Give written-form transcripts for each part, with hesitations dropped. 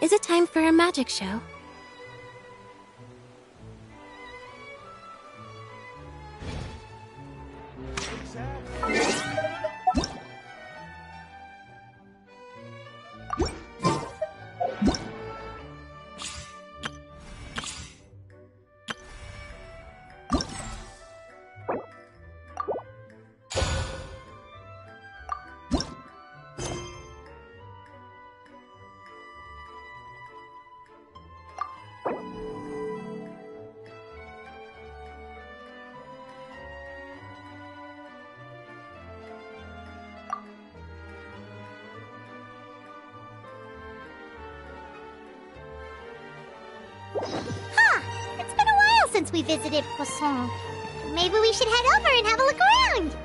Is it time for a magic show? It's been a while since we visited Poisson. Maybe we should head over and have a look around.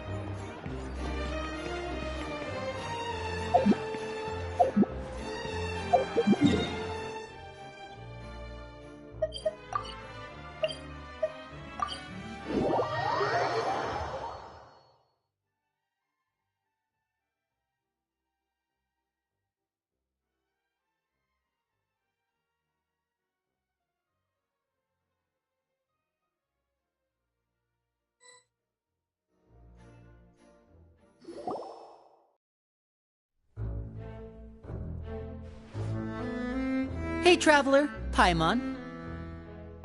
Hey, Traveler. Paimon.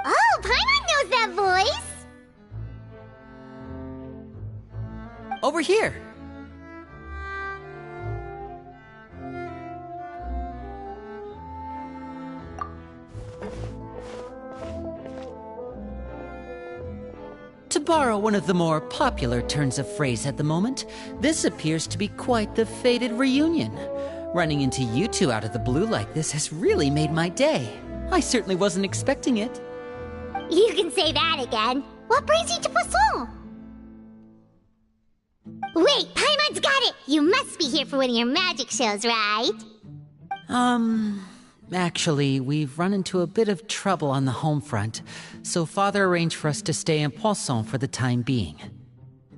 Oh, Paimon knows that voice! Over here. To borrow one of the more popular turns of phrase at the moment, this appears to be quite the fated reunion. Running into you two out of the blue like this has really made my day. I certainly wasn't expecting it. You can say that again. What brings you to Poisson? Wait, Paimon's got it! You must be here for one of your magic shows, right? Actually, we've run into a bit of trouble on the home front, so Father arranged for us to stay in Poisson for the time being.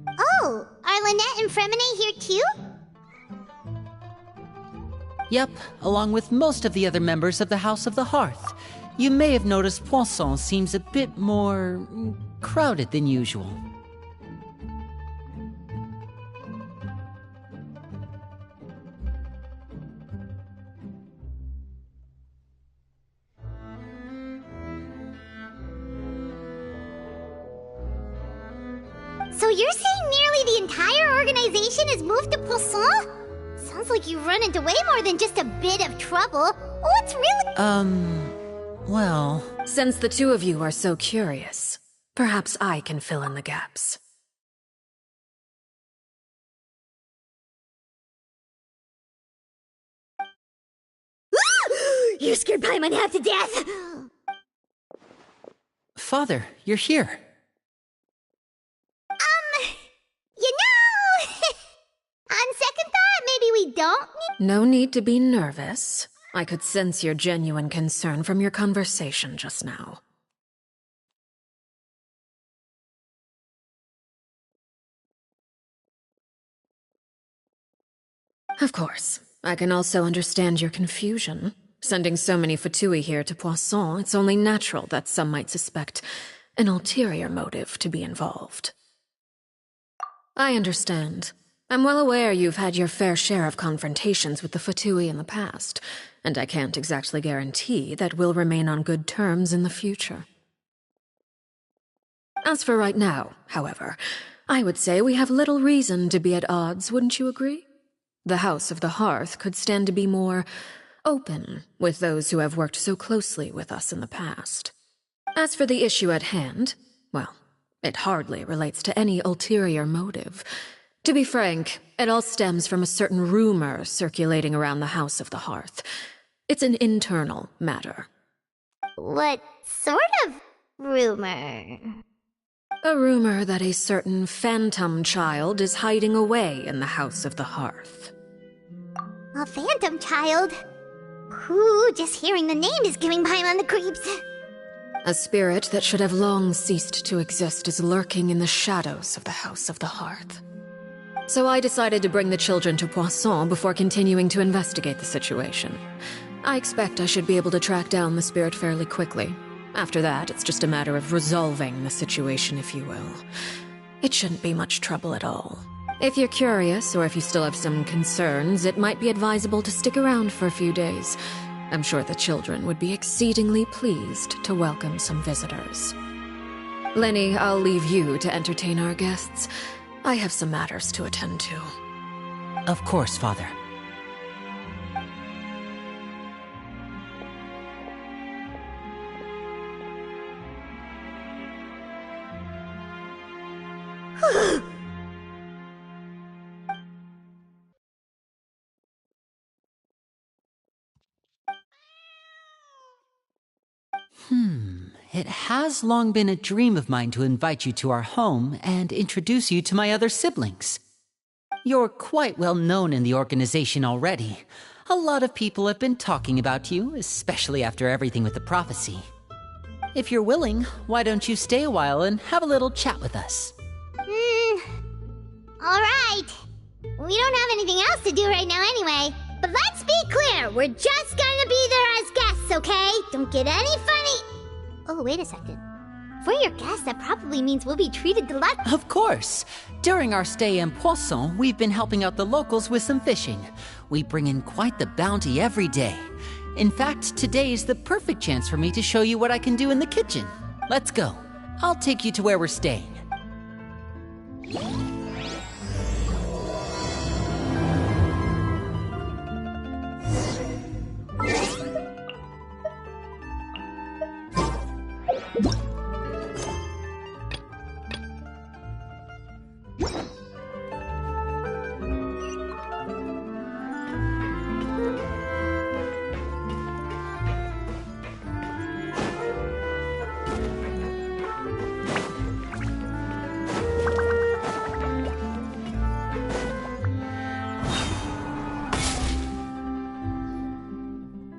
Oh, are Lynette and Fremine here too? Yep, along with most of the other members of the House of the Hearth. You may have noticed Poisson seems a bit more crowded than usual. So you're saying nearly the entire organization has moved to Poisson? Sounds like you've run into way more than just a bit of trouble. What's really— Well... Since the two of you are so curious, perhaps I can fill in the gaps. You scared Paimon half to death! Father, you're here. You know, on second thought, maybe we don't need— No need to be nervous. I could sense your genuine concern from your conversation just now. Of course, I can also understand your confusion. Sending so many Fatui here to Poisson, it's only natural that some might suspect an ulterior motive to be involved. I understand. I'm well aware you've had your fair share of confrontations with the Fatui in the past, and I can't exactly guarantee that we'll remain on good terms in the future. As for right now, however, I would say we have little reason to be at odds, wouldn't you agree? The House of the Hearth could stand to be more open with those who have worked so closely with us in the past. As for the issue at hand, well, it hardly relates to any ulterior motive. To be frank, it all stems from a certain rumor circulating around the House of the Hearth. It's an internal matter. What sort of rumor? A rumor that a certain phantom child is hiding away in the House of the Hearth. A phantom child? Ooh, just hearing the name is giving Paimon the creeps. A spirit that should have long ceased to exist is lurking in the shadows of the House of the Hearth. So I decided to bring the children to Poisson before continuing to investigate the situation. I expect I should be able to track down the spirit fairly quickly. After that, it's just a matter of resolving the situation, if you will. It shouldn't be much trouble at all. If you're curious, or if you still have some concerns, it might be advisable to stick around for a few days. I'm sure the children would be exceedingly pleased to welcome some visitors. Lenny, I'll leave you to entertain our guests. I have some matters to attend to. Of course, Father. It has long been a dream of mine to invite you to our home and introduce you to my other siblings. You're quite well known in the organization already. A lot of people have been talking about you, especially after everything with the prophecy. If you're willing, why don't you stay a while and have a little chat with us? Alright. We don't have anything else to do right now anyway. But let's be clear, we're just gonna be there as guests, okay? Don't get any funny... Oh, wait a second. For your guests, that probably means we'll be treated delightfully. Of course. During our stay in Poisson, we've been helping out the locals with some fishing. We bring in quite the bounty every day. In fact, today is the perfect chance for me to show you what I can do in the kitchen. Let's go. I'll take you to where we're staying.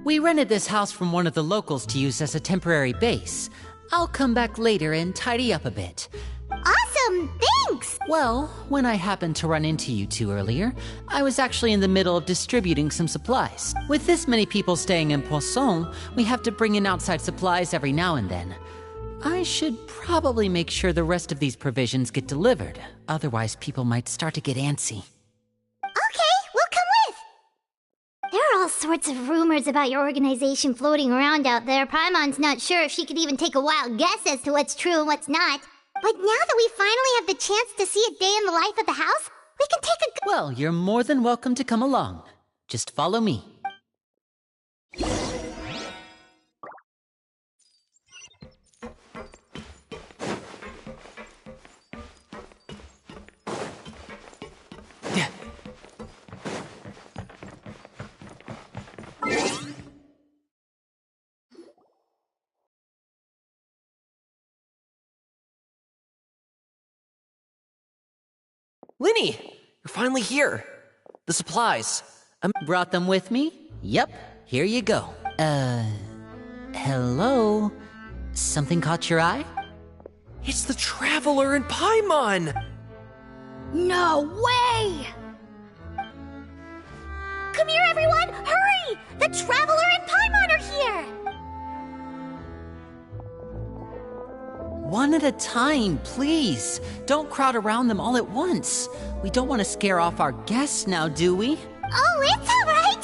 We rented this house from one of the locals to use as a temporary base. I'll come back later and tidy up a bit. Awesome! Thanks! Well, when I happened to run into you two earlier, I was actually in the middle of distributing some supplies. With this many people staying in Poisson, we have to bring in outside supplies every now and then. I should probably make sure the rest of these provisions get delivered, otherwise people might start to get antsy. Okay, we'll come with! There are all sorts of rumors about your organization floating around out there. Paimon's not sure if she could even take a wild guess as to what's true and what's not. But now that we finally have the chance to see a day in the life of the house, we can take a Well, you're more than welcome to come along. Just follow me. Linny, you're finally here. The supplies. Brought them with me? Yep, here you go. Hello? Something caught your eye? It's the Traveler and Paimon! No way! Come here, everyone! Hurry! The Traveler and Paimon are here! One at a time, please. Don't crowd around them all at once. We don't want to scare off our guests now, do we? Oh, it's all right!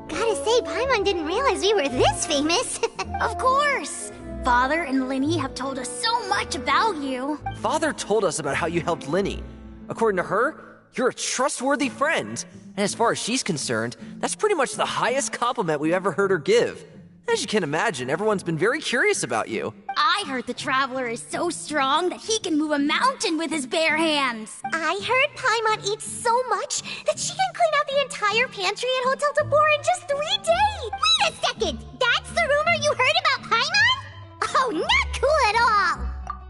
Gotta say, Paimon didn't realize we were this famous. Of course! Father and Linny have told us so much about you. Father told us about how you helped Linny. According to her, you're a trustworthy friend. And as far as she's concerned, that's pretty much the highest compliment we've ever heard her give. As you can imagine, everyone's been very curious about you. I heard the Traveler is so strong that he can move a mountain with his bare hands. I heard Paimon eats so much that she can clean out the entire pantry at Hotel Tabor in just 3 days! Wait a second! That's the rumor you heard about Paimon? Oh, not cool at all!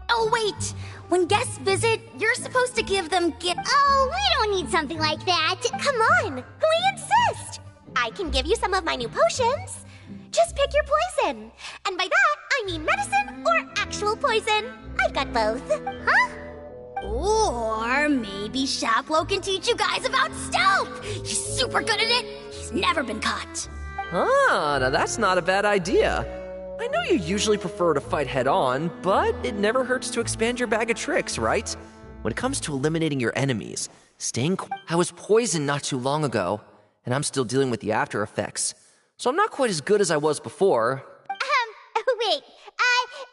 Oh, wait! When guests visit, you're supposed to give them Oh, we don't need something like that! Come on! We insist! I can give you some of my new potions. Just pick your poison. And by that, I mean medicine or actual poison. I've got both. Huh? Or maybe Shaplo can teach you guys about stealth. He's super good at it. He's never been caught. Ah, now that's not a bad idea. I know you usually prefer to fight head-on, but it never hurts to expand your bag of tricks, right? When it comes to eliminating your enemies, I was poisoned not too long ago, and I'm still dealing with the after effects. So I'm not quite as good as I was before. Wait,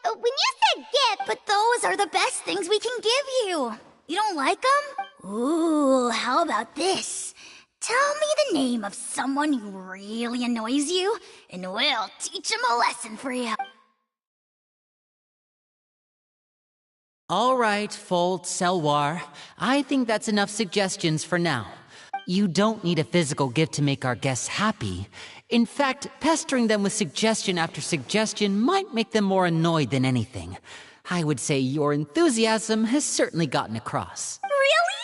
when you said gift... But those are the best things we can give you. You don't like them? Ooh, how about this? Tell me the name of someone who really annoys you, and we'll teach him a lesson for you. All right, Folt, Selwar. I think that's enough suggestions for now. You don't need a physical gift to make our guests happy. In fact, pestering them with suggestion after suggestion might make them more annoyed than anything. I would say your enthusiasm has certainly gotten across. Really?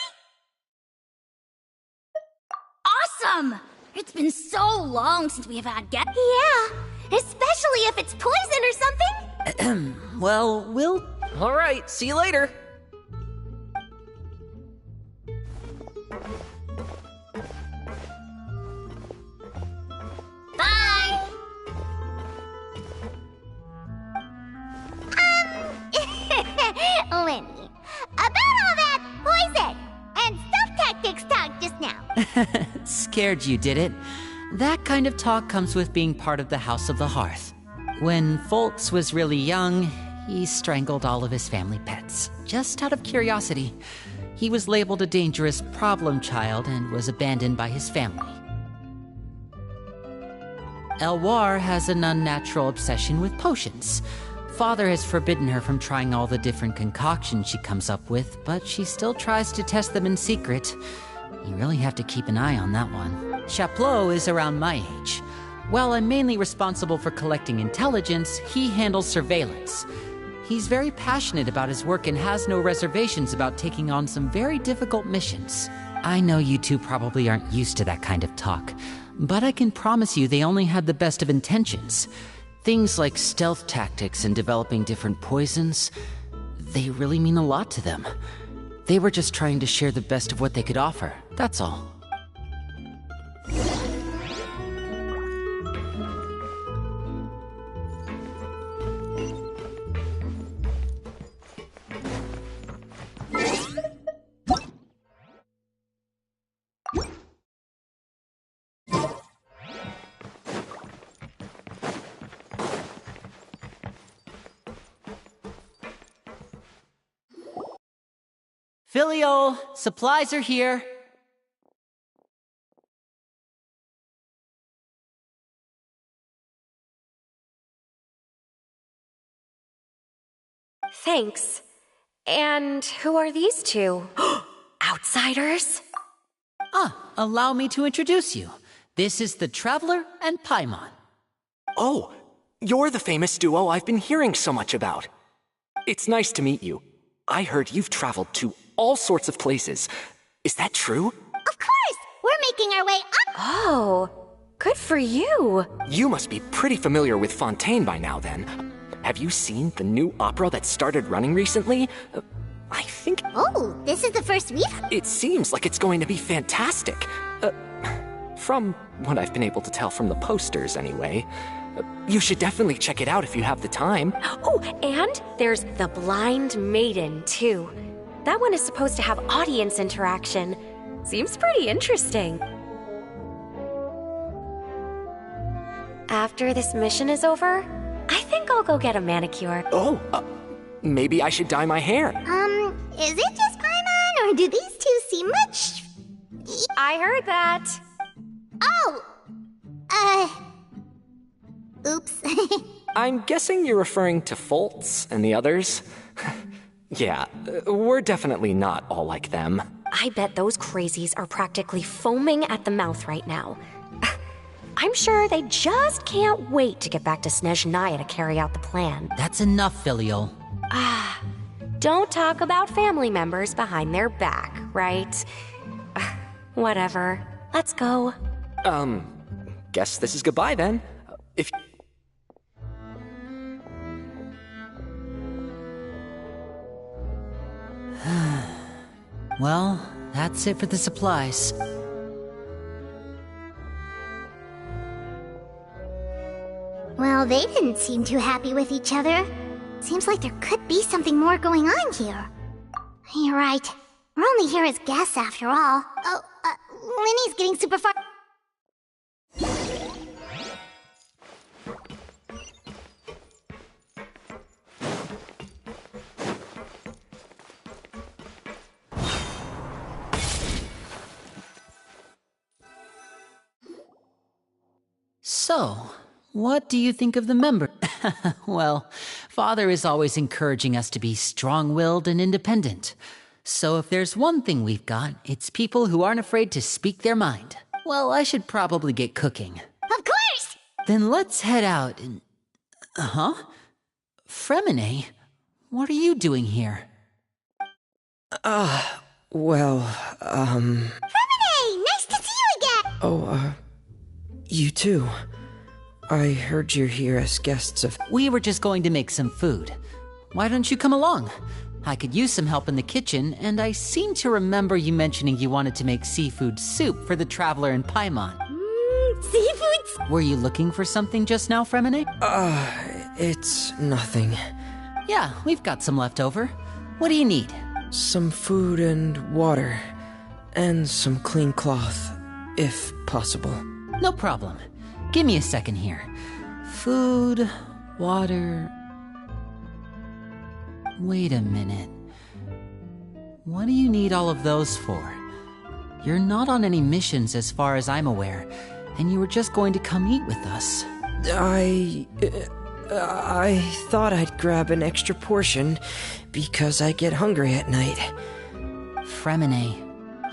Awesome! It's been so long since we have had guests. Yeah, especially if it's poison or something. Well, we'll... All right, see you later. Bye! Lenny, about all that poison and stealth tactics talk just now. Scared you, did it? That kind of talk comes with being part of the House of the Hearth. When Foltz was really young, he strangled all of his family pets, just out of curiosity. He was labeled a dangerous problem child and was abandoned by his family. Elwar has an unnatural obsession with potions. Father has forbidden her from trying all the different concoctions she comes up with, but she still tries to test them in secret. You really have to keep an eye on that one. Chaplot is around my age. While I'm mainly responsible for collecting intelligence, he handles surveillance. He's very passionate about his work and has no reservations about taking on some very difficult missions. I know you two probably aren't used to that kind of talk, but I can promise you they only had the best of intentions. Things like stealth tactics and developing different poisons, they really mean a lot to them. They were just trying to share the best of what they could offer, that's all. Filio, supplies are here. Thanks. And who are these two? Outsiders? Allow me to introduce you. This is the Traveler and Paimon. Oh, you're the famous duo I've been hearing so much about. It's nice to meet you. I heard you've traveled to all sorts of places. Is that true? Of course! We're making our way up! Oh, good for you. You must be pretty familiar with Fontaine by now, then. Have you seen the new opera that started running recently? I think... Oh, this is the first we've... It seems like it's going to be fantastic. From what I've been able to tell from the posters, anyway. You should definitely check it out if you have the time. Oh, and there's The Blind Maiden, too. That one is supposed to have audience interaction. Seems pretty interesting. After this mission is over, I think I'll go get a manicure. Oh, maybe I should dye my hair. Is it just Paimon, or do these two seem much... I heard that. Oh! Oops. I'm guessing you're referring to Foltz and the others? Yeah, we're definitely not all like them. I bet those crazies are practically foaming at the mouth right now. I'm sure they just can't wait to get back to Snezhnaya to carry out the plan. That's enough, Filio. Don't talk about family members behind their back, right? Whatever. Let's go. Guess this is goodbye then. If... Well, that's it for the supplies. Well, they didn't seem too happy with each other. Seems like there could be something more going on here. You're right. We're only here as guests after all. Oh, Linny's getting super far. So, what do you think of the member? Well, Father is always encouraging us to be strong-willed and independent. So if there's one thing we've got, it's people who aren't afraid to speak their mind. Well, I should probably get cooking. Of course! Then let's head out and... Fremine, what are you doing here? Fremine! Nice to see you again! Oh, you too. I heard you're here as guests of... We were just going to make some food. Why don't you come along? I could use some help in the kitchen, and I seem to remember you mentioning you wanted to make seafood soup for the traveler in Paimon. Seafood? Were you looking for something just now, Fremine? It's nothing. Yeah, we've got some left over. What do you need? Some food and water. And some clean cloth, if possible. No problem. Give me a second here. Food, water... Wait a minute. What do you need all of those for? You're not on any missions as far as I'm aware, and you were just going to come eat with us. I thought I'd grab an extra portion because I get hungry at night. Fremine,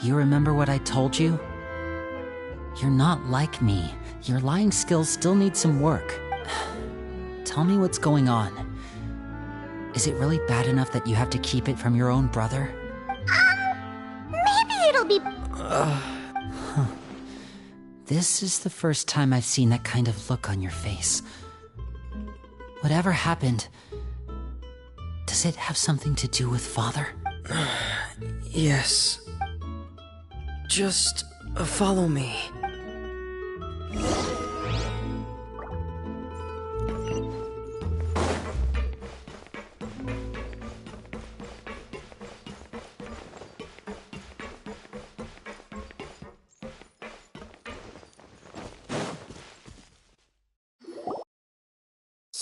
you remember what I told you? You're not like me. Your lying skills still need some work. Tell me what's going on. Is it really bad enough that you have to keep it from your own brother? Maybe it'll be... This is the first time I've seen that kind of look on your face. Whatever happened, does it have something to do with Father? Yes. Just follow me.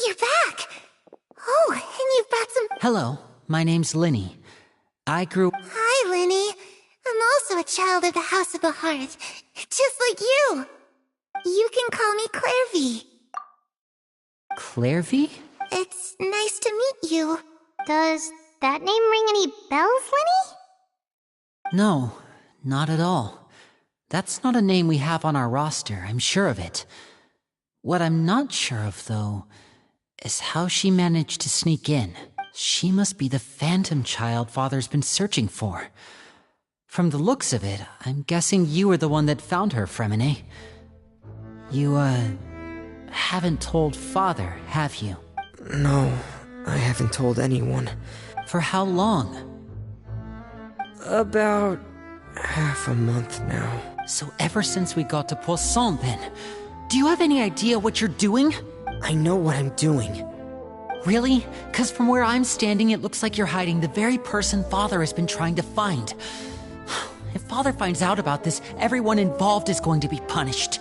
You're back! Oh, and you've brought some... Hello, my name's Linny. I grew... Hi, Linny. I'm also a child of the House of the Hearth, just like you. You can call me Clairvy. Clairvy? It's nice to meet you. Does that name ring any bells, Linny? No, not at all. That's not a name we have on our roster, I'm sure of it. What I'm not sure of, though, is how she managed to sneak in. She must be the phantom child Father's been searching for. From the looks of it, I'm guessing you were the one that found her, Fremine. You, haven't told Father, have you? No, I haven't told anyone. For how long? About half a month now. So ever since we got to Poisson, then. Do you have any idea what you're doing? I know what I'm doing. Really? 'Cause from where I'm standing, it looks like you're hiding the very person Father has been trying to find. If Father finds out about this, everyone involved is going to be punished.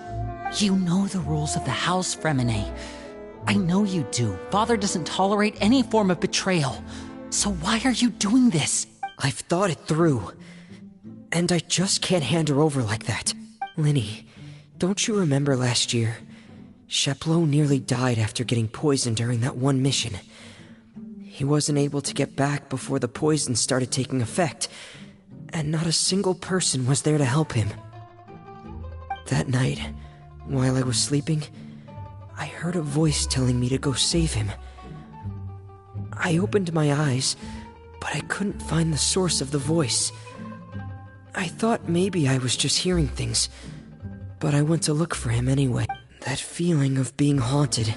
You know the rules of the house, Fremine. I know you do. Father doesn't tolerate any form of betrayal. So why are you doing this? I've thought it through. And I just can't hand her over like that. Linny, don't you remember last year? Chapleau nearly died after getting poisoned during that one mission. He wasn't able to get back before the poison started taking effect, and not a single person was there to help him. That night, while I was sleeping, I heard a voice telling me to go save him. I opened my eyes, but I couldn't find the source of the voice. I thought maybe I was just hearing things, but I went to look for him anyway. That feeling of being haunted,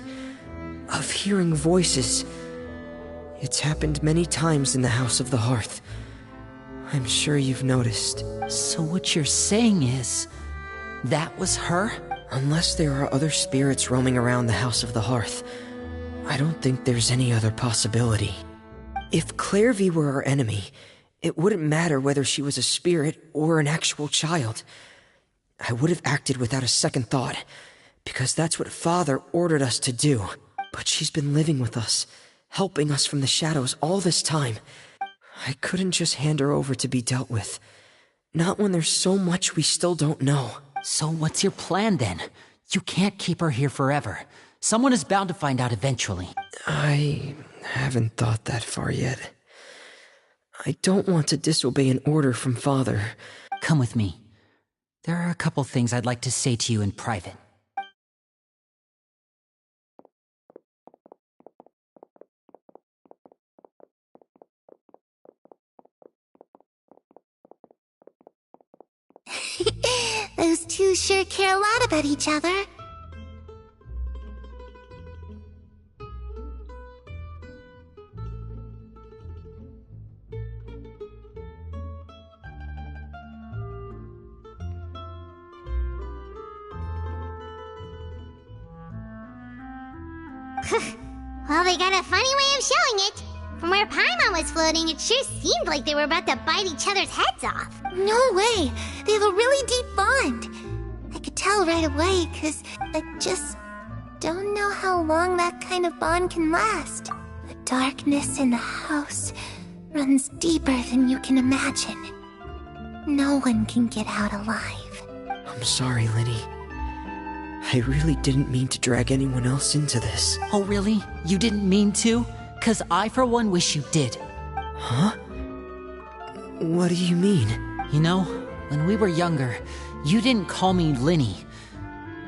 of hearing voices, it's happened many times in the House of the Hearth. I'm sure you've noticed. So what you're saying is, that was her? Unless there are other spirits roaming around the House of the Hearth, I don't think there's any other possibility. If Clairvy were our enemy, it wouldn't matter whether she was a spirit or an actual child. I would have acted without a second thought, because that's what Father ordered us to do. But she's been living with us, helping us from the shadows all this time. I couldn't just hand her over to be dealt with. Not when there's so much we still don't know. So what's your plan then? You can't keep her here forever. Someone is bound to find out eventually. I haven't thought that far yet. I don't want to disobey an order from Father. Come with me. There are a couple things I'd like to say to you in private. Those two sure care a lot about each other. Well, they got a funny way of showing it. From where Paimon was floating, it sure seemed like they were about to bite each other's heads off. No way! They have a really deep bond. I could tell right away, 'cause I just don't know how long that kind of bond can last. The darkness in the house runs deeper than you can imagine. No one can get out alive. I'm sorry, Linny. I really didn't mean to drag anyone else into this. Oh, really? You didn't mean to? 'Cause I, for one, wish you did. Huh? What do you mean? You know, when we were younger, you didn't call me Linny.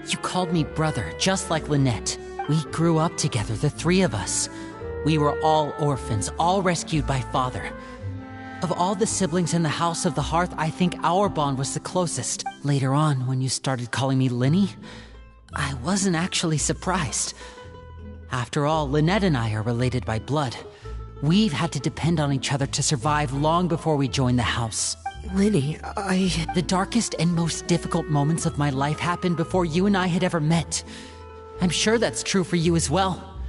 You called me brother, just like Lynette. We grew up together, the three of us. We were all orphans, all rescued by Father. Of all the siblings in the House of the Hearth, I think our bond was the closest. Later on, when you started calling me Linny, I wasn't actually surprised. After all, Lynette and I are related by blood. We've had to depend on each other to survive long before we joined the house. Linny, The darkest and most difficult moments of my life happened before you and I had ever met. I'm sure that's true for you as well.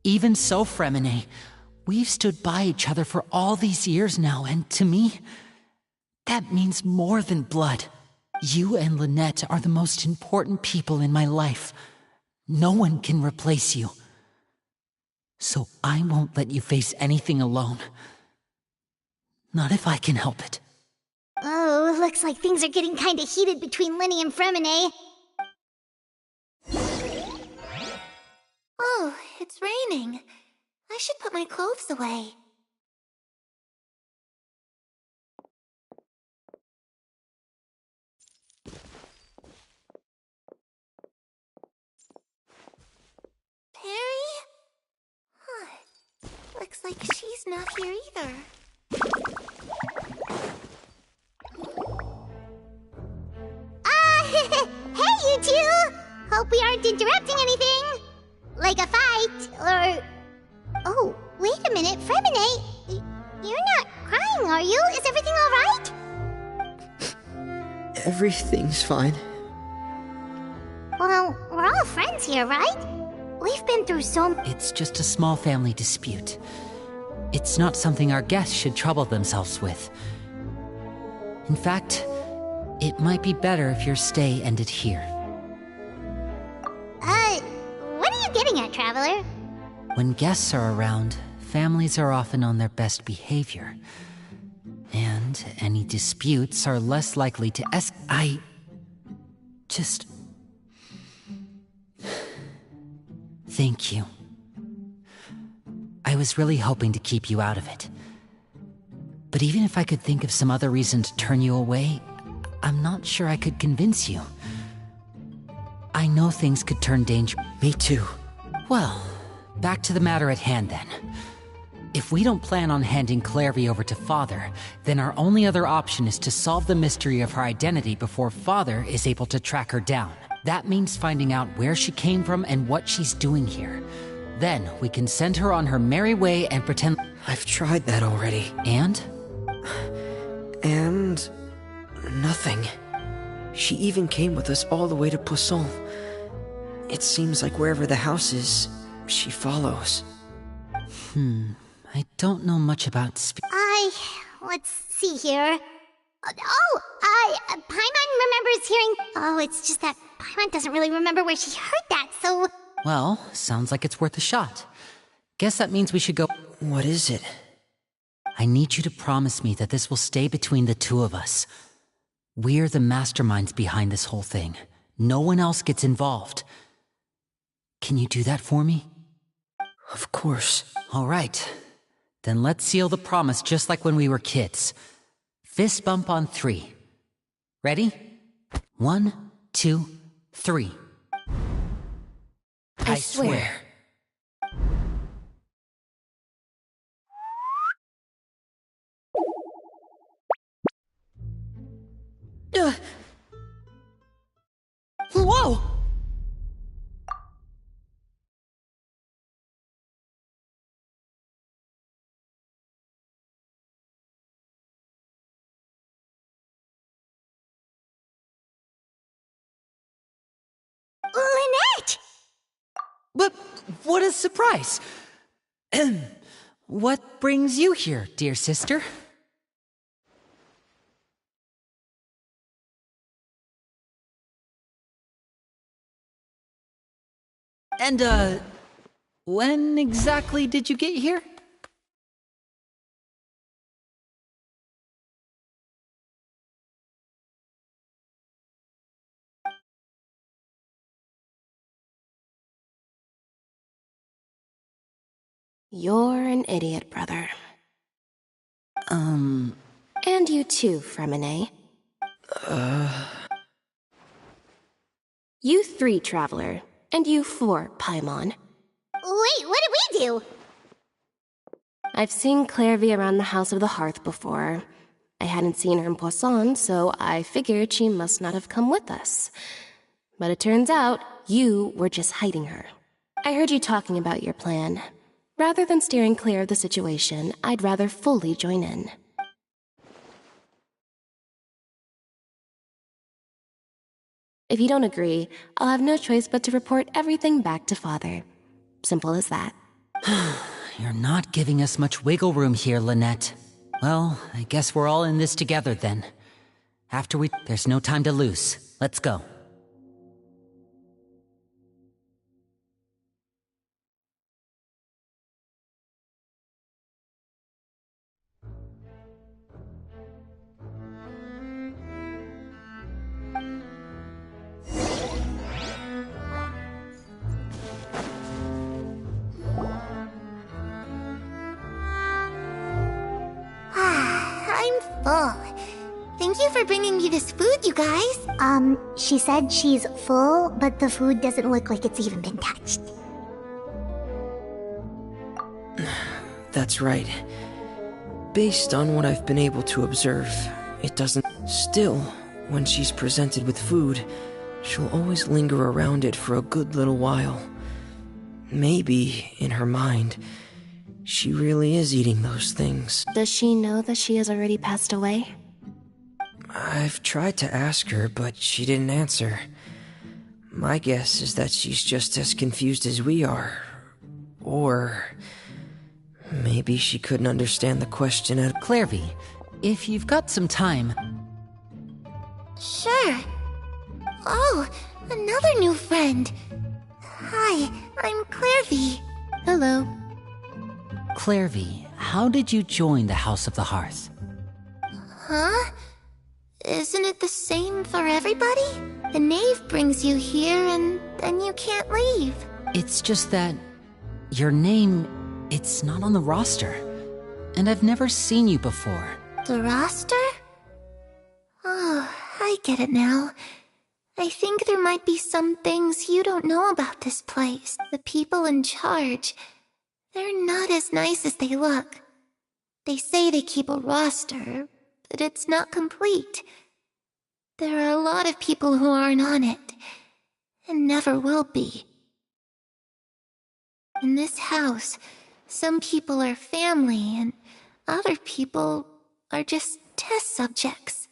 Even so, Fremine, we've stood by each other for all these years now, and to me, that means more than blood. You and Lynette are the most important people in my life. No one can replace you. So I won't let you face anything alone. Not if I can help it. Oh, looks like things are getting kinda heated between Linny and Fremine. Oh, it's raining. I should put my clothes away. Perry? Huh. Looks like she's not here either. Hey, you two! Hope we aren't interrupting anything. Like a fight, or... Oh, wait a minute, Fremine. You're not crying, are you? Is everything alright? Everything's fine. Well, we're all friends here, right? We've been through so much. It's just a small family dispute. It's not something our guests should trouble themselves with. In fact, it might be better if your stay ended here. What are you getting at, Traveler? When guests are around, families are often on their best behavior. And any disputes are less likely to I just... Thank you. I was really hoping to keep you out of it. But even if I could think of some other reason to turn you away, I'm not sure I could convince you. I know things could turn dangerous. Me too. Well, back to the matter at hand then. If we don't plan on handing Clairvy over to Father, then our only other option is to solve the mystery of her identity before Father is able to track her down. That means finding out where she came from and what she's doing here. Then we can send her on her merry way and pretend... I've tried that already. And? And... nothing. She even came with us all the way to Poisson. It seems like wherever the house is, she follows. I don't know much about let's see here. Paimon remembers hearing... Oh, it's just that Paimon doesn't really remember where she heard that, so... Well, sounds like it's worth a shot. Guess that means we should go... What is it? I need you to promise me that this will stay between the two of us. We're the masterminds behind this whole thing. No one else gets involved. Can you do that for me? Of course. All right. Then let's seal the promise just like when we were kids. Fist bump on 3. Ready? 1, 2, 3. I swear. Whoa! Lynette! But what a surprise! What brings you here, dear sister? And, when exactly did you get here? You're an idiot, brother. And you too, Fremine. You 3, Traveler. And you 4, Paimon. Wait, what did we do? I've seen Clairvy around the House of the Hearth before. I hadn't seen her in Poisson, so I figured she must not have come with us. But it turns out you were just hiding her. I heard you talking about your plan. Rather than steering clear of the situation, I'd rather fully join in. If you don't agree, I'll have no choice but to report everything back to Father. Simple as that. You're not giving us much wiggle room here, Lynette. Well, I guess we're all in this together then. There's no time to lose. Let's go. I'm full. Thank you for bringing me this food, you guys. She said she's full, but the food doesn't look like it's even been touched. That's right. Based on what I've been able to observe, it doesn't... Still, when she's presented with food, she'll always linger around it for a good little while. Maybe, in her mind, she really is eating those things. Does she know that she has already passed away? I've tried to ask her, but she didn't answer. My guess is that she's just as confused as we are. Or... maybe she couldn't understand the question at... Clairvy, if you've got some time... Sure. Oh, another new friend. Hi, I'm Clairvy. Hello. Clairvy, how did you join the House of the Hearth? Huh? Isn't it the same for everybody? The knave brings you here and then you can't leave. It's just that... your name... it's not on the roster. And I've never seen you before. The roster? Oh, I get it now. I think there might be some things you don't know about this place. The people in charge, they're not as nice as they look. They say they keep a roster, but it's not complete. There are a lot of people who aren't on it, and never will be. In this house, some people are family, and other people are just test subjects.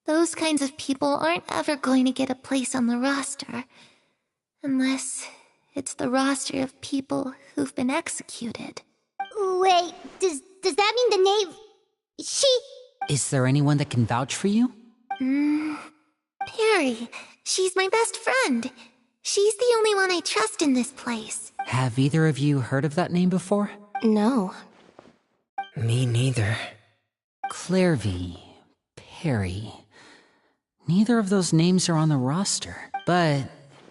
Those kinds of people aren't ever going to get a place on the roster. Unless it's the roster of people who've been executed. Wait, does that mean the name... Is there anyone that can vouch for you? Perry. She's my best friend. She's the only one I trust in this place. Have either of you heard of that name before? No. Me neither. Clairvy, Perry. Neither of those names are on the roster, but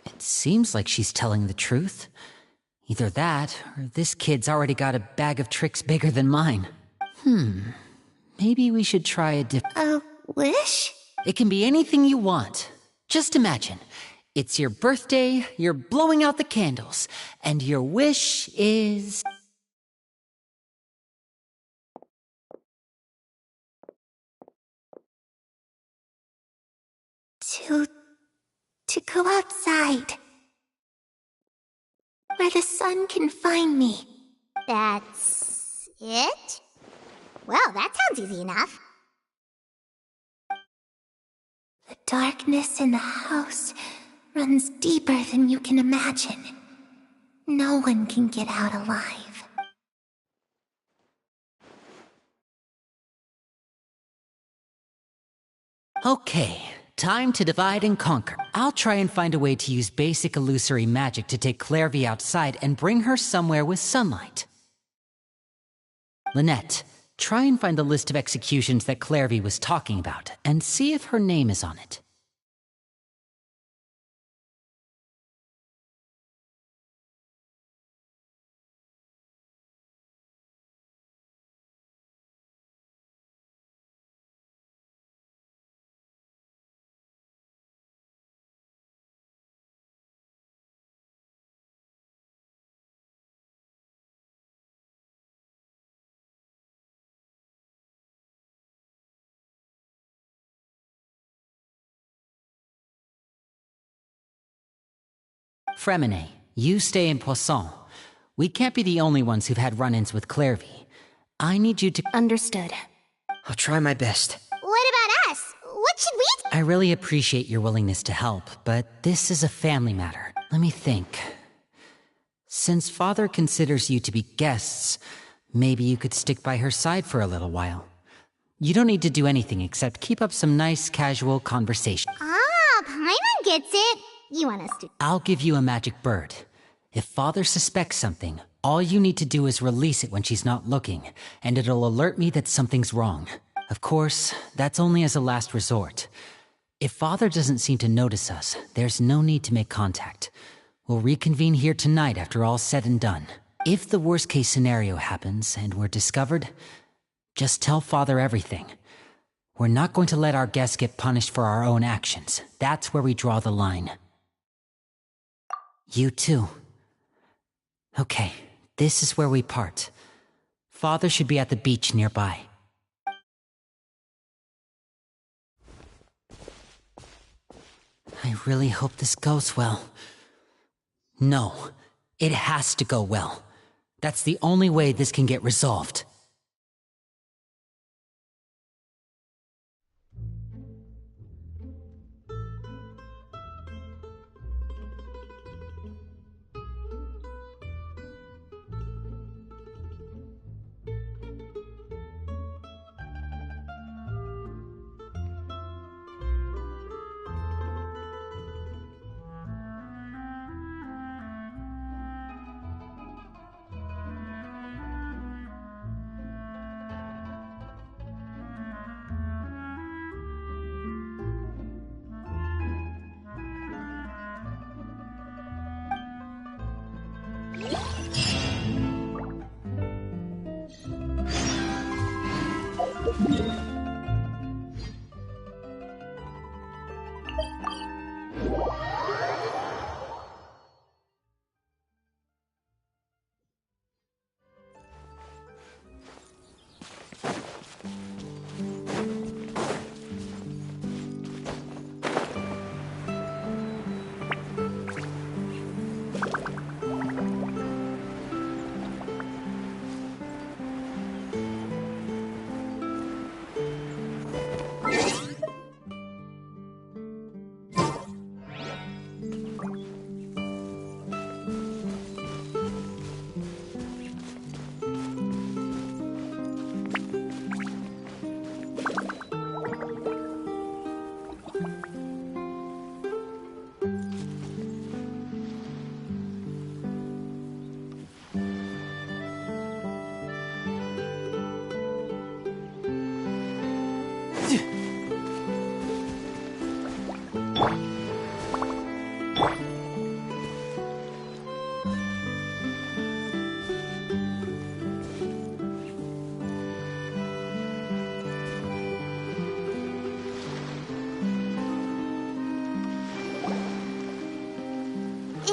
it seems like she's telling the truth. Either that, or this kid's already got a bag of tricks bigger than mine. Maybe we should try a A wish? It can be anything you want. Just imagine. It's your birthday, you're blowing out the candles, and your wish is... To go outside. Where the sun can find me. That's... it? Well, that sounds easy enough. The darkness in the house runs deeper than you can imagine. No one can get out alive. Okay, time to divide and conquer. I'll try and find a way to use basic illusory magic to take Clairvy outside and bring her somewhere with sunlight. Lynette, try and find the list of executions that Clairvy was talking about, and see if her name is on it. Fremine, you stay in Poisson. We can't be the only ones who've had run-ins with Clairvy. I need you to... Understood. I'll try my best. What about us? What should we do? I really appreciate your willingness to help, but this is a family matter. Let me think. Since Father considers you to be guests, maybe you could stick by her side for a little while. You don't need to do anything except keep up some nice, casual conversation. Ah, Paimon gets it. You want us to... I'll give you a magic bird. If Father suspects something, all you need to do is release it when she's not looking, and it'll alert me that something's wrong. Of course, that's only as a last resort. If Father doesn't seem to notice us, there's no need to make contact. We'll reconvene here tonight after all's said and done. If the worst-case scenario happens and we're discovered, just tell Father everything. We're not going to let our guests get punished for our own actions. That's where we draw the line. You too. Okay, this is where we part. Father should be at the beach nearby. I really hope this goes well. No, it has to go well. That's the only way this can get resolved.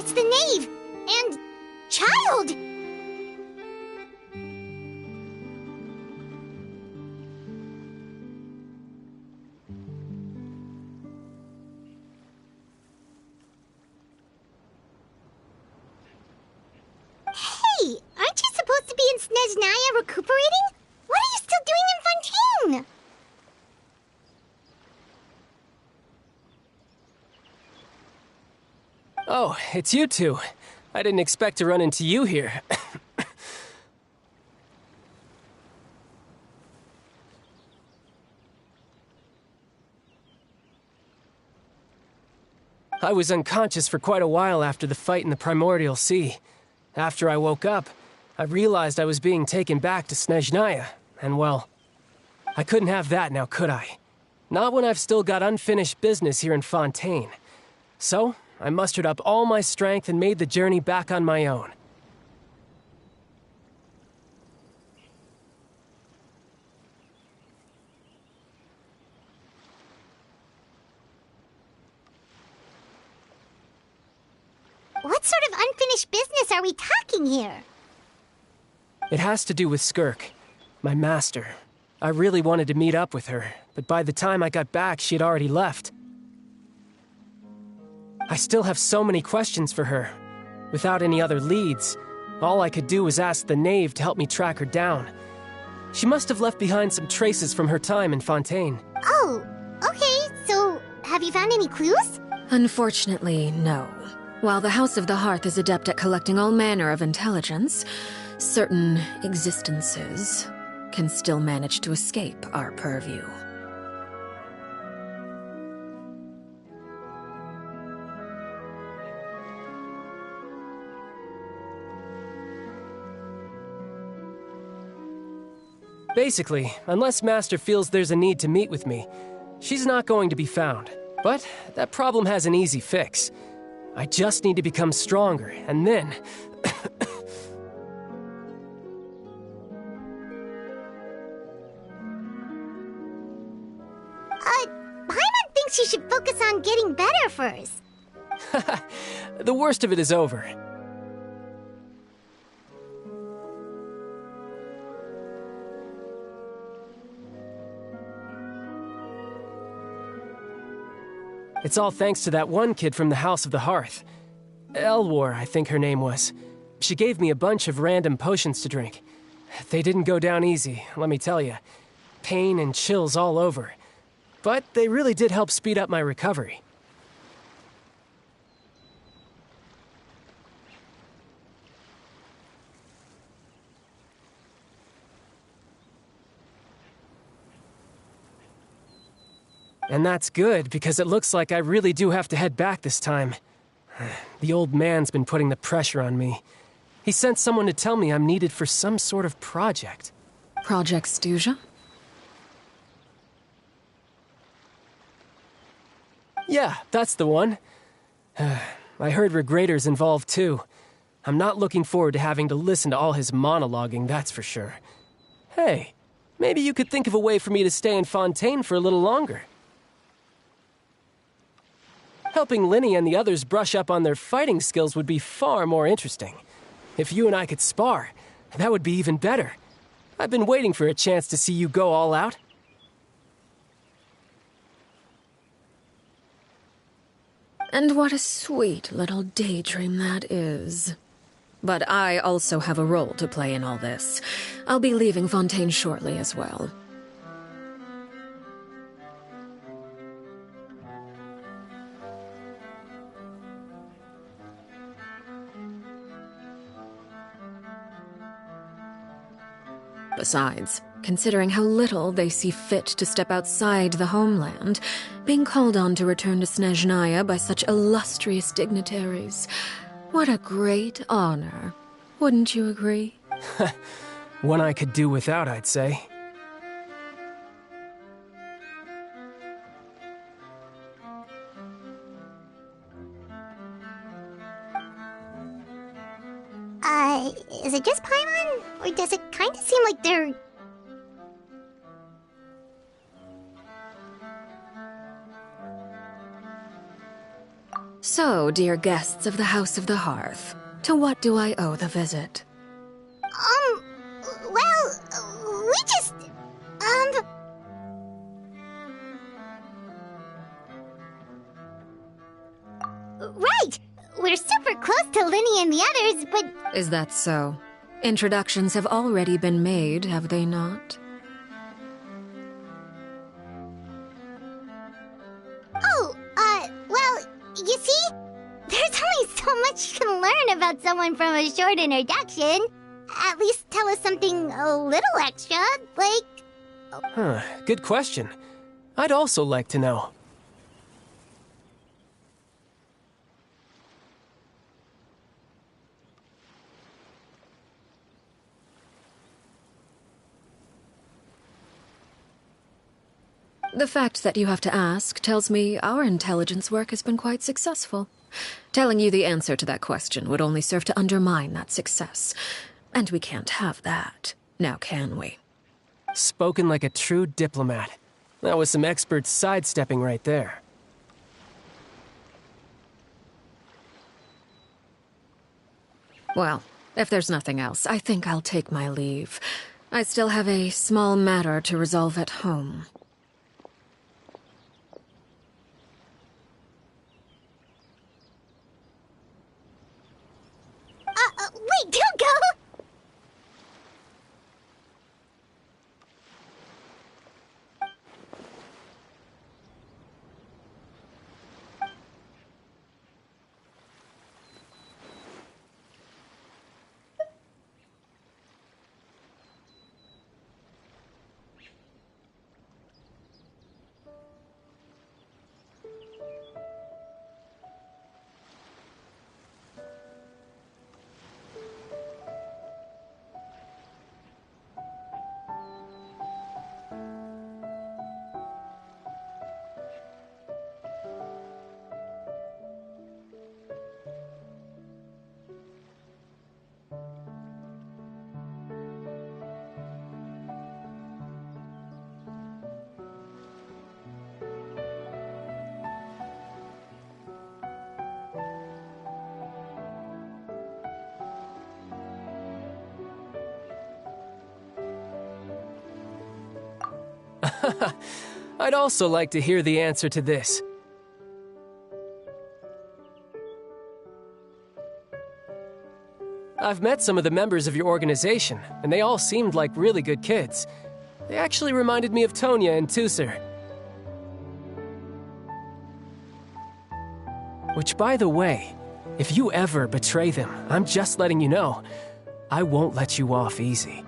It's the knave! And... Childe! Hey! Aren't you supposed to be in Snezhnaya recuperating? What are you still doing in Fontaine? Oh, it's you two. I didn't expect to run into you here. I was unconscious for quite a while after the fight in the Primordial Sea. After I woke up, I realized I was being taken back to Snezhnaya, and well, I couldn't have that now, could I? Not when I've still got unfinished business here in Fontaine. So, I mustered up all my strength and made the journey back on my own. What sort of unfinished business are we talking here? It has to do with Skirk, my master. I really wanted to meet up with her, but by the time I got back, she had already left. I still have so many questions for her. Without any other leads, all I could do was ask the knave to help me track her down. She must have left behind some traces from her time in Fontaine. Oh, okay, so have you found any clues? Unfortunately, no. While the House of the Hearth is adept at collecting all manner of intelligence, certain existences can still manage to escape our purview. Basically, unless Master feels there's a need to meet with me, she's not going to be found. But that problem has an easy fix. I just need to become stronger, and then... Paimon thinks you should focus on getting better first. The worst of it is over. It's all thanks to that one kid from the House of the Hearth. Elwar, I think her name was. She gave me a bunch of random potions to drink. They didn't go down easy, let me tell you. Pain and chills all over. But they really did help speed up my recovery. And that's good, because it looks like I really do have to head back this time. The old man's been putting the pressure on me. He sent someone to tell me I'm needed for some sort of project. Project Stuja? Yeah, that's the one. I heard Regrator's involved too. I'm not looking forward to having to listen to all his monologuing, that's for sure. Hey, maybe you could think of a way for me to stay in Fontaine for a little longer. Helping Linny and the others brush up on their fighting skills would be far more interesting. If you and I could spar, that would be even better. I've been waiting for a chance to see you go all out. And what a sweet little daydream that is. But I also have a role to play in all this. I'll be leaving Fontaine shortly as well. Besides, considering how little they see fit to step outside the homeland, being called on to return to Snezhnaya by such illustrious dignitaries, what a great honor. Wouldn't you agree? One I could do without, I'd say. Is it just Paimon? Or does it kind of seem like they're... So, dear guests of the House of the Hearth, to what do I owe the visit? Well, we just, Right! We're super close to Linny and the others, but... Is that so? Introductions have already been made, have they not? Oh, well, you see? There's only so much you can learn about someone from a short introduction. At least tell us something a little extra, like... Good question. I'd also like to know. The fact that you have to ask tells me our intelligence work has been quite successful. Telling you the answer to that question would only serve to undermine that success. And we can't have that, now can we? Spoken like a true diplomat. That was some expert sidestepping right there. Well, if there's nothing else, I think I'll take my leave. I still have a small matter to resolve at home. Wait, don't go! I'd also like to hear the answer to this. I've met some of the members of your organization, and they all seemed like really good kids. They actually reminded me of Tonya and Tusser. Which, by the way, if you ever betray them, I'm just letting you know, I won't let you off easy.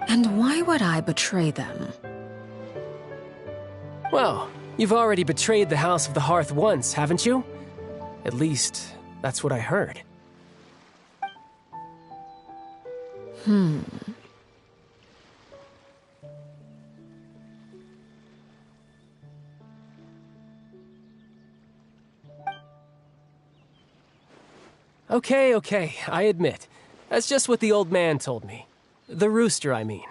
And why would I betray them? Well, you've already betrayed the House of the Hearth once, haven't you? At least, that's what I heard. Okay, I admit. That's just what the old man told me. The rooster, I mean.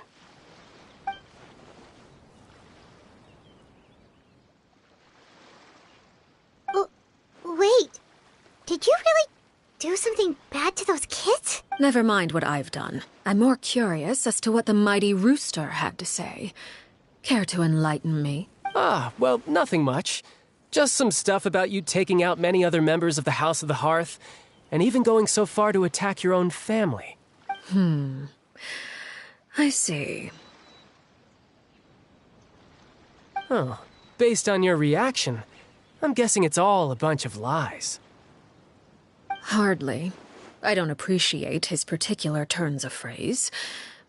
Wait, did you really do something bad to those kids? Never mind what I've done. I'm more curious as to what the mighty rooster had to say. Care to enlighten me? Well, nothing much. Just some stuff about you taking out many other members of the House of the Hearth, and even going so far to attack your own family. I see. Oh, based on your reaction, I'm guessing it's all a bunch of lies. Hardly. I don't appreciate his particular turns of phrase,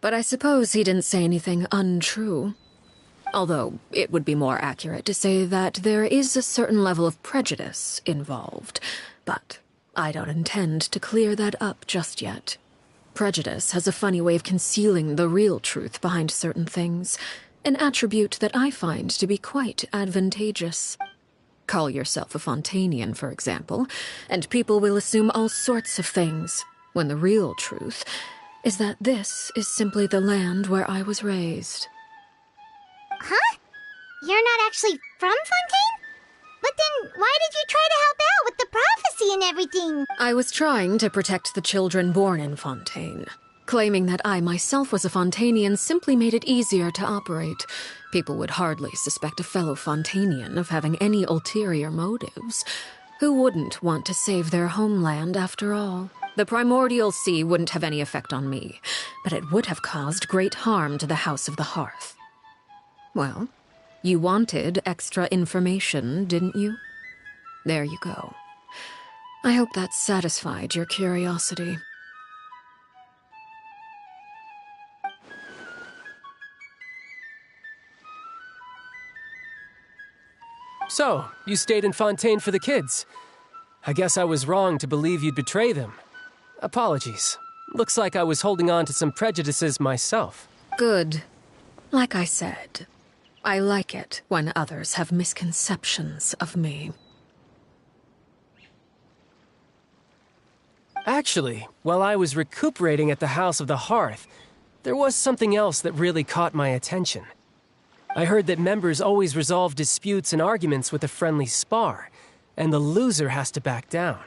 but I suppose he didn't say anything untrue. Although, it would be more accurate to say that there is a certain level of prejudice involved, but I don't intend to clear that up just yet. Prejudice has a funny way of concealing the real truth behind certain things, an attribute that I find to be quite advantageous. Call yourself a Fontanian, for example, and people will assume all sorts of things, when the real truth is that this is simply the land where I was raised. Huh? You're not actually from Fontaine? But then, why did you try to help out with the prophecy and everything? I was trying to protect the children born in Fontaine. Claiming that I myself was a Fontainian simply made it easier to operate. People would hardly suspect a fellow Fontainian of having any ulterior motives. Who wouldn't want to save their homeland after all? The primordial sea wouldn't have any effect on me, but it would have caused great harm to the House of the Hearth. Well, you wanted extra information, didn't you? There you go. I hope that satisfied your curiosity. So, you stayed in Fontaine for the kids. I guess I was wrong to believe you'd betray them. Apologies. Looks like I was holding on to some prejudices myself. Good. Like I said, I like it when others have misconceptions of me. Actually, while I was recuperating at the House of the Hearth, there was something else that really caught my attention. I heard that members always resolve disputes and arguments with a friendly spar, and the loser has to back down.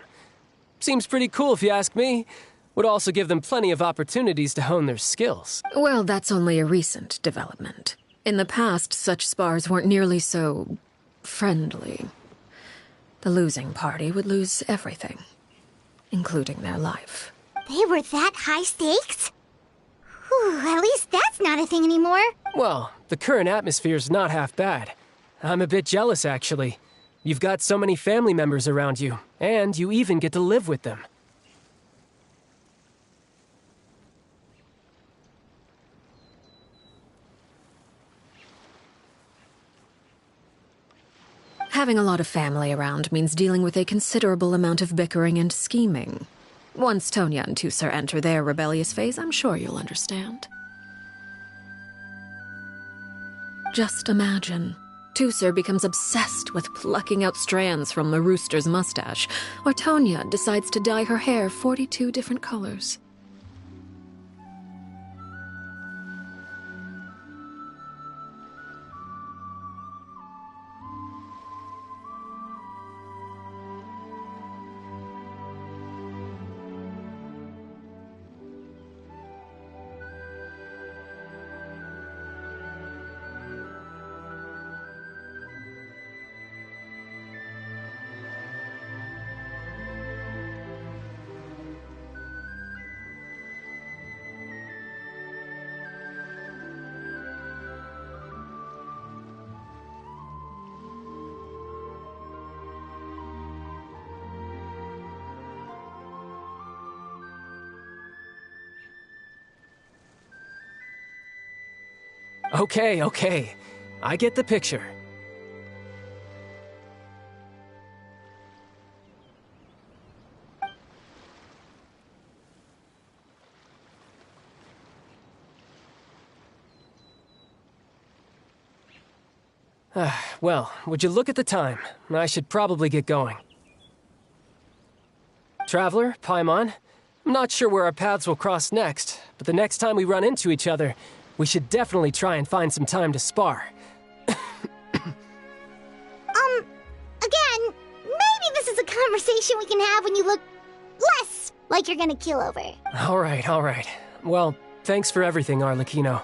Seems pretty cool if you ask me. Would also give them plenty of opportunities to hone their skills. Well, that's only a recent development. In the past, such spars weren't nearly so friendly. The losing party would lose everything, including their life. They were that high stakes? Whew, at least that's not a thing anymore. Well, the current atmosphere's not half bad. I'm a bit jealous, actually. You've got so many family members around you, and you even get to live with them. Having a lot of family around means dealing with a considerable amount of bickering and scheming. Once Tonya and Tusser enter their rebellious phase, I'm sure you'll understand. Just imagine. Tusser becomes obsessed with plucking out strands from the rooster's mustache, or Tonya decides to dye her hair 42 different colors. Okay. I get the picture. Well, would you look at the time? I should probably get going. Traveler, Paimon, I'm not sure where our paths will cross next, but the next time we run into each other, we should definitely try and find some time to spar. Again, maybe this is a conversation we can have when you look less like you're gonna kill over. All right. Well, thanks for everything, Arlecchino.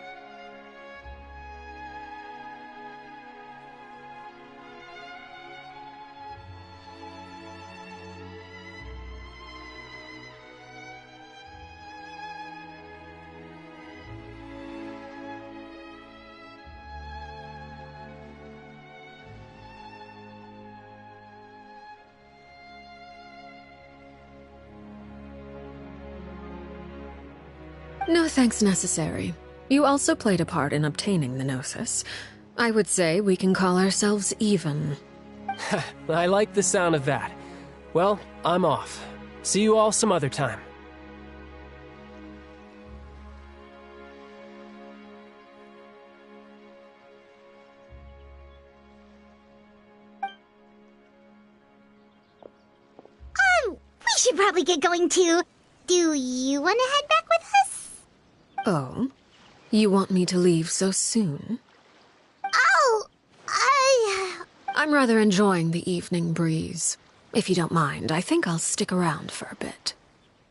No thanks necessary. You also played a part in obtaining the Gnosis. I would say we can call ourselves even. I like the sound of that. Well, I'm off. See you all some other time. We should probably get going too. Do you want to head back with us? Oh? You want me to leave so soon? I'm rather enjoying the evening breeze. If you don't mind, I think I'll stick around for a bit.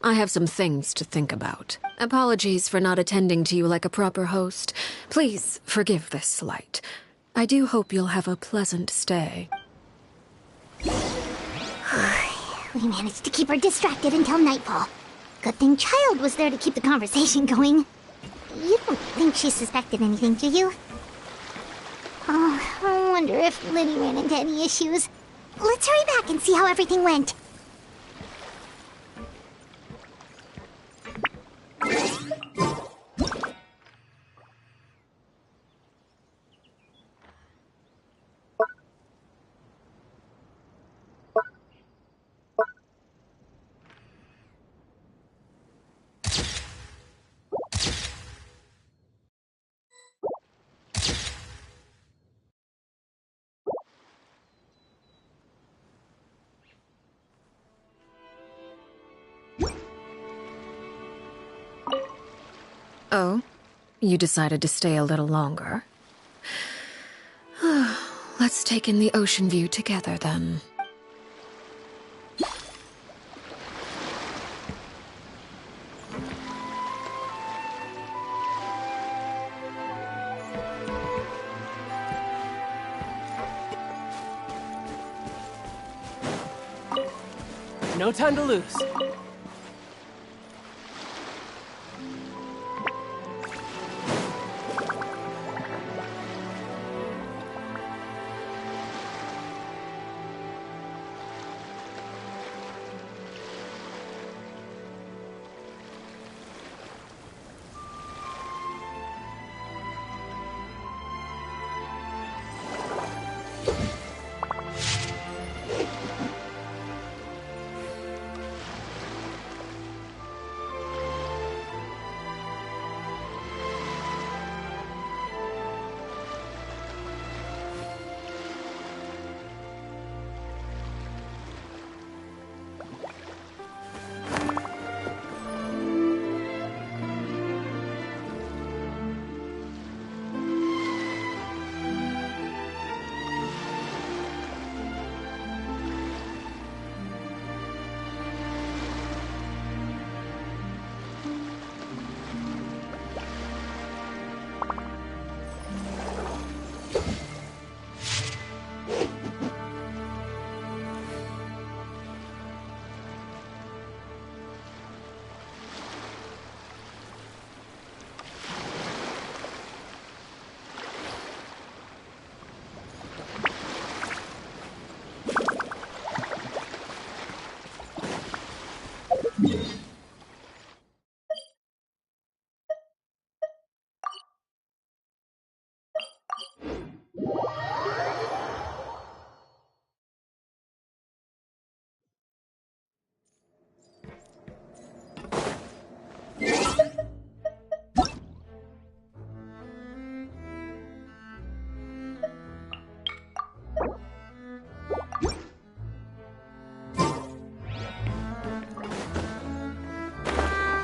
I have some things to think about. Apologies for not attending to you like a proper host. Please forgive this slight. I do hope you'll have a pleasant stay. We managed to keep her distracted until nightfall. Good thing Childe was there to keep the conversation going. You don't think she suspected anything, do you? Oh, I wonder if Liddy ran into any issues. Let's hurry back and see how everything went. Oh? You decided to stay a little longer? Let's take in the ocean view together, then. No time to lose.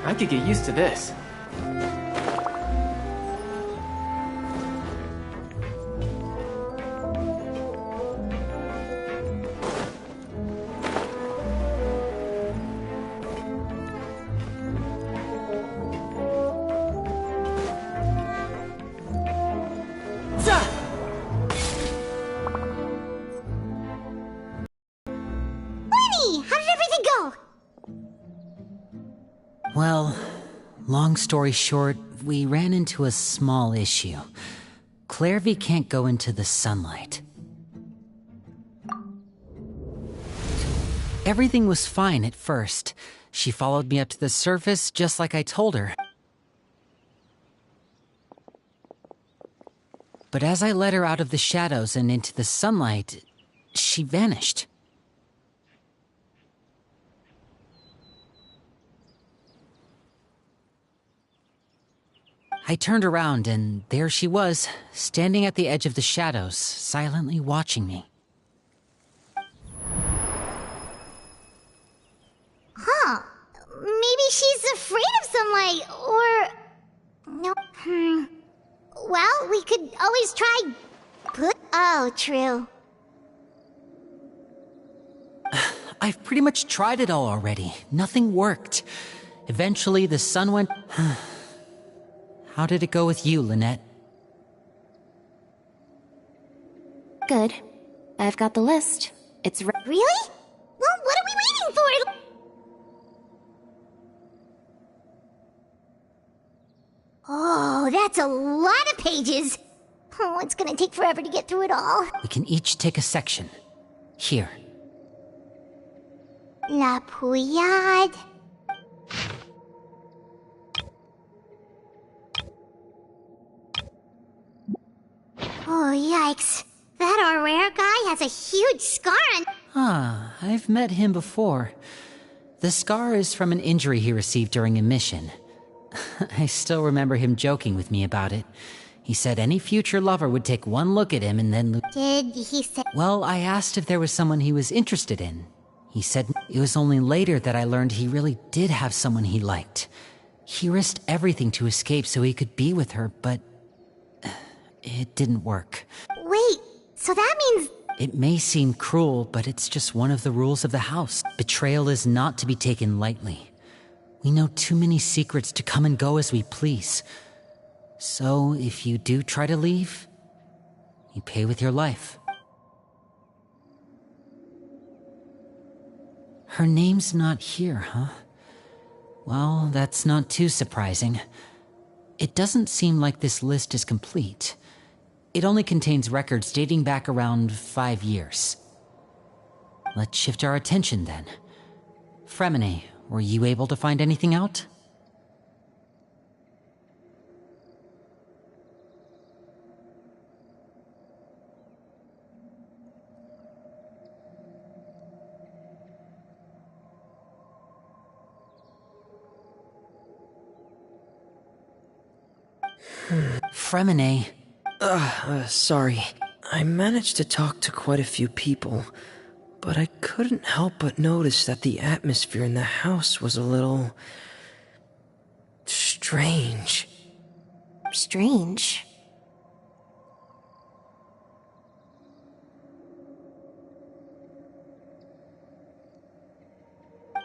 I could get used to this. Lenny, how did everything go? Well, long story short, we ran into a small issue. Clairvy can't go into the sunlight. Everything was fine at first. She followed me up to the surface just like I told her. But as I led her out of the shadows and into the sunlight, she vanished. I turned around and there she was, standing at the edge of the shadows, silently watching me. Huh. Maybe she's afraid of sunlight, or... No, Well, we could always try... Oh, true. I've pretty much tried it all already. Nothing worked. Eventually, the sun went... How did it go with you, Lynette? Good. I've got the list. It's Really? Well, what are we waiting for? Oh, that's a lot of pages. Oh, it's gonna take forever to get through it all. We can each take a section. Here. La Pouillade. Oh, yikes. That our rare guy has a huge scar on... Ah, I've met him before. The scar is from an injury he received during a mission. I still remember him joking with me about it. He said any future lover would take one look at him and then... Did he say... Well, I asked if there was someone he was interested in. He said it was only later that I learned he really did have someone he liked. He risked everything to escape so he could be with her, but... it didn't work. Wait, so that means... It may seem cruel, but it's just one of the rules of the house. Betrayal is not to be taken lightly. We know too many secrets to come and go as we please. So, if you do try to leave, you pay with your life. Her name's not here, huh? Well, that's not too surprising. It doesn't seem like this list is complete. It only contains records dating back around 5 years. Let's shift our attention then. Fremine, were you able to find anything out? Fremine. Sorry. I managed to talk to quite a few people, but I couldn't help but notice that the atmosphere in the house was a little... strange. strange.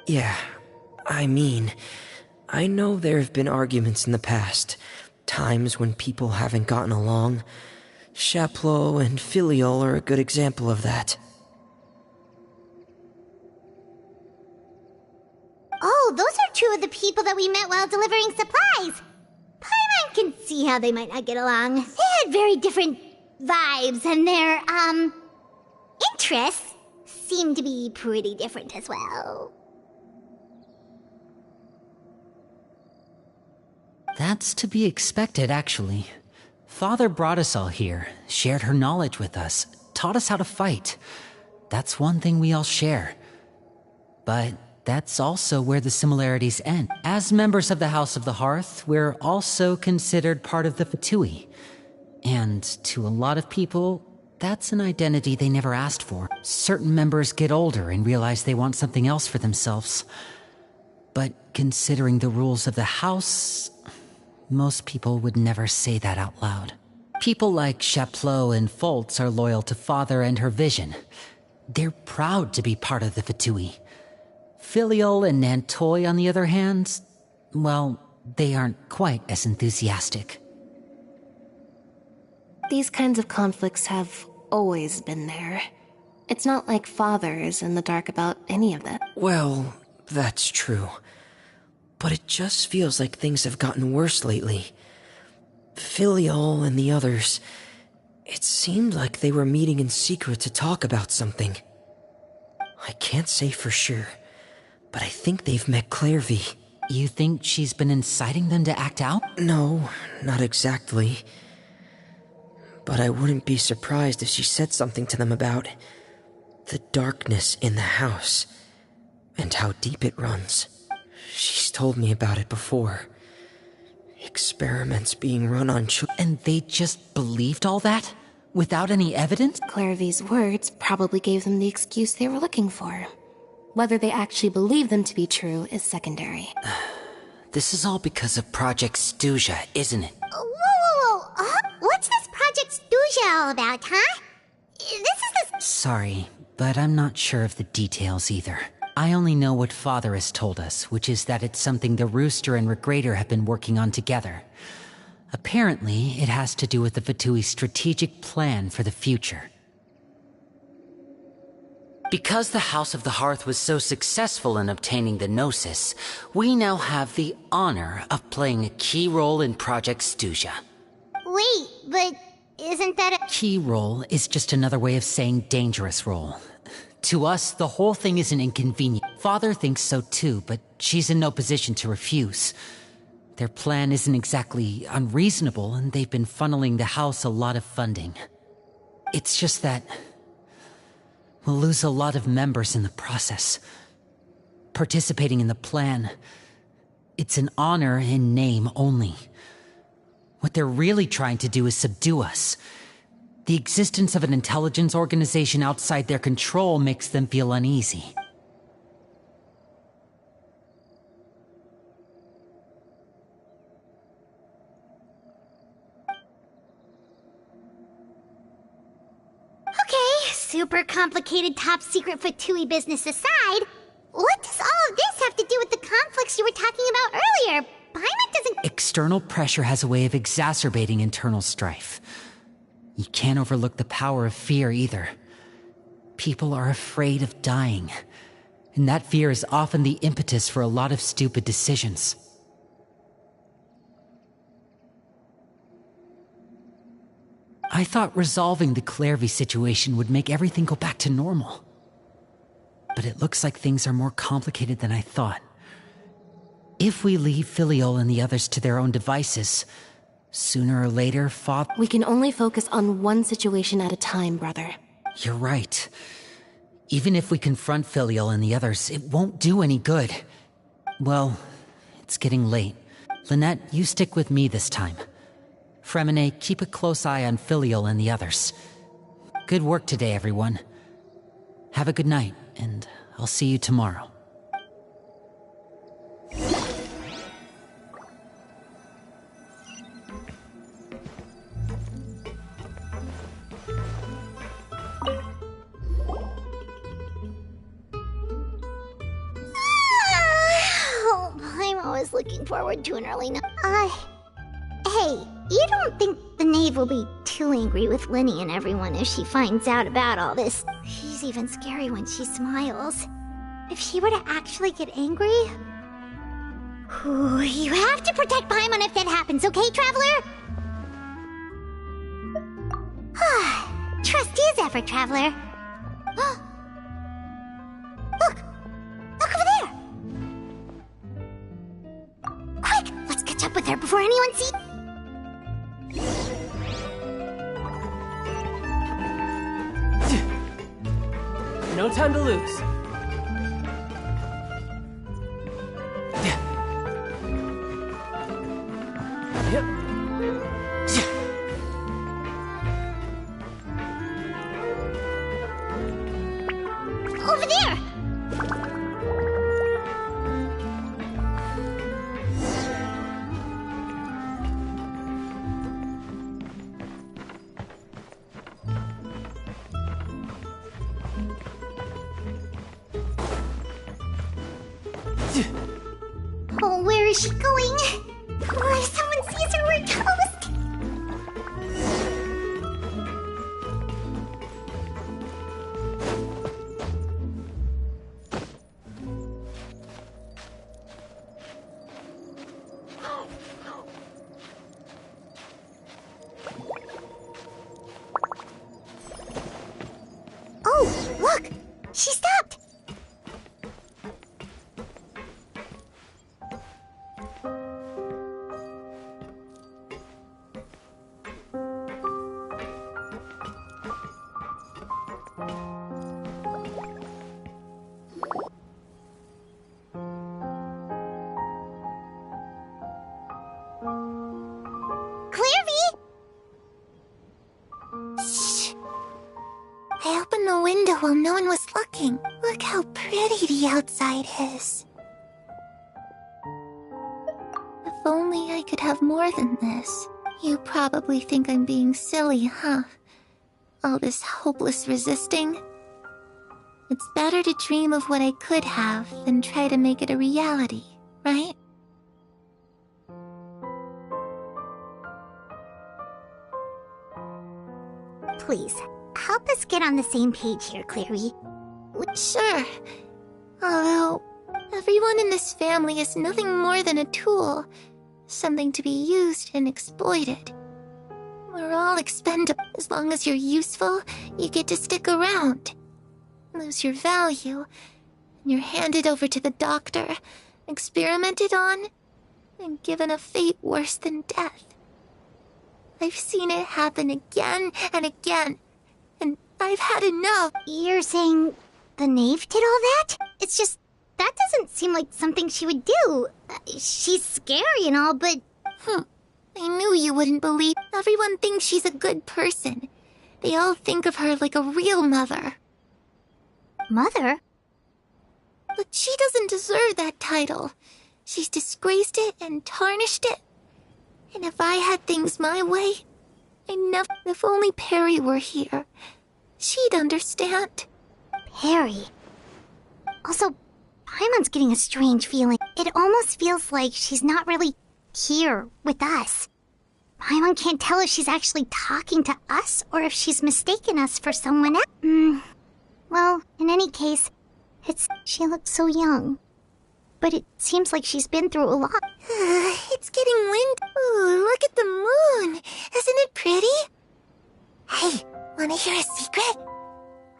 Yeah, I mean, I know there have been arguments in the past, times when people haven't gotten along. Chapleau and Filiol are a good example of that. Oh, those are two of the people that we met while delivering supplies. Paimon can see how they might not get along. They had very different vibes, and their, interests seemed to be pretty different as well. That's to be expected, actually. Father brought us all here, shared her knowledge with us, taught us how to fight. That's one thing we all share. But that's also where the similarities end. As members of the House of the Hearth, we're also considered part of the Fatui. And to a lot of people, that's an identity they never asked for. Certain members get older and realize they want something else for themselves. But considering the rules of the House, most people would never say that out loud. People like Chapleau and Foltz are loyal to Father and her vision. They're proud to be part of the Fatui. Filiol and Nantoy, on the other hand, well, they aren't quite as enthusiastic. These kinds of conflicts have always been there. It's not like Father is in the dark about any of that. Well, that's true. But it just feels like things have gotten worse lately. Filiol and the others, it seemed like they were meeting in secret to talk about something. I can't say for sure, but I think they've met Clairvy. You think she's been inciting them to act out? No, not exactly. But I wouldn't be surprised if she said something to them about the darkness in the house and how deep it runs. She's told me about it before. Experiments being run on children. And they just believed all that? Without any evidence? Clairvy's words probably gave them the excuse they were looking for. Whether they actually believe them to be true is secondary. This is all because of Project Stuja, isn't it? Whoa. What's this Project Stuja all about, huh? This is the... Sorry, but I'm not sure of the details either. I only know what Father has told us, which is that it's something the Rooster and Regrator have been working on together. Apparently, it has to do with the Vatui's strategic plan for the future. Because the House of the Hearth was so successful in obtaining the Gnosis, we now have the honor of playing a key role in Project Stuja. Wait, but isn't that a... Key role is just another way of saying dangerous role. To us, the whole thing is an inconvenience. Father thinks so too, but she's in no position to refuse. Their plan isn't exactly unreasonable, and they've been funneling the house a lot of funding. It's just that we'll lose a lot of members in the process. Participating in the plan, it's an honor in name only. What they're really trying to do is subdue us. The existence of an intelligence organization outside their control makes them feel uneasy. Okay, super complicated top secret Fatui business aside, what does all of this have to do with the conflicts you were talking about earlier? Paimon doesn't... External pressure has a way of exacerbating internal strife. You can't overlook the power of fear either. People are afraid of dying, and that fear is often the impetus for a lot of stupid decisions. I thought resolving the Clairvy situation would make everything go back to normal. But it looks like things are more complicated than I thought. If we leave Filiol and the others to their own devices, sooner or later, Father... We can only focus on one situation at a time, brother. You're right. Even if we confront Filiol and the others, it won't do any good. Well, it's getting late. Lynette, you stick with me this time. Fremine, keep a close eye on Filiol and the others. Good work today, everyone. Have a good night, and I'll see you tomorrow. I'm always looking forward to an early night. Hey, you don't think the knave will be too angry with Linny and everyone if she finds out about all this? She's even scary when she smiles. If she were to actually get angry... Ooh, you have to protect Paimon if that happens, okay, Traveler? Trust is ever, Traveler. Look! Look over there! Quick! Let's catch up with her before anyone sees... No time to lose. Yep. Over there! Oh, where is she going? Oh, if someone sees her, we're toast! Oh, look! She stopped! I opened the window while no one was looking. Look how pretty the outside is. If only I could have more than this. You probably think I'm being silly, huh? All this hopeless resisting. It's better to dream of what I could have than try to make it a reality, right? Please, help us get on the same page here, Clary. Sure. Although, everyone in this family is nothing more than a tool. Something to be used and exploited. We're all expendable. As long as you're useful, you get to stick around. Lose your value, and you're handed over to the doctor, experimented on, and given a fate worse than death. I've seen it happen again and again, and I've had enough. You're saying the knave did all that? It's just, that doesn't seem like something she would do. She's scary and all, but... I knew you wouldn't believe. Everyone thinks she's a good person. They all think of her like a real mother. Mother? But she doesn't deserve that title. She's disgraced it and tarnished it. And if I had things my way, I never... If only Perry were here, she'd understand. Perry. Also, Paimon's getting a strange feeling. It almost feels like she's not really here with us. Paimon can't tell if she's actually talking to us or if she's mistaken us for someone else. Well, in any case, she looks so young. But it seems like she's been through a lot. It's getting wind. Ooh, look at the moon. Isn't it pretty? Hey, wanna hear a secret?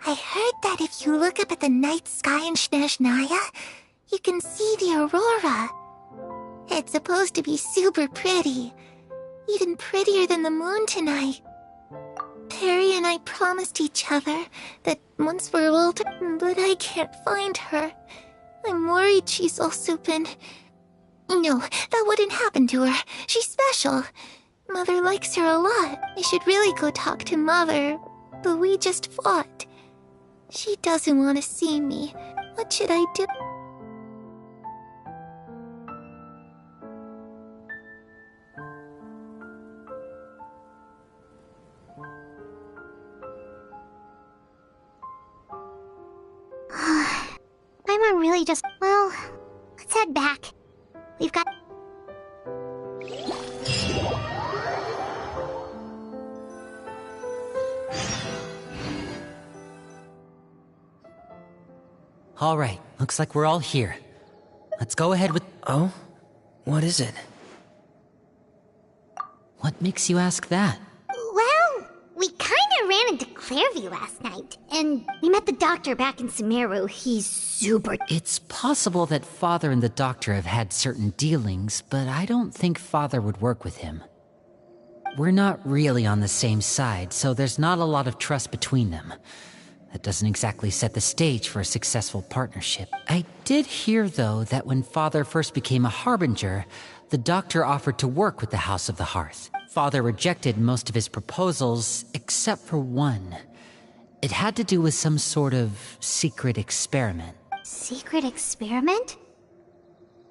I heard that if you look up at the night sky in Snezhnaya, you can see the aurora. It's supposed to be super pretty. Even prettier than the moon tonight. Perry and I promised each other that once we're older, but I can't find her. I'm worried she's also been... No, that wouldn't happen to her. She's special. Mother likes her a lot. I should really go talk to Mother, but we just fought. She doesn't want to see me. What should I do? Paimon really just... Well, let's head back. We've got... All right, looks like we're all here. Let's go ahead with... Oh? What is it? What makes you ask that? Well, we kinda ran into Clairview last night, and we met the doctor back in Sumeru. He's super... It's possible that Father and the Doctor have had certain dealings, but I don't think Father would work with him. We're not really on the same side, so there's not a lot of trust between them. That doesn't exactly set the stage for a successful partnership. I did hear, though, that when Father first became a Harbinger, the Doctor offered to work with the House of the Hearth. Father rejected most of his proposals, except for one. It had to do with some sort of secret experiment. Secret experiment?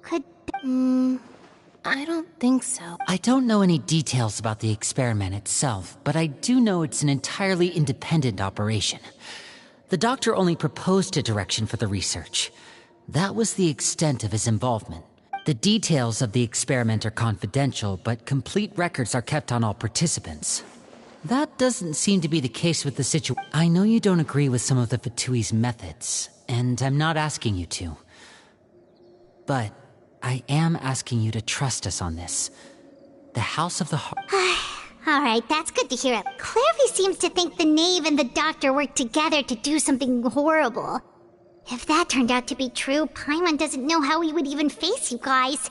Could... I don't think so. I don't know any details about the experiment itself, but I do know it's an entirely independent operation. The Doctor only proposed a direction for the research. That was the extent of his involvement. The details of the experiment are confidential, but complete records are kept on all participants. That doesn't seem to be the case with the situation. I know you don't agree with some of the Fatui's methods, and I'm not asking you to. But I am asking you to trust us on this. The House of the Heart... Alright, that's good to hear. Clairview seems to think the Knave and the Doctor worked together to do something horrible. If that turned out to be true, Paimon doesn't know how he would even face you guys.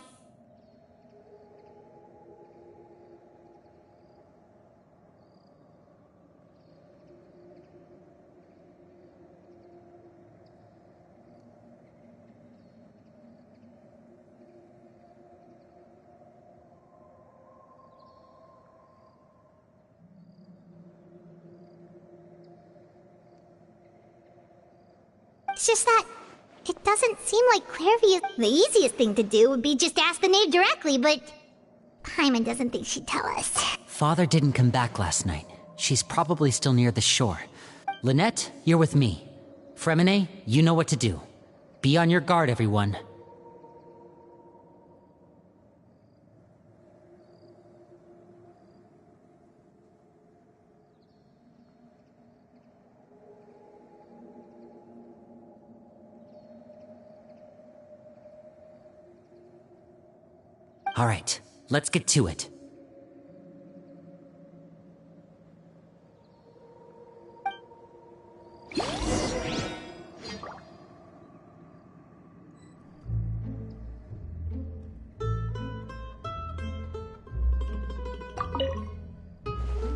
It's just that it doesn't seem like Clairview... The easiest thing to do would be just ask the Knave directly, but Paimon doesn't think she'd tell us. Father didn't come back last night. She's probably still near the shore. Lynette, you're with me. Fremine, you know what to do. Be on your guard, everyone. All right, let's get to it.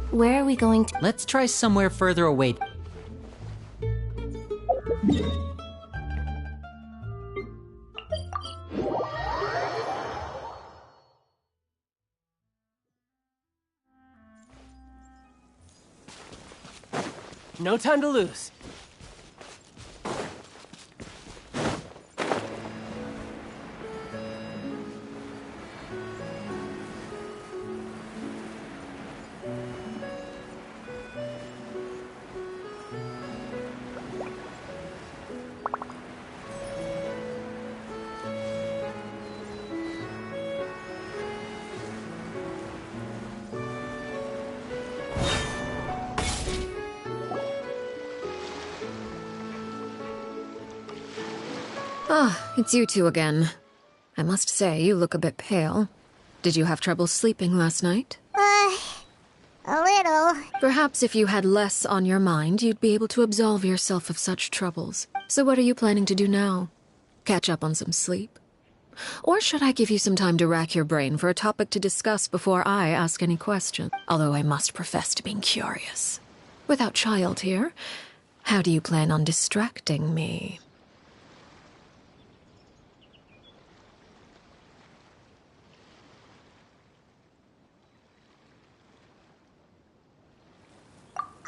Where are we going to? Let's try somewhere further away. No time to lose. Ah, it's you two again. I must say, you look a bit pale. Did you have trouble sleeping last night? A little. Perhaps if you had less on your mind, you'd be able to absolve yourself of such troubles. So what are you planning to do now? Catch up on some sleep? Or should I give you some time to rack your brain for a topic to discuss before I ask any questions? Although I must profess to being curious. Without Childe here, how do you plan on distracting me?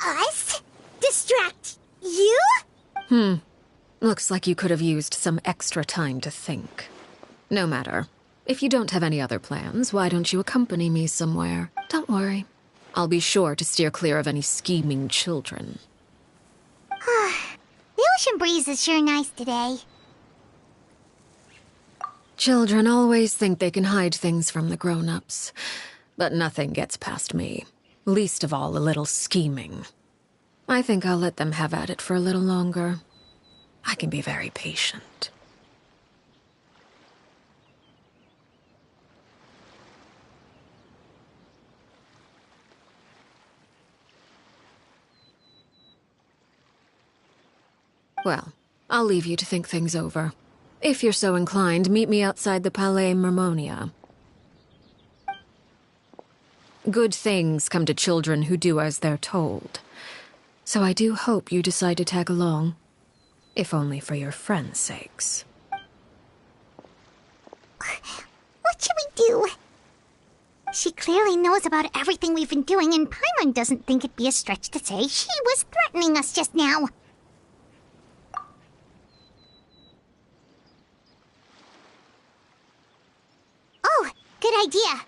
Us? Distract you? Looks like you could have used some extra time to think. No matter. If you don't have any other plans, why don't you accompany me somewhere? Don't worry. I'll be sure to steer clear of any scheming children. The ocean breeze is sure nice today. Children always think they can hide things from the grown-ups. But nothing gets past me. Least of all a little scheming. I think I'll let them have at it for a little longer. I can be very patient. Well, I'll leave you to think things over. If you're so inclined, meet me outside the Palais Mermonia. Good things come to children who do as they're told. So I do hope you decide to tag along. If only for your friends' sakes. What should we do? She clearly knows about everything we've been doing, and Paimon doesn't think it'd be a stretch to say she was threatening us just now. Oh, good idea.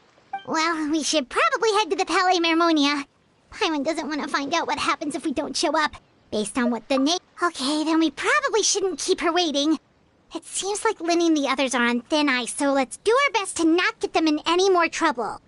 Well, we should probably head to the Palais Mermonia. Paimon doesn't want to find out what happens if we don't show up. Based on what the name... Okay, then we probably shouldn't keep her waiting. It seems like Linny and the others are on thin ice, so let's do our best to not get them in any more trouble.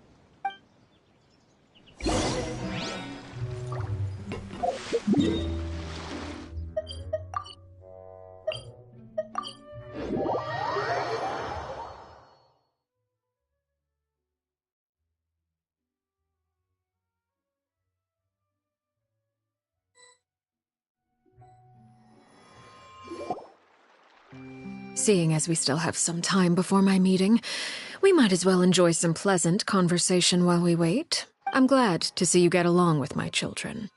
Seeing as we still have some time before my meeting, we might as well enjoy some pleasant conversation while we wait. I'm glad to see you get along with my children.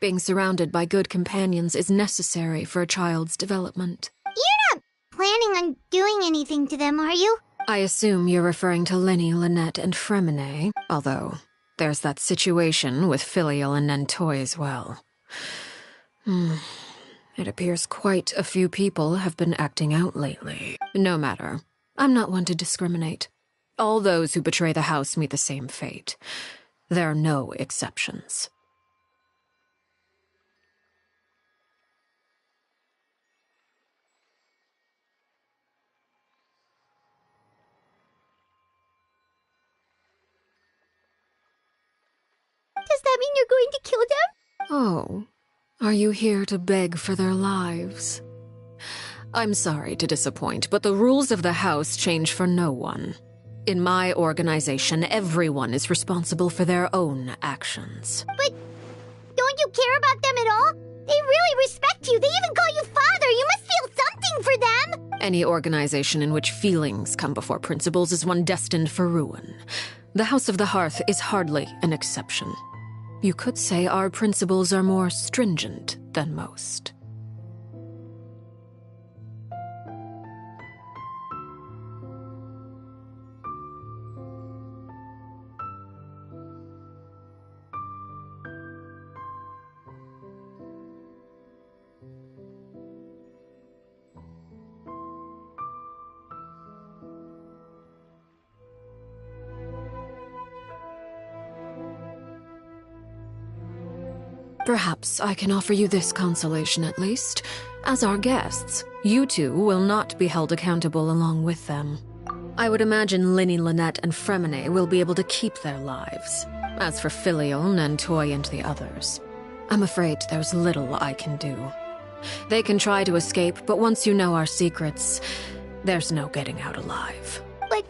Being surrounded by good companions is necessary for a child's development. You're not planning on doing anything to them, are you? I assume you're referring to Linny, Lynette, and Fremine, although there's that situation with Filial and Nentoy as well. It appears quite a few people have been acting out lately. No matter. I'm not one to discriminate. All those who betray the house meet the same fate. There are no exceptions. Does that mean you're going to kill them? Oh, are you here to beg for their lives? I'm sorry to disappoint, but the rules of the house change for no one. In my organization, everyone is responsible for their own actions. But don't you care about them at all? They really respect you. They even call you father. You must feel something for them. Any organization in which feelings come before principles is one destined for ruin. The House of the Hearth is hardly an exception. You could say our principles are more stringent than most. Perhaps I can offer you this consolation at least. As our guests, you two will not be held accountable along with them. I would imagine Linny, Lynette, and Fremine will be able to keep their lives. As for Filion and Toy and the others, I'm afraid there's little I can do. They can try to escape, but once you know our secrets, there's no getting out alive. But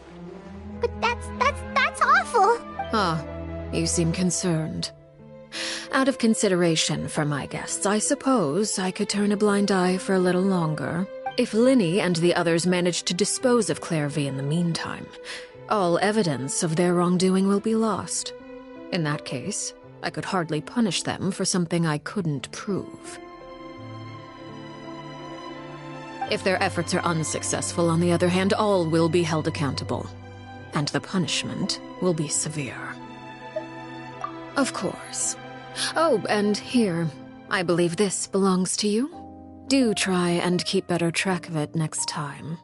that's awful. Ah, you seem concerned. Out of consideration for my guests, I suppose I could turn a blind eye for a little longer. If Linny and the others manage to dispose of Clairvy in the meantime, all evidence of their wrongdoing will be lost. In that case, I could hardly punish them for something I couldn't prove. If their efforts are unsuccessful, on the other hand, all will be held accountable, and the punishment will be severe. Of course. Oh, and here, I believe this belongs to you. Do try and keep better track of it next time.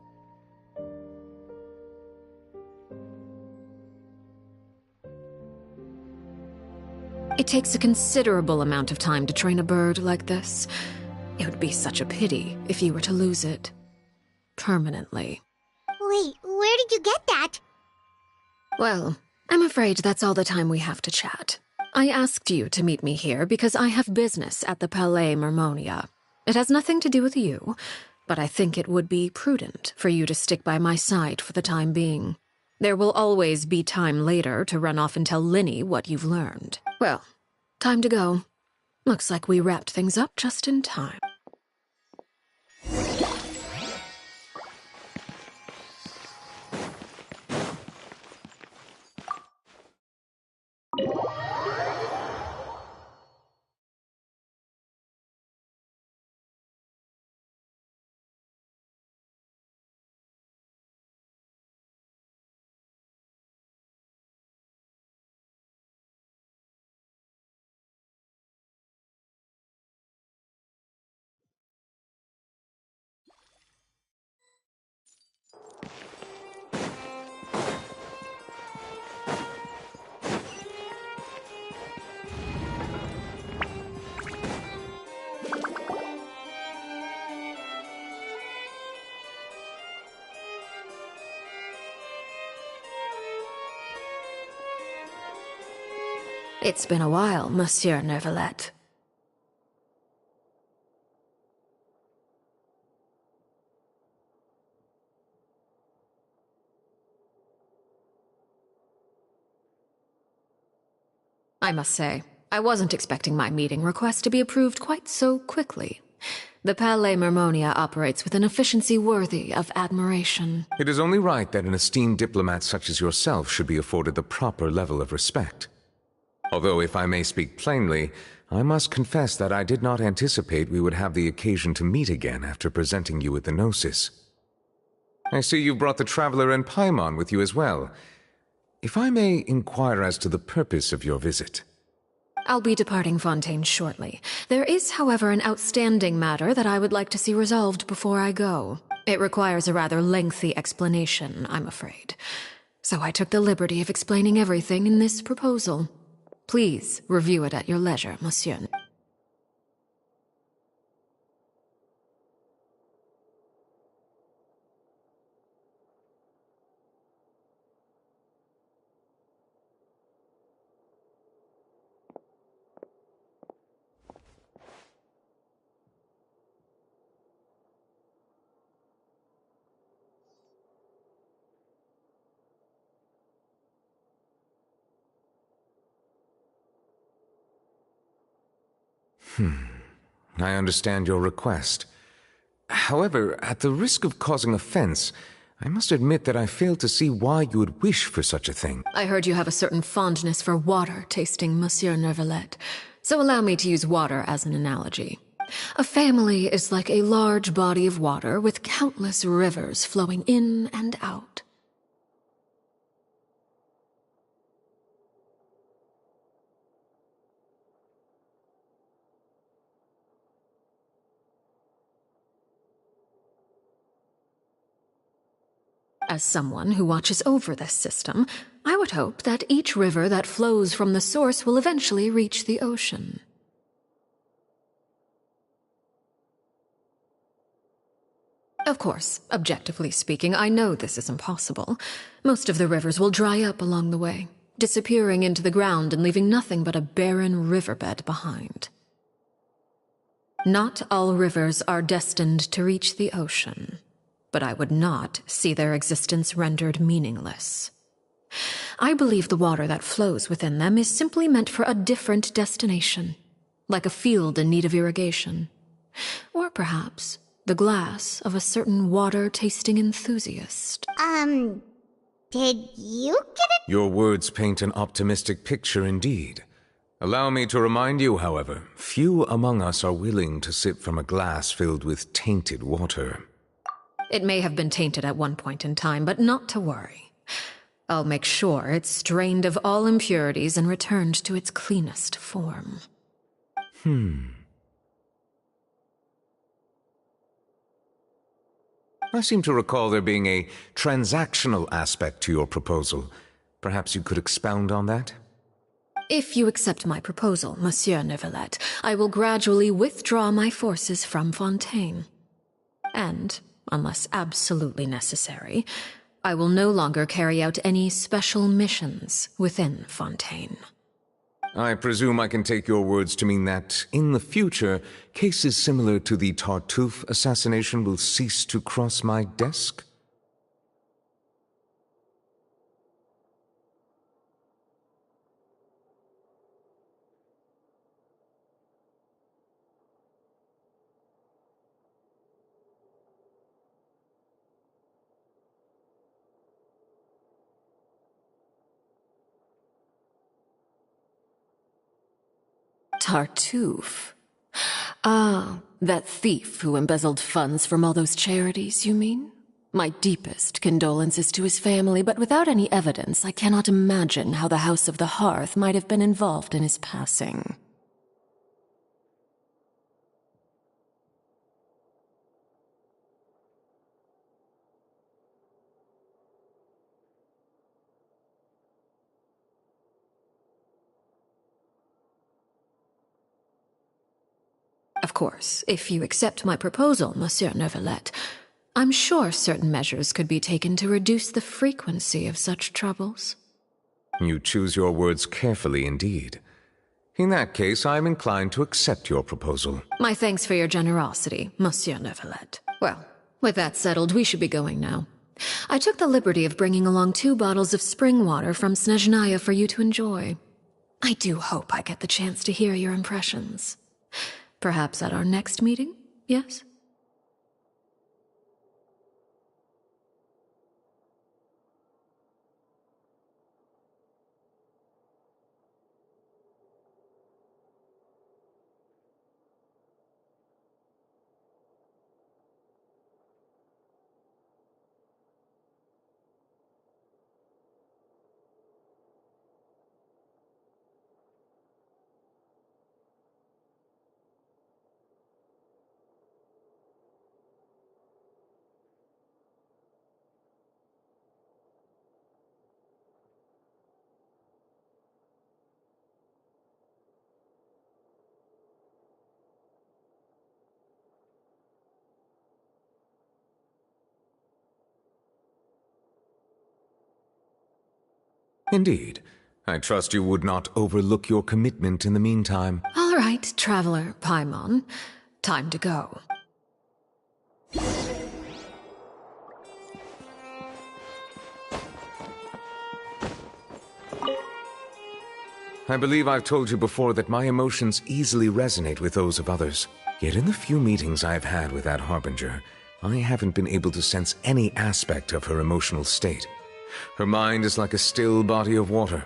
It takes a considerable amount of time to train a bird like this. It would be such a pity if you were to lose it. Permanently. Wait, where did you get that? Well, I'm afraid that's all the time we have to chat. I asked you to meet me here because I have business at the Palais Mermonia. It has nothing to do with you, but I think it would be prudent for you to stick by my side for the time being. There will always be time later to run off and tell Linny what you've learned. Well, time to go. Looks like we wrapped things up just in time. It's been a while, Monsieur Neuvillette. I must say, I wasn't expecting my meeting request to be approved quite so quickly. The Palais Mermonia operates with an efficiency worthy of admiration. It is only right that an esteemed diplomat such as yourself should be afforded the proper level of respect. Although, if I may speak plainly, I must confess that I did not anticipate we would have the occasion to meet again after presenting you with the Gnosis. I see you've brought the Traveler and Paimon with you as well. If I may inquire as to the purpose of your visit. I'll be departing Fontaine shortly. There is, however, an outstanding matter that I would like to see resolved before I go. It requires a rather lengthy explanation, I'm afraid. So I took the liberty of explaining everything in this proposal. Please review it at your leisure, monsieur. I understand your request. However, at the risk of causing offense, I must admit that I fail to see why you would wish for such a thing. I heard you have a certain fondness for water tasting, Monsieur Neuvillette, so allow me to use water as an analogy. A family is like a large body of water with countless rivers flowing in and out. As someone who watches over this system, I would hope that each river that flows from the source will eventually reach the ocean. Of course, objectively speaking, I know this is impossible. Most of the rivers will dry up along the way, disappearing into the ground and leaving nothing but a barren riverbed behind. Not all rivers are destined to reach the ocean, but I would not see their existence rendered meaningless. I believe the water that flows within them is simply meant for a different destination, like a field in need of irrigation. Or perhaps the glass of a certain water-tasting enthusiast. Did you get it? Your words paint an optimistic picture indeed. Allow me to remind you, however, few among us are willing to sip from a glass filled with tainted water. It may have been tainted at one point in time, but not to worry. I'll make sure it's strained of all impurities and returned to its cleanest form. I seem to recall there being a transactional aspect to your proposal. Perhaps you could expound on that? If you accept my proposal, Monsieur Neuvillette, I will gradually withdraw my forces from Fontaine. And, unless absolutely necessary, I will no longer carry out any special missions within Fontaine. I presume I can take your words to mean that, in the future, cases similar to the Tartuffe assassination will cease to cross my desk? Tartuffe. Ah, that thief who embezzled funds from all those charities, you mean? My deepest condolences to his family, but without any evidence, I cannot imagine how the House of the Hearth might have been involved in his passing. Of course, if you accept my proposal, Monsieur Neuvillette, I'm sure certain measures could be taken to reduce the frequency of such troubles. You choose your words carefully indeed. In that case, I am inclined to accept your proposal. My thanks for your generosity, Monsieur Neuvillette. Well, with that settled, we should be going now. I took the liberty of bringing along 2 bottles of spring water from Snezhnaya for you to enjoy. I do hope I get the chance to hear your impressions. Perhaps at our next meeting, yes? Indeed. I trust you would not overlook your commitment in the meantime. All right, Traveler Paimon. Time to go. I believe I've told you before that my emotions easily resonate with those of others. Yet in the few meetings I've had with that Harbinger, I haven't been able to sense any aspect of her emotional state. Her mind is like a still body of water.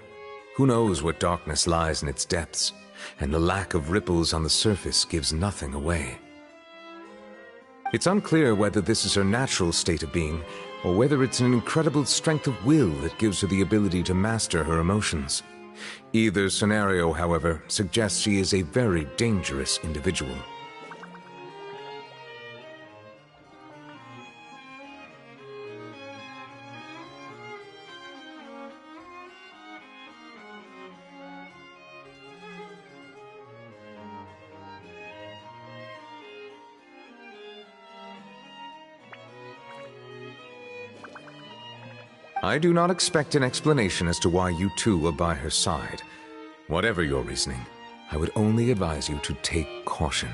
Who knows what darkness lies in its depths, and the lack of ripples on the surface gives nothing away. It's unclear whether this is her natural state of being, or whether it's an incredible strength of will that gives her the ability to master her emotions. Either scenario, however, suggests she is a very dangerous individual. I do not expect an explanation as to why you two were by her side. Whatever your reasoning, I would only advise you to take caution.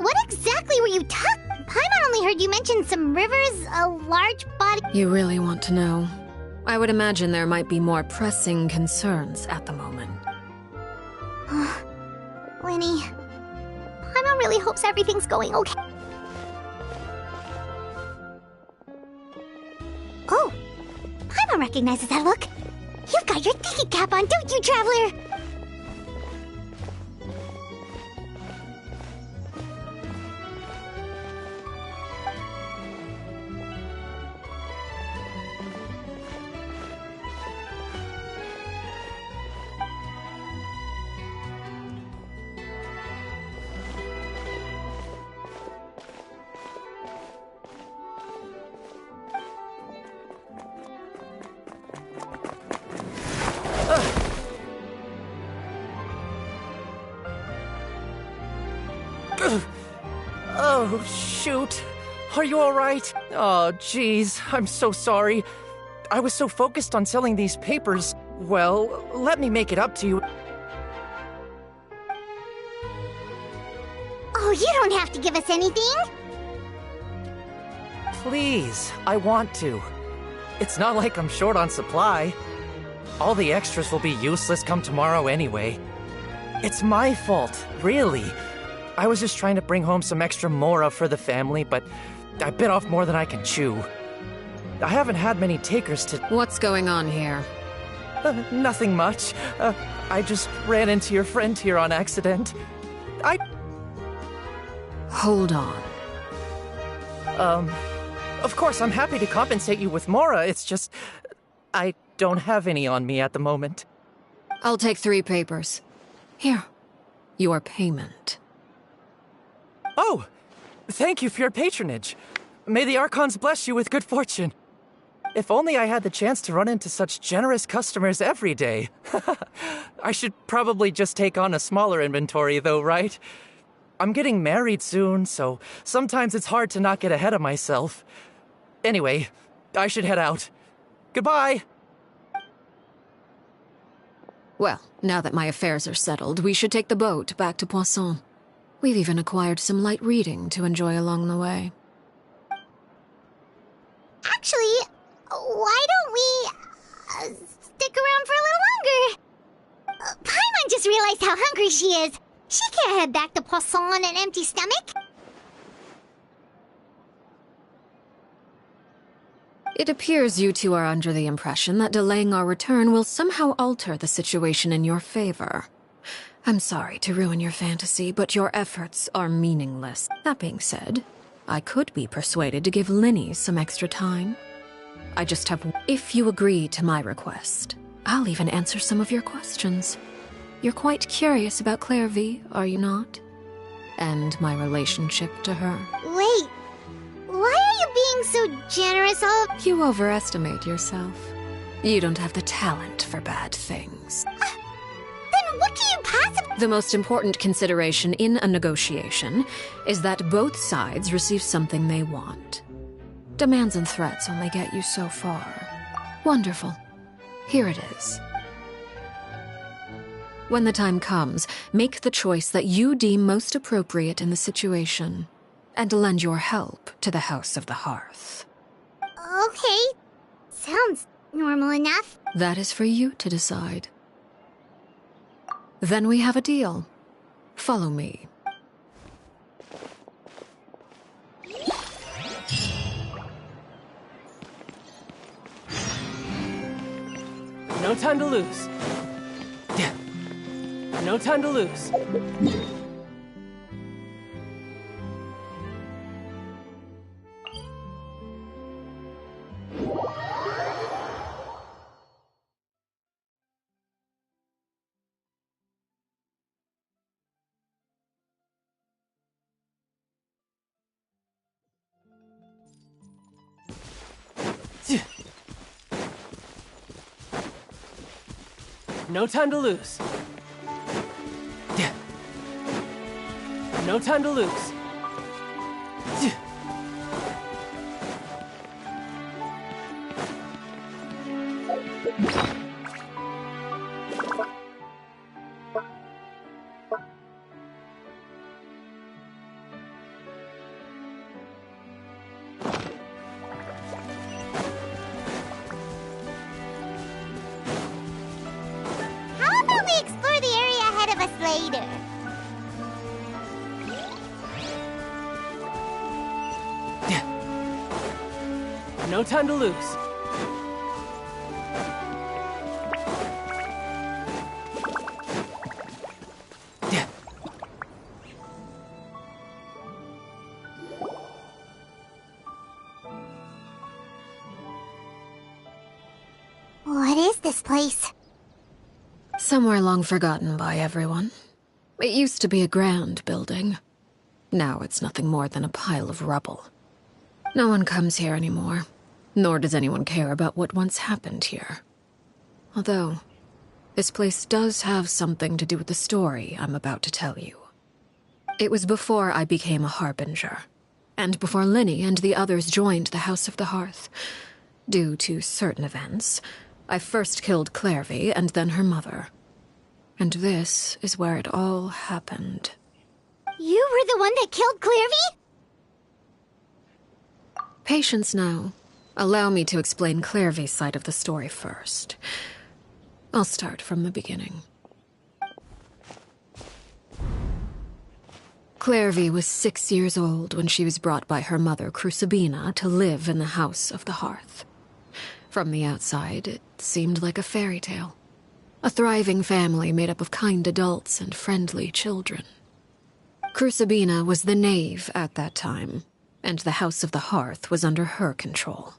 What exactly were you talking? Paimon only heard you mention some rivers, a large body. You really want to know? I would imagine there might be more pressing concerns at the moment. Lenny, Paimon really hopes everything's going okay. Oh, Paimon recognizes that look. You've got your thinking cap on, don't you, Traveler? Oh, shoot. Are you alright? Oh, jeez. I'm so sorry. I was so focused on selling these papers. Well, let me make it up to you. Oh, you don't have to give us anything. Please, I want to. It's not like I'm short on supply. All the extras will be useless come tomorrow anyway. It's my fault, really. I was just trying to bring home some extra mora for the family, but I bit off more than I can chew. I haven't had many takers to... What's going on here? Nothing much. I just ran into your friend here on accident. Hold on. Of course, I'm happy to compensate you with mora, it's just... I don't have any on me at the moment. I'll take 3 papers. Here. Your payment. Oh! Thank you for your patronage. May the Archons bless you with good fortune. If only I had the chance to run into such generous customers every day. I should probably just take on a smaller inventory though, right? I'm getting married soon, so sometimes it's hard to not get ahead of myself. Anyway, I should head out. Goodbye! Well, now that my affairs are settled, we should take the boat back to Poisson. We've even acquired some light reading to enjoy along the way. Actually, why don't we stick around for a little longer? Paimon just realized how hungry she is. She can't head back to Poisson on an empty stomach. It appears you two are under the impression that delaying our return will somehow alter the situation in your favor. I'm sorry to ruin your fantasy, but your efforts are meaningless. That being said, I could be persuaded to give Linny some extra time. I just have... If you agree to my request, I'll even answer some of your questions. You're quite curious about Clairvy, are you not? And my relationship to her. Wait, why are you being so generous all... You overestimate yourself. You don't have the talent for bad things. Then what can you possibly... The most important consideration in a negotiation is that both sides receive something they want. Demands and threats only get you so far. Wonderful. Here it is. When the time comes, make the choice that you deem most appropriate in the situation, and lend your help to the House of the Hearth. Okay. Sounds normal enough. That is for you to decide. Then we have a deal. Follow me. No time to lose. No time to lose. No time to lose. No time to lose. How about we explore the area ahead of us later? No time to lose. What is this place? Somewhere long forgotten by everyone. It used to be a grand building. Now it's nothing more than a pile of rubble. No one comes here anymore, nor does anyone care about what once happened here. Although, this place does have something to do with the story I'm about to tell you. It was before I became a harbinger, and before Linny and the others joined the House of the Hearth. Due to certain events, I first killed Clairvy and then her mother. And this is where it all happened. You were the one that killed Clairvy? Patience now. Allow me to explain Clairvy's side of the story first. I'll start from the beginning. Clairvy was 6 years old when she was brought by her mother, Crucibina, to live in the House of the Hearth. From the outside, it seemed like a fairy tale. A thriving family made up of kind adults and friendly children. Crucibina was the knave at that time, and the House of the Hearth was under her control.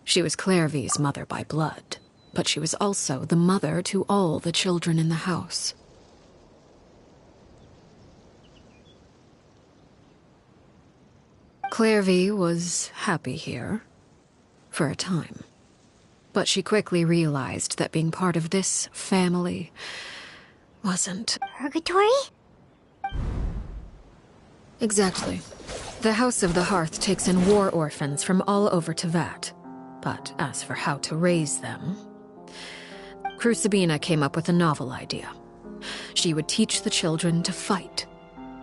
She was Clairvy's mother by blood, but she was also the mother to all the children in the house. Clairvy was happy here, for a time. But she quickly realized that being part of this family wasn't... Purgatory? Exactly. The House of the Hearth takes in war orphans from all over Tevat. But as for how to raise them... Crucibina came up with a novel idea. She would teach the children to fight,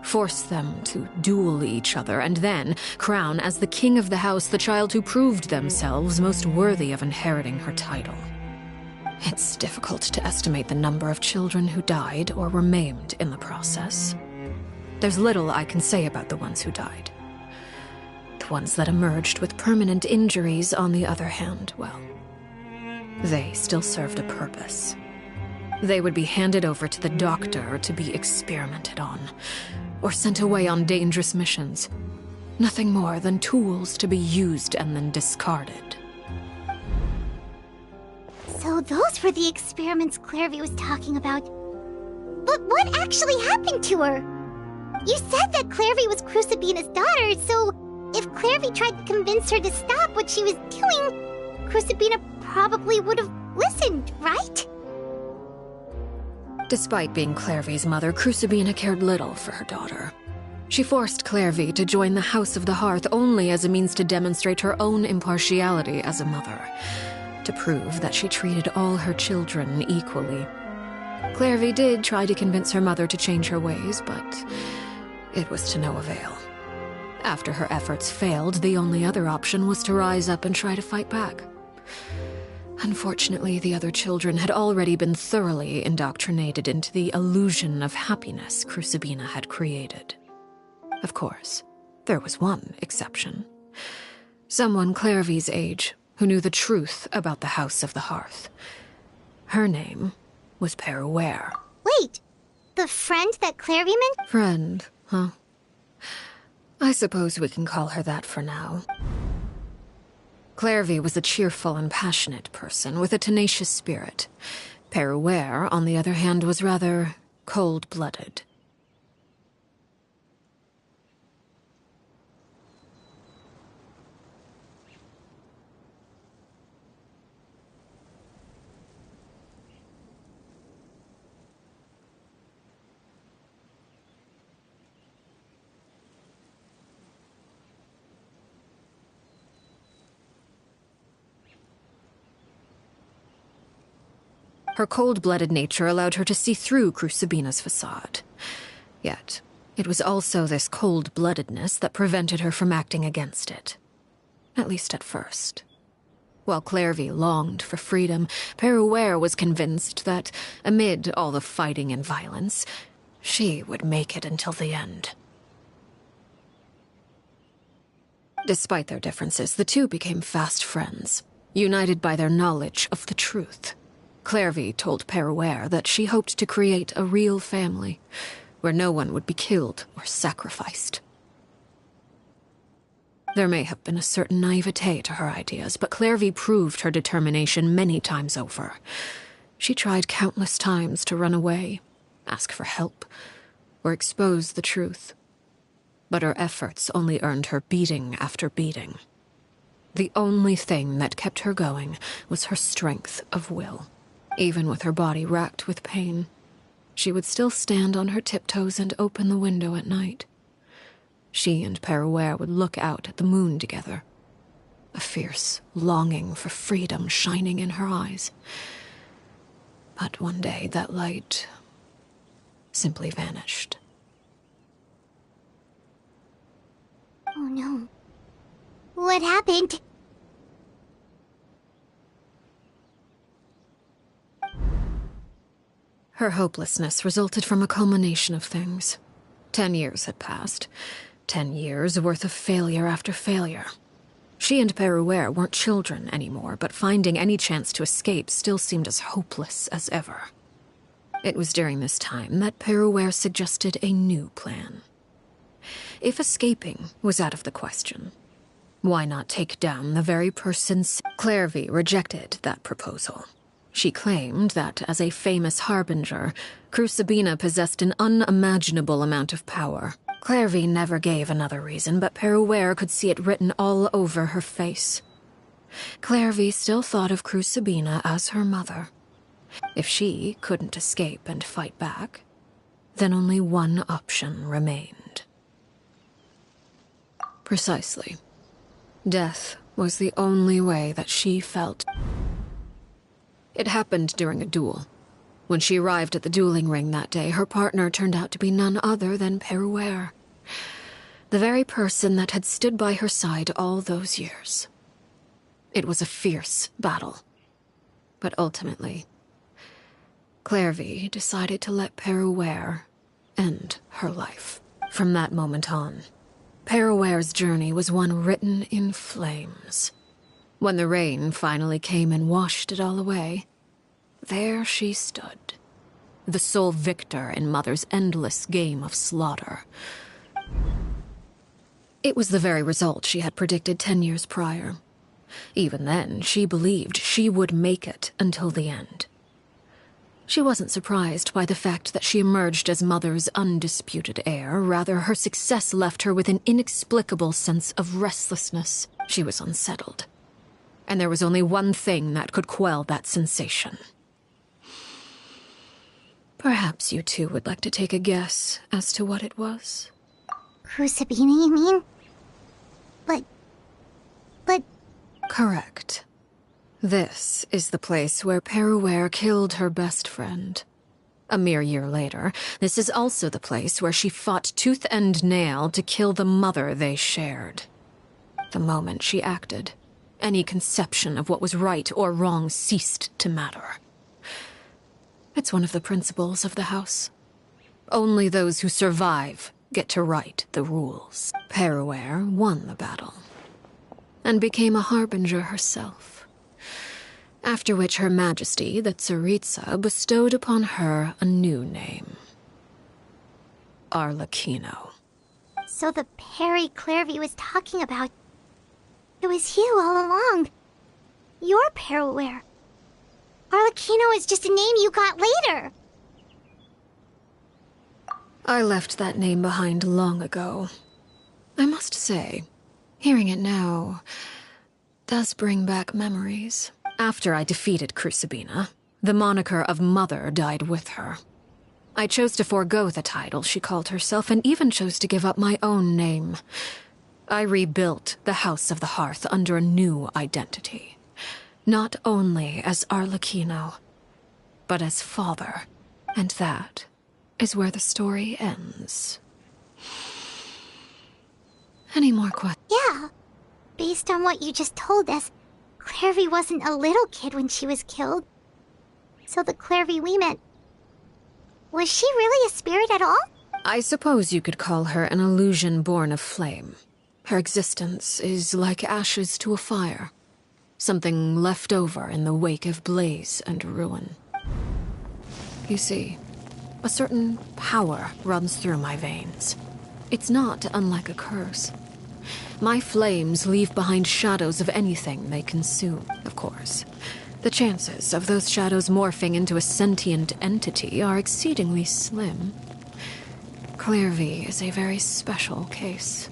force them to duel each other, and then crown as the king of the house the child who proved themselves most worthy of inheriting her title. It's difficult to estimate the number of children who died or were maimed in the process. There's little I can say about the ones who died. The ones that emerged with permanent injuries, on the other hand, well, they still served a purpose. They would be handed over to the doctor to be experimented on, or sent away on dangerous missions. Nothing more than tools to be used and then discarded. So those were the experiments Clairvy was talking about. But what actually happened to her? You said that Clairvy was Crucibina's daughter, so if Clairvy tried to convince her to stop what she was doing, Crucibina probably would have listened, right? Despite being Clairvy's mother, Crucibina cared little for her daughter. She forced Clairvy to join the House of the Hearth only as a means to demonstrate her own impartiality as a mother, to prove that she treated all her children equally. Clairvy did try to convince her mother to change her ways, but it was to no avail. After her efforts failed, the only other option was to rise up and try to fight back. Unfortunately, the other children had already been thoroughly indoctrinated into the illusion of happiness Crucibina had created. Of course, there was one exception. Someone Clairvy's age who knew the truth about the House of the Hearth. Her name was Peruere. Wait, the friend that Clairvy meant? Friend, huh? I suppose we can call her that for now. Clairvy was a cheerful and passionate person with a tenacious spirit. Peruere, on the other hand, was rather cold-blooded. Her cold-blooded nature allowed her to see through Crucibina's facade. Yet, it was also this cold-bloodedness that prevented her from acting against it. At least at first. While Clairvy longed for freedom, Peruere was convinced that, amid all the fighting and violence, she would make it until the end. Despite their differences, the two became fast friends, united by their knowledge of the truth. Clairvy told Peruere that she hoped to create a real family, where no one would be killed or sacrificed. There may have been a certain naivete to her ideas, but Clairvy proved her determination many times over. She tried countless times to run away, ask for help, or expose the truth. But her efforts only earned her beating after beating. The only thing that kept her going was her strength of will. Even with her body racked with pain, she would still stand on her tiptoes and open the window at night. She and Peruere would look out at the moon together, a fierce longing for freedom shining in her eyes. But one day that light simply vanished. Oh no. What happened? Her hopelessness resulted from a culmination of things. 10 years had passed. 10 years worth of failure after failure. She and Peruere weren't children anymore, but finding any chance to escape still seemed as hopeless as ever. It was during this time that Peruere suggested a new plan. If escaping was out of the question, why not take down the very person? Clairvy rejected that proposal. She claimed that, as a famous harbinger, Crucibina possessed an unimaginable amount of power. Clairvy never gave another reason, but Peruere could see it written all over her face. Clairvy still thought of Crucibina as her mother. If she couldn't escape and fight back, then only one option remained. Precisely. Death was the only way that she felt. It happened during a duel. When she arrived at the dueling ring that day, her partner turned out to be none other than Peruere. The very person that had stood by her side all those years. It was a fierce battle. But ultimately, Clairvy decided to let Peruware end her life. From that moment on, Peruware's journey was one written in flames. When the rain finally came and washed it all away, there she stood, the sole victor in Mother's endless game of slaughter. It was the very result she had predicted 10 years prior. Even then, she believed she would make it until the end. She wasn't surprised by the fact that she emerged as Mother's undisputed heir. Rather, her success left her with an inexplicable sense of restlessness. She was unsettled. And there was only one thing that could quell that sensation. Perhaps you two would like to take a guess as to what it was? Crucibina, you mean? But... Correct. This is the place where Peruware killed her best friend. A mere year later, this is also the place where she fought tooth and nail to kill the mother they shared. The moment she acted, any conception of what was right or wrong ceased to matter. It's one of the principles of the house. Only those who survive get to write the rules. Peruware won the battle, and became a harbinger herself. After which Her Majesty, the Tsaritsa, bestowed upon her a new name. Arlecchino. So the Perry Clairvy was talking about... It was you all along. You're Peruware. Arlecchino is just a name you got later. I left that name behind long ago. I must say, hearing it now does bring back memories. After I defeated Crucibina, the moniker of Mother died with her. I chose to forego the title she called herself, and even chose to give up my own name. I rebuilt the House of the Hearth under a new identity. Not only as Arlecchino, but as father. And that is where the story ends. Any more questions? Yeah. Based on what you just told us, Clairvy wasn't a little kid when she was killed. So the Clairvy we met... Was she really a spirit at all? I suppose you could call her an illusion born of flame. Her existence is like ashes to a fire. Something left over in the wake of blaze and ruin. You see, a certain power runs through my veins. It's not unlike a curse. My flames leave behind shadows of anything they consume, of course. The chances of those shadows morphing into a sentient entity are exceedingly slim. Clairvy is a very special case.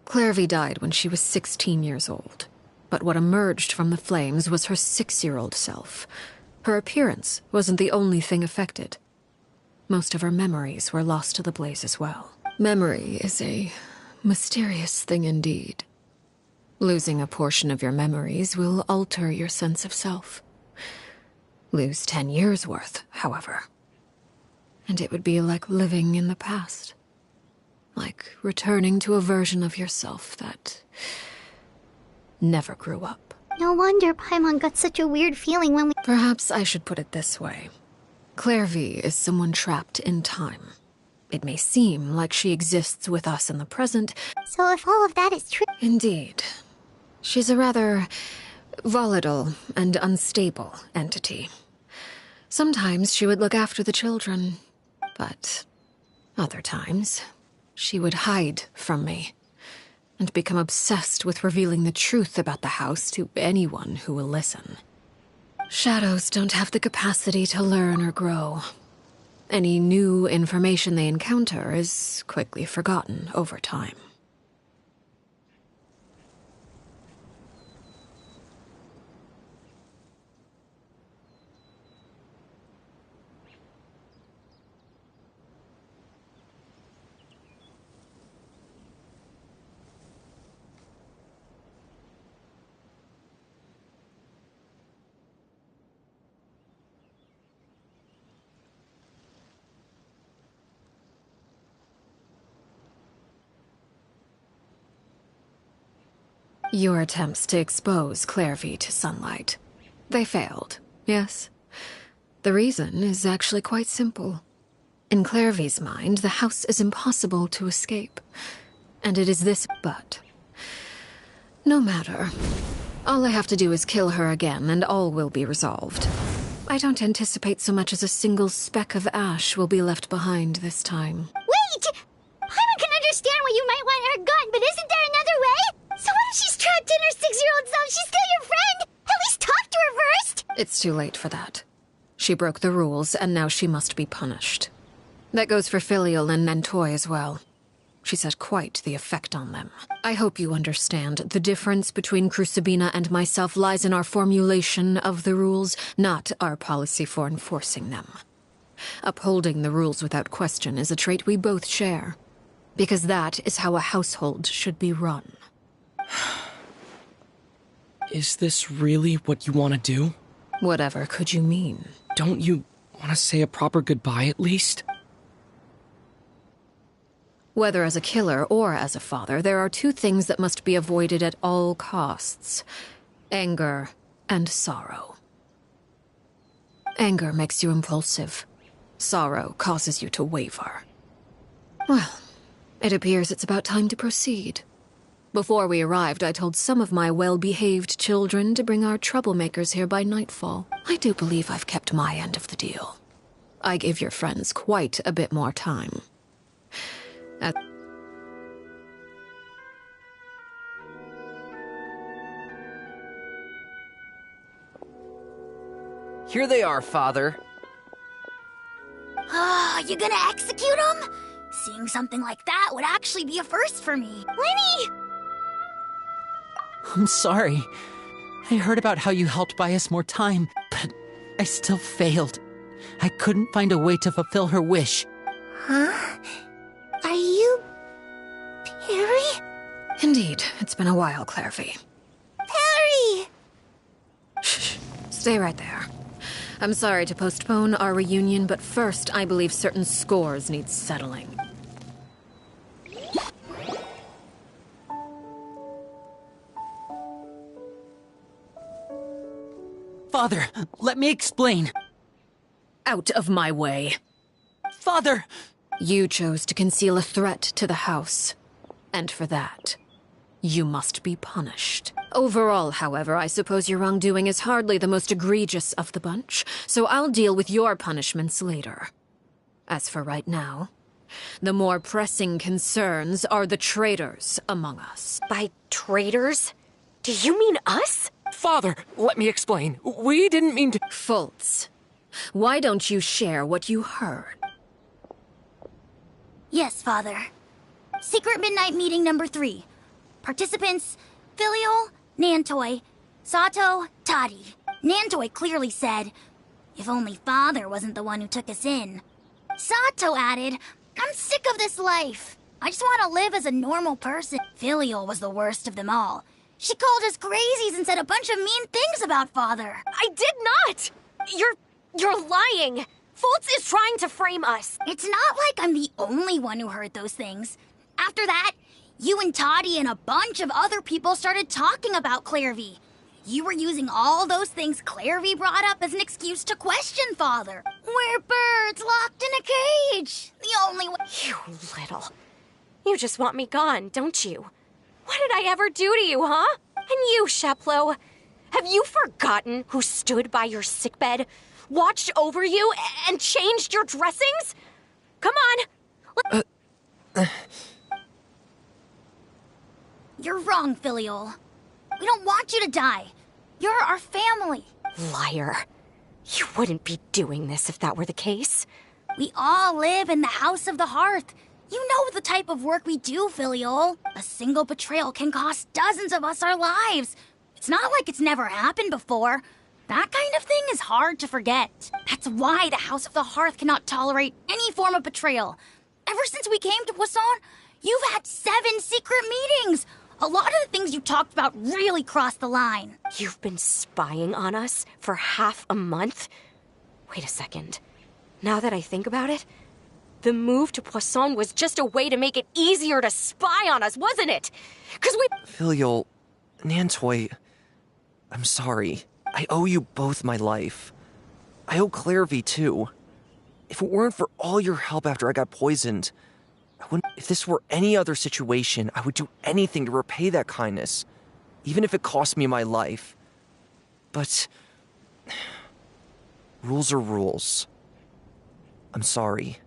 Clairvy died when she was 16 years old. But what emerged from the flames was her 6-year-old self. Her appearance wasn't the only thing affected. Most of her memories were lost to the blaze as well. Memory is a mysterious thing indeed. Losing a portion of your memories will alter your sense of self. Lose 10 years' worth, however, and it would be like living in the past. Like returning to a version of yourself that never grew up. No wonder Paimon got such a weird feeling when we... Perhaps I should put it this way. Clairvy is someone trapped in time. It may seem like she exists with us in the present. So if all of that is true... Indeed. She's a rather volatile and unstable entity. Sometimes she would look after the children, but other times she would hide from me and become obsessed with revealing the truth about the house to anyone who will listen. Shadows don't have the capacity to learn or grow. Any new information they encounter is quickly forgotten over time. Your attempts to expose Clairvy to sunlight. They failed, yes. The reason is actually quite simple. In Clairvy's mind, the house is impossible to escape. And it is this but. No matter. All I have to do is kill her again, and all will be resolved. I don't anticipate so much as a single speck of ash will be left behind this time. Wait! Paimon can understand why you might want her gone, but isn't there another way? So what if she's trapped in her 6-year-old self? She's still your friend! At least talk to her first! It's too late for that. She broke the rules, and now she must be punished. That goes for Filial and Nantoy as well. She's had quite the effect on them. I hope you understand. The difference between Crucibina and myself lies in our formulation of the rules, not our policy for enforcing them. Upholding the rules without question is a trait we both share, because that is how a household should be run. Is this really what you want to do? Whatever could you mean? Don't you want to say a proper goodbye at least? Whether as a killer or as a father, there are two things that must be avoided at all costs: anger and sorrow. Anger makes you impulsive. Sorrow causes you to waver. Well, it appears it's about time to proceed. Before we arrived, I told some of my well-behaved children to bring our troublemakers here by nightfall. I do believe I've kept my end of the deal. I gave your friends quite a bit more time. Here they are, Father. You gonna execute him? Seeing something like that would actually be a first for me. Lenny! I'm sorry. I heard about how you helped buy us more time, but I still failed. I couldn't find a way to fulfill her wish. Huh? Are you... Perry? Indeed, it's been a while, Clairvy. Perry! Shh, stay right there. I'm sorry to postpone our reunion, but first I believe certain scores need settling. Father, let me explain. Out of my way. Father! You chose to conceal a threat to the house, and for that, you must be punished. Overall, however, I suppose your wrongdoing is hardly the most egregious of the bunch, so I'll deal with your punishments later. As for right now, the more pressing concerns are the traitors among us. By traitors? Do you mean us? Father, let me explain. We didn't mean to... Fultz, why don't you share what you heard? Yes, Father. Secret Midnight Meeting number 3. Participants, Filial, Nantoy, Sato, Toddy. Nantoy clearly said, if only Father wasn't the one who took us in. Sato added, I'm sick of this life. I just want to live as a normal person. Filial was the worst of them all. She called us crazies and said a bunch of mean things about Father. I did not! You're lying! Fultz is trying to frame us. It's not like I'm the only one who heard those things. After that, you and Toddy and a bunch of other people started talking about Clairvy. You were using all those things Clairvy brought up as an excuse to question Father. We're birds locked in a cage. The only way... You little... You just want me gone, don't you? What did I ever do to you, huh? And you, Sheplo, have you forgotten who stood by your sickbed, watched over you, and changed your dressings? Come on! You're wrong, Filial. We don't want you to die. You're our family. Liar. You wouldn't be doing this if that were the case. We all live in the House of the Hearth. You know the type of work we do, Filial. A single betrayal can cost dozens of us our lives. It's not like it's never happened before. That kind of thing is hard to forget. That's why the House of the Hearth cannot tolerate any form of betrayal. Ever since we came to Poisson, you've had 7 secret meetings. A lot of the things you talked about really crossed the line. You've been spying on us for half a month? Wait a second. Now that I think about it, the move to Poisson was just a way to make it easier to spy on us, wasn't it? 'Cause we... Filial, Nantoy, I'm sorry. I owe you both my life. I owe Claire V too. If it weren't for all your help after I got poisoned, if this were any other situation, I would do anything to repay that kindness, even if it cost me my life. But rules are rules. I'm sorry.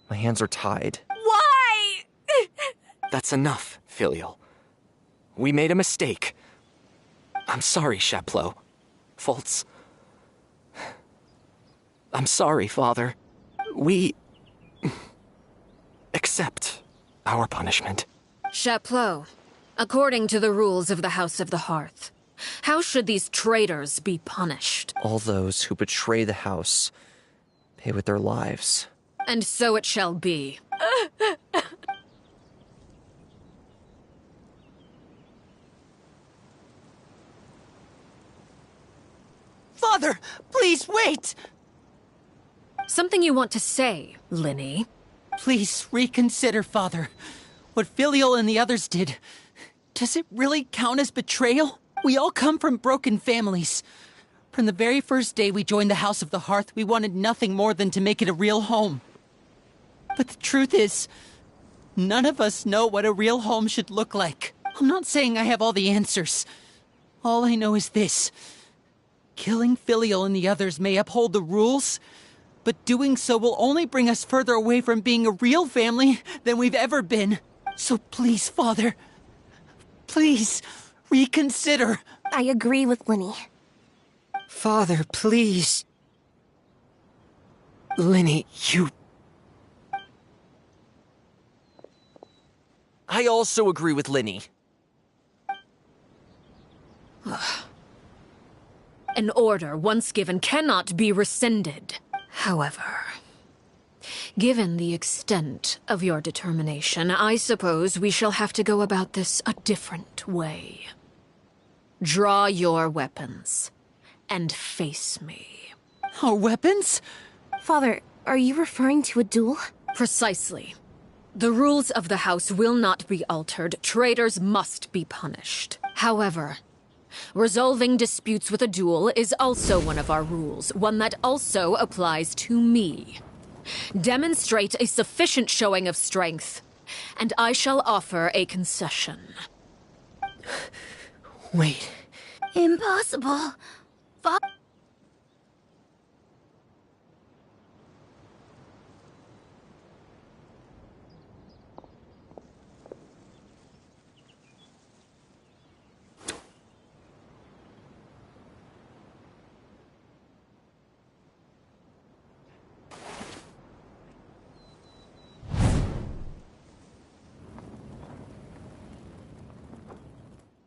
My hands are tied. Why? That's enough, Filial. We made a mistake. I'm sorry, Chapleau. Fultz. I'm sorry, Father. We accept our punishment. Chapleau, according to the rules of the House of the Hearth, how should these traitors be punished? All those who betray the house pay with their lives. And so it shall be. Father, please wait! Something you want to say, Linny? Please reconsider, Father. What Filial and the others did, does it really count as betrayal? We all come from broken families. From the very first day we joined the House of the Hearth, we wanted nothing more than to make it a real home. But the truth is, none of us know what a real home should look like. I'm not saying I have all the answers. All I know is this. Killing Filial and the others may uphold the rules, but doing so will only bring us further away from being a real family than we've ever been. So please, Father, please reconsider. I agree with Linny. Father, please. Linny, you... I also agree with Linny. An order once given cannot be rescinded. However, given the extent of your determination, I suppose we shall have to go about this a different way. Draw your weapons and face me. Our weapons? Father, are you referring to a duel? Precisely. The rules of the house will not be altered. Traitors must be punished. However, resolving disputes with a duel is also one of our rules, one that also applies to me. Demonstrate a sufficient showing of strength, and I shall offer a concession. Wait. Impossible.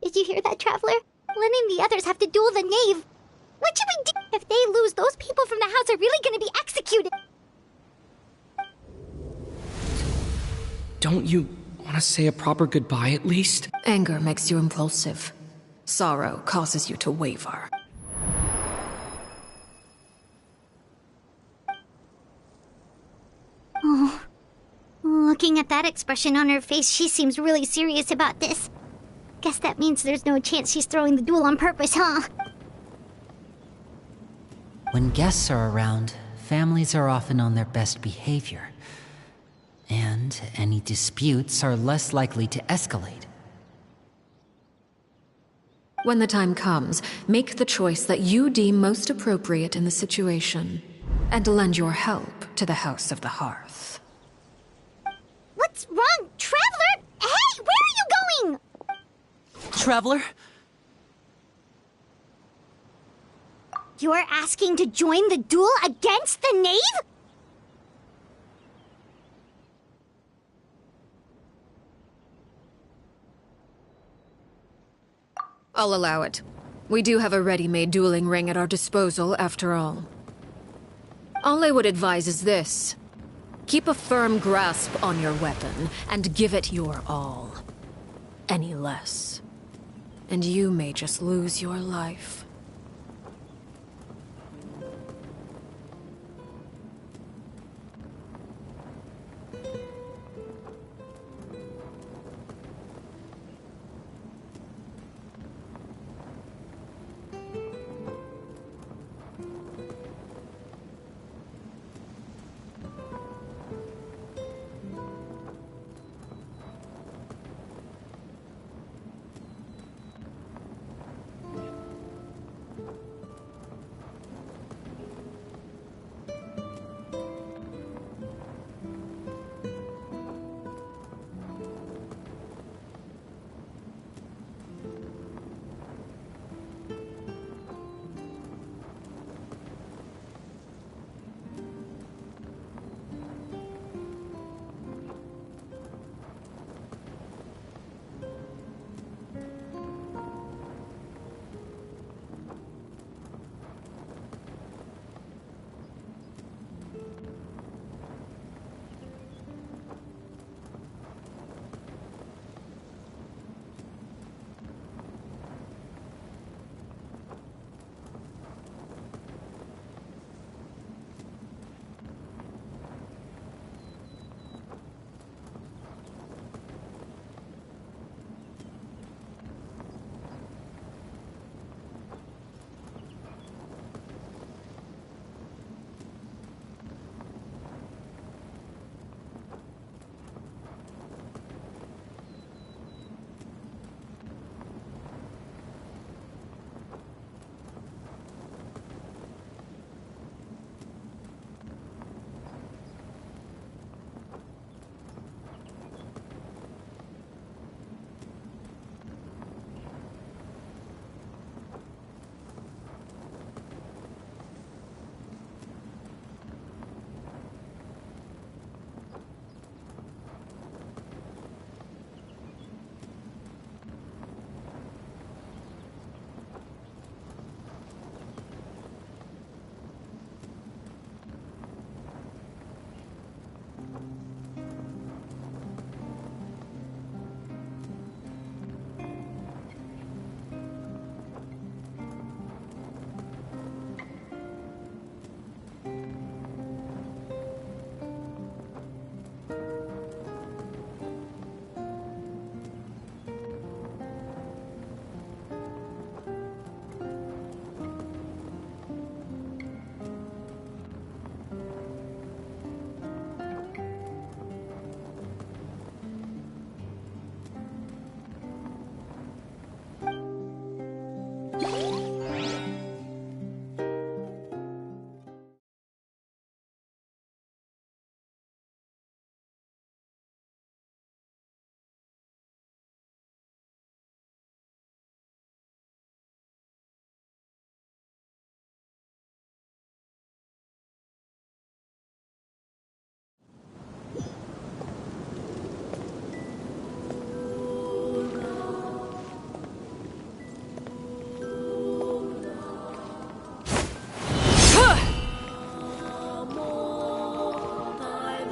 Did you hear that, Traveler? Lenny and the others have to duel the knave. What should we do? If they lose, those people from the house are really gonna be executed. Don't you want to say a proper goodbye at least? Anger makes you impulsive. Sorrow causes you to waver. Oh. Looking at that expression on her face, she seems really serious about this. Guess that means there's no chance she's throwing the duel on purpose, huh? When guests are around, families are often on their best behavior. And any disputes are less likely to escalate. When the time comes, make the choice that you deem most appropriate in the situation, and lend your help to the House of the Hearth. What's wrong, Traveler? Hey, where are you going? Traveler? You're asking to join the duel against the knave? I'll allow it. We do have a ready-made dueling ring at our disposal, after all. All I would advise is this. Keep a firm grasp on your weapon, and give it your all. Any less, and you may just lose your life.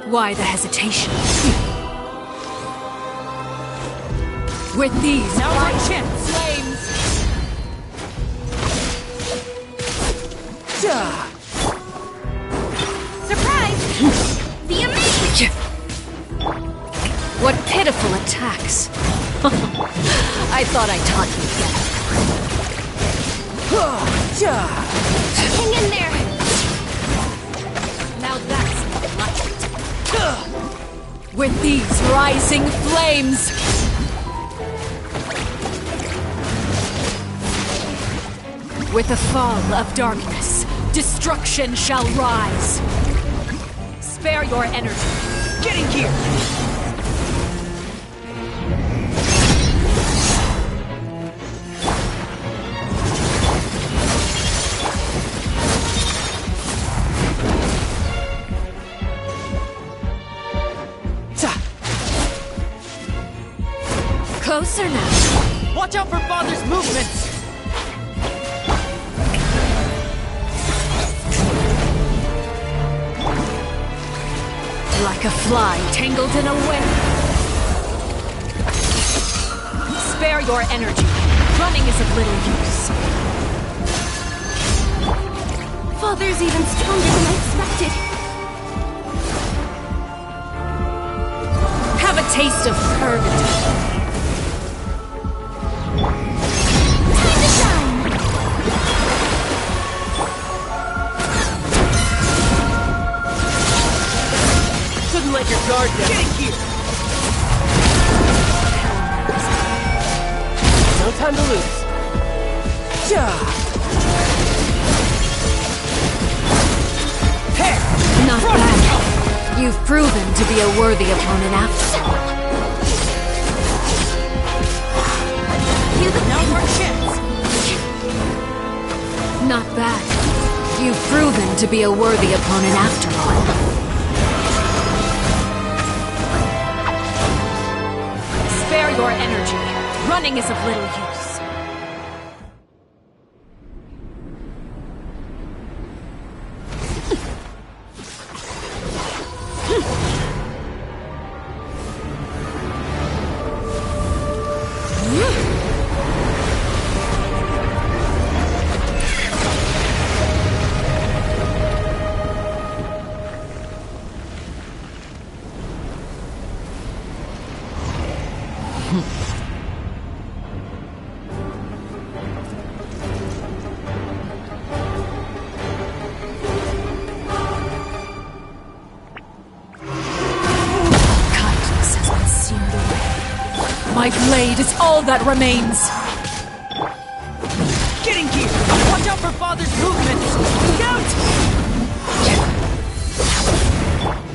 Why the hesitation? With these righteous flames! Surprise! The amazing! What pitiful attacks! I thought I taught you better. Hang in there! Now that's not it. With these rising flames! With the fall of darkness, destruction shall rise. Spare your energy. Getting here! Closer now. Watch out for Father's movements! Like a fly tangled in a web. Spare your energy. Running is of little use. Father's even stronger than I expected. Have a taste of purgatory. Time to shine! Shouldn't let your guard down. Get here! No time to lose. Not bad. You've proven to be a worthy opponent after all. Now more chance. Not bad. You've proven to be a worthy opponent after all. Spare your energy. Running is of little use. My blade is all that remains. Getting here! Watch out for Father's movements! Look out!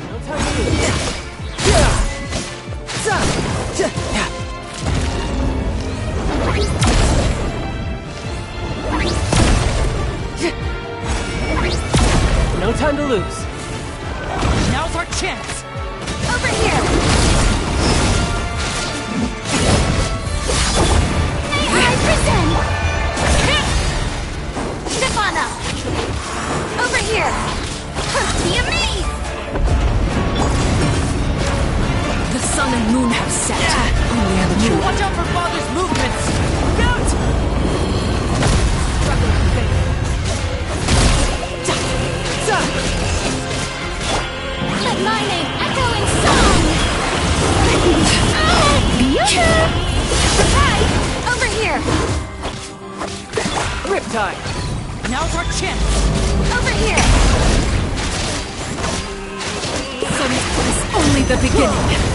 No time to lose. No time to lose. Now's our chance! Over here! Stefana! Over here! The amaze! The sun and moon have set. Only have you. Watch out for Father's movements! Look out! Let my name echo in song! Surprise! Over here! Riptide! Now's our chance! Over here! Sometimes it's only the beginning.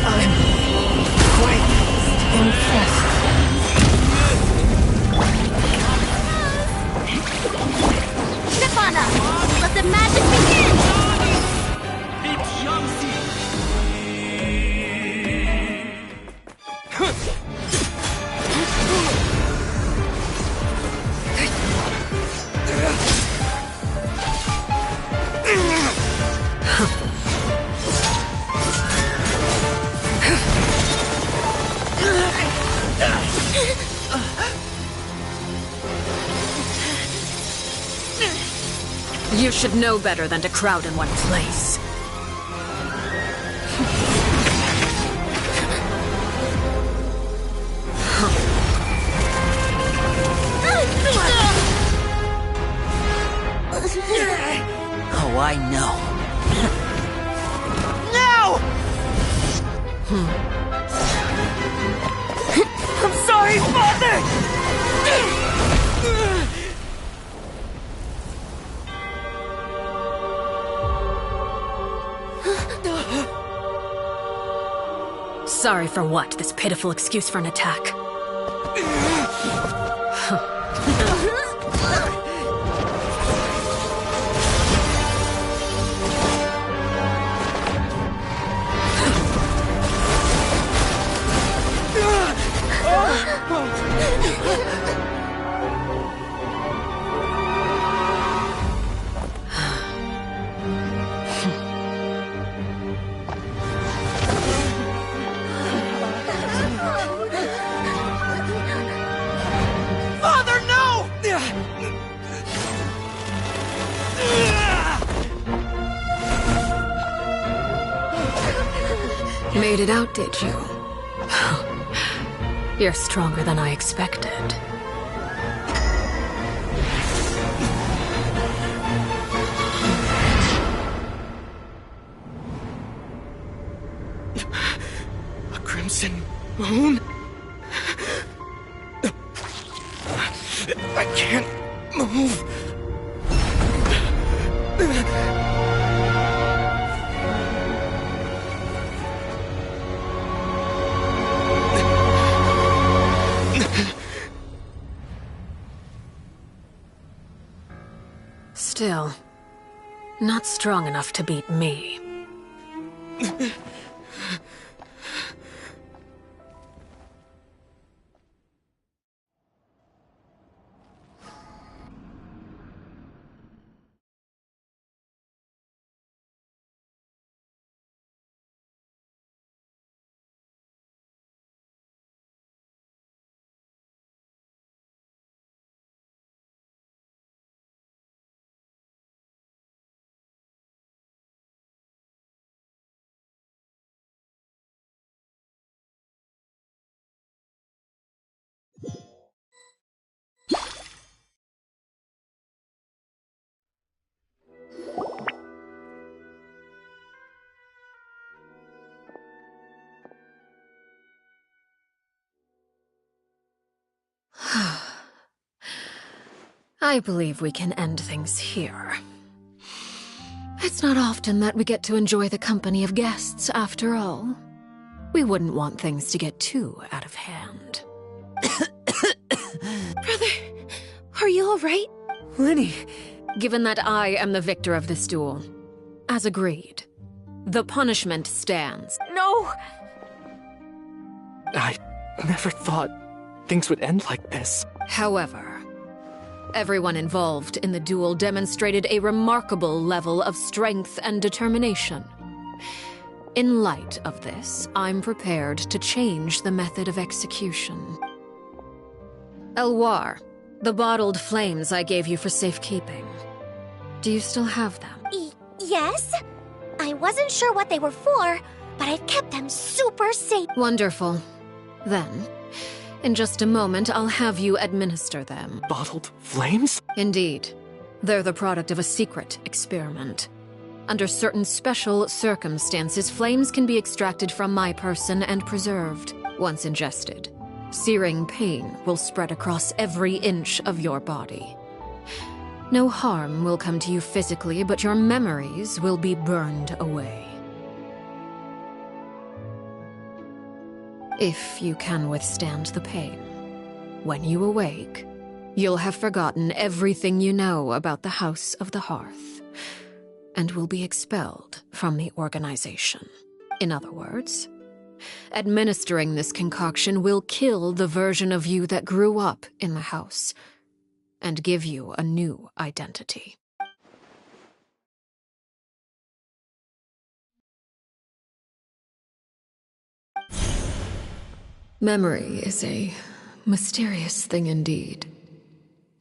I'm quite impressed. Stefana! Let the magic begin! You should know better than to crowd in one place. Oh, I know. No! I'm sorry, Father! Sorry for what? This pitiful excuse for an attack? Father, no! Made it out, did you? You're stronger than I expected. A crimson moon? I can't move. Still, not strong enough to beat me. I believe we can end things here. It's not often that we get to enjoy the company of guests, after all. We wouldn't want things to get too out of hand. Brother, are you alright? Lenny. Given that I am the victor of this duel, as agreed, the punishment stands. No! I never thought things would end like this. However, everyone involved in the duel demonstrated a remarkable level of strength and determination. In light of this, I'm prepared to change the method of execution. Elwar, the bottled flames I gave you for safekeeping. Do you still have them? Yes? I wasn't sure what they were for, but I've kept them super safe. Wonderful. Then, in just a moment, I'll have you administer them. Bottled flames? Indeed. They're the product of a secret experiment. Under certain special circumstances, flames can be extracted from my person and preserved. Once ingested, searing pain will spread across every inch of your body. No harm will come to you physically, but your memories will be burned away. If you can withstand the pain, when you awake, you'll have forgotten everything you know about the House of the Hearth, and will be expelled from the organization. In other words, administering this concoction will kill the version of you that grew up in the house, and give you a new identity. Memory is a mysterious thing indeed.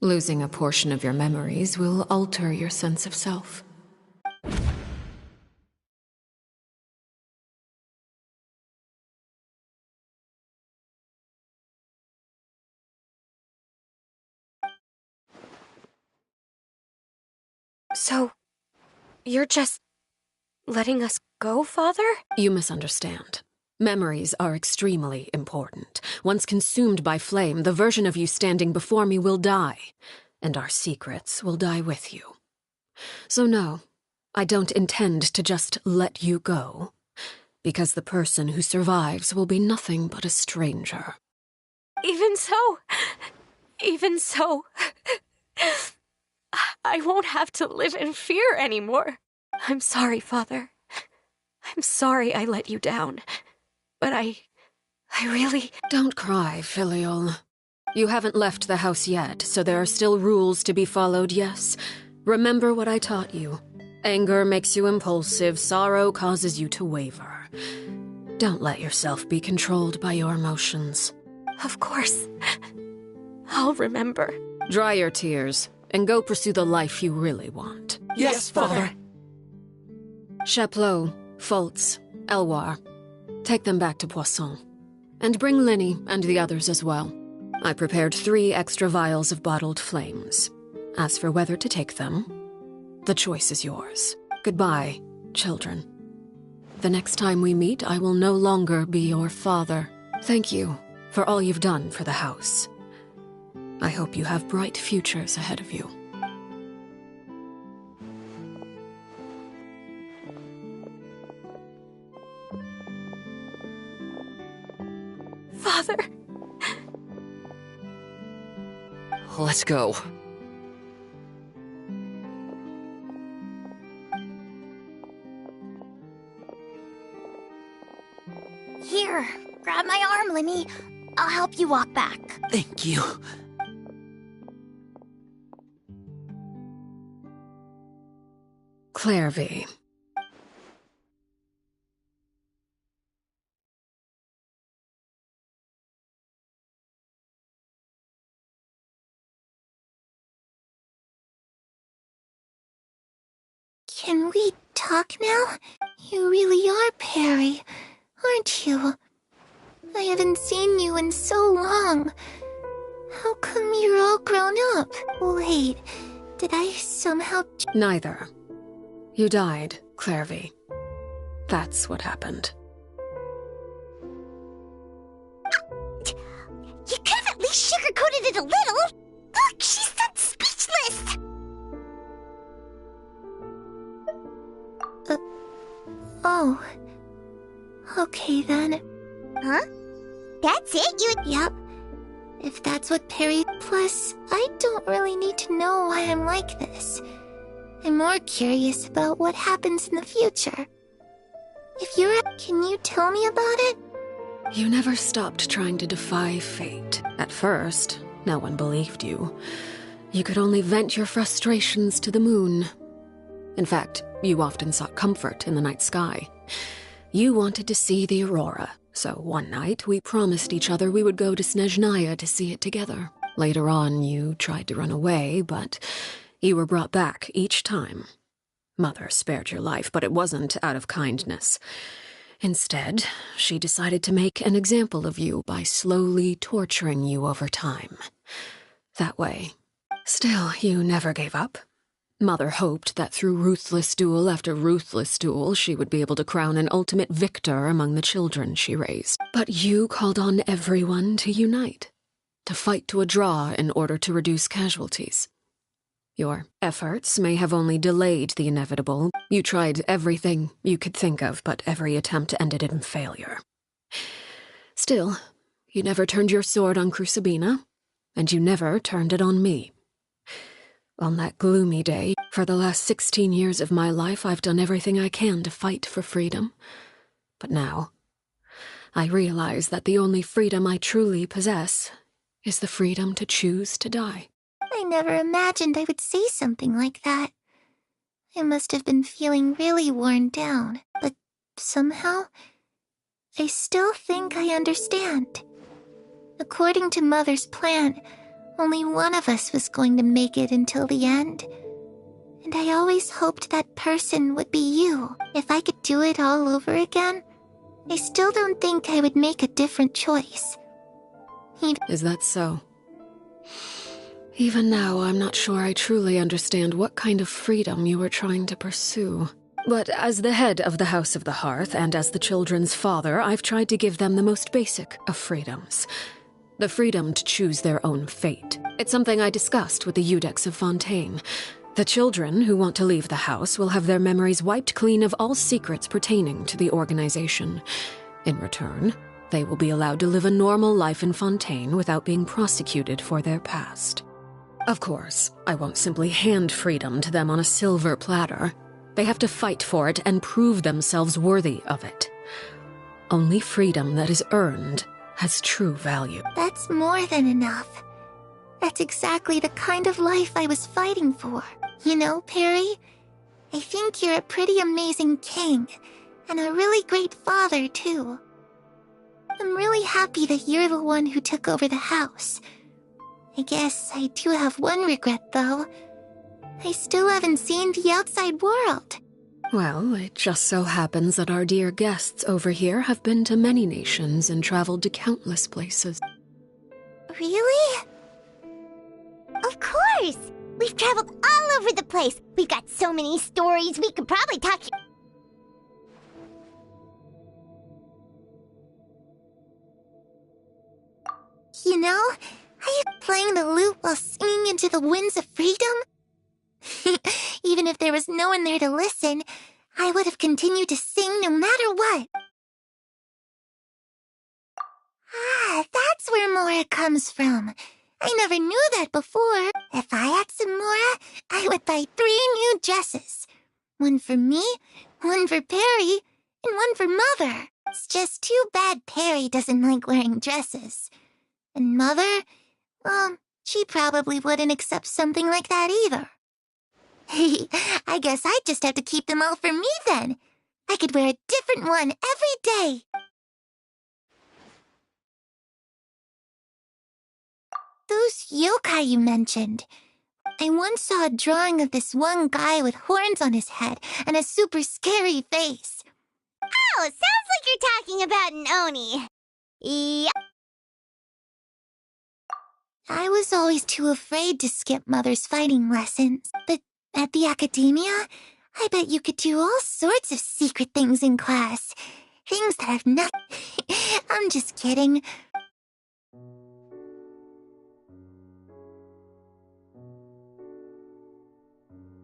Losing a portion of your memories will alter your sense of self. So, you're just letting us go, Father? You misunderstand. Memories are extremely important. Once consumed by flame, the version of you standing before me will die, and our secrets will die with you. So no, I don't intend to just let you go, because the person who survives will be nothing but a stranger. Even so, I won't have to live in fear anymore. I'm sorry, Father. I'm sorry I let you down. But I really... Don't cry, Filial. You haven't left the house yet, so there are still rules to be followed, yes. Remember what I taught you. Anger makes you impulsive, sorrow causes you to waver. Don't let yourself be controlled by your emotions. Of course. I'll remember. Dry your tears, and go pursue the life you really want. Yes, Father. Chapleau, Fultz, Elwar. Take them back to Poisson. And bring Linny and the others as well. I prepared 3 extra vials of bottled flames. As for whether to take them, the choice is yours. Goodbye, children. The next time we meet, I will no longer be your father. Thank you for all you've done for the house. I hope you have bright futures ahead of you. Father. Let's go. Here, grab my arm, Linny. I'll help you walk back. Thank you. Clairvy. Can we talk now? You really are Perry, aren't you? I haven't seen you in so long. How come you're all grown up? Wait, did I somehow... Neither. You died, Clairvy. That's what happened. You could have at least sugarcoated it a little. Look, she's done speechless. Oh. Okay then. Huh? That's it? Yep. If that's what Perry... Plus, I don't really need to know why I'm like this. I'm more curious about what happens in the future. If you're... Can you tell me about it? You never stopped trying to defy fate. At first, no one believed you. You could only vent your frustrations to the moon. In fact, you often sought comfort in the night sky. You wanted to see the aurora, so one night we promised each other we would go to Snezhnaya to see it together. Later on, you tried to run away, but you were brought back each time. Mother spared your life, but it wasn't out of kindness. Instead, she decided to make an example of you by slowly torturing you over time. That way. Still, you never gave up. Mother hoped that through ruthless duel after ruthless duel, she would be able to crown an ultimate victor among the children she raised. But you called on everyone to unite, to fight to a draw in order to reduce casualties. Your efforts may have only delayed the inevitable. You tried everything you could think of, but every attempt ended in failure. Still, you never turned your sword on Crucibina, and you never turned it on me. On that gloomy day, for the last 16 years of my life, I've done everything I can to fight for freedom. But now, I realize that the only freedom I truly possess is the freedom to choose to die. I never imagined I would say something like that. I must have been feeling really worn down, but somehow, I still think I understand. According to Mother's plan, Only one of us was going to make it until the end. And I always hoped that person would be you. If I could do it all over again, I still don't think I would make a different choice. Is that so? Even now, I'm not sure I truly understand what kind of freedom you were trying to pursue. But as the head of the House of the Hearth and as the children's father, I've tried to give them the most basic of freedoms. The freedom to choose their own fate. It's something I discussed with the Eudex of Fontaine. The children who want to leave the house will have their memories wiped clean of all secrets pertaining to the organization. In return, they will be allowed to live a normal life in Fontaine without being prosecuted for their past. Of course, I won't simply hand freedom to them on a silver platter. They have to fight for it and prove themselves worthy of it. Only freedom that is earned has true value. That's more than enough. That's exactly the kind of life I was fighting for. You know, Perry, I think you're a pretty amazing king, and a really great father, too. I'm really happy that you're the one who took over the house. I guess I do have one regret, though. I still haven't seen the outside world. Well, it just so happens that our dear guests over here have been to many nations and traveled to countless places. Really? Of course! We've traveled all over the place. We've got so many stories, we could probably talk... You know, are you playing the lute while singing into the winds of freedom? Even if there was no one there to listen, I would have continued to sing no matter what. Ah, that's where Mora comes from. I never knew that before. If I had some Mora, I would buy 3 new dresses. One for me, one for Perry, and one for Mother. It's just too bad Perry doesn't like wearing dresses. And Mother, well, she probably wouldn't accept something like that either. I guess I'd just have to keep them all for me then. I could wear a different one every day. Those yokai you mentioned. I once saw a drawing of this one guy with horns on his head and a super scary face. Oh, sounds like you're talking about an Oni. Yep. I was always too afraid to skip Mother's fighting lessons, but at the academia, I bet you could do all sorts of secret things in class. Things that have not... I'm just kidding.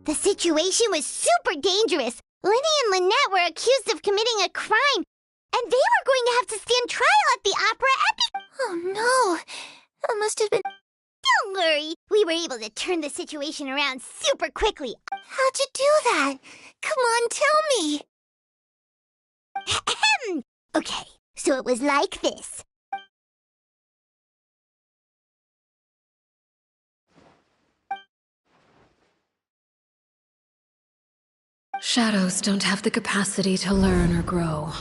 The situation was super dangerous. Lenny and Lynette were accused of committing a crime, and they were going to have to stand trial at the opera epic. Oh no, that must have been... Don't worry, we were able to turn the situation around super quickly. How'd you do that? Come on, tell me. Okay, so it was like this. Shadows don't have the capacity to learn or grow.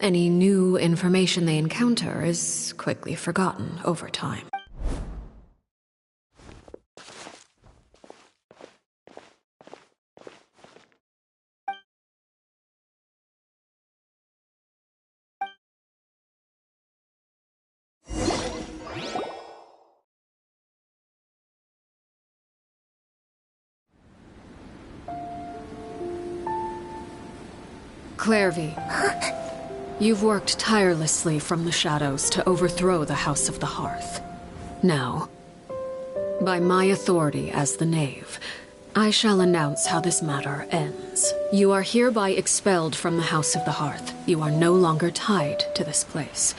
Any new information they encounter is quickly forgotten over time. Clairvy, you've worked tirelessly from the shadows to overthrow the House of the Hearth. Now, by my authority as the Knave, I shall announce how this matter ends. You are hereby expelled from the House of the Hearth. You are no longer tied to this place,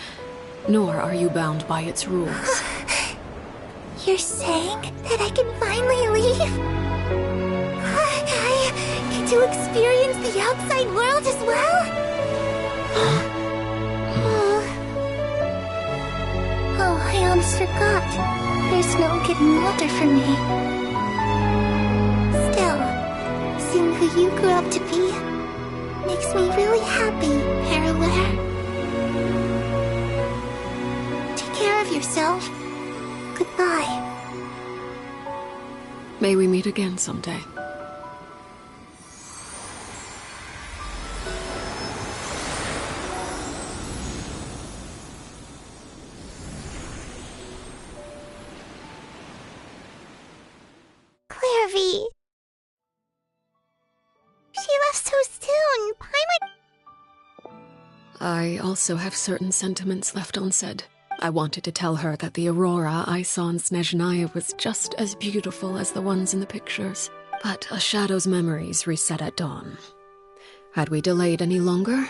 nor are you bound by its rules. You're saying that I can finally leave? I get to experience the outside world as well? Oh, I almost forgot. There's no getting older for me. Still, seeing who you grew up to be makes me really happy, Paraware. Take care of yourself. Goodbye. May we meet again someday. Clairvy. She left so soon. Paimon... I also have certain sentiments left unsaid. I wanted to tell her that the aurora I saw in Snezhnaya was just as beautiful as the ones in the pictures. But a shadow's memories reset at dawn. Had we delayed any longer,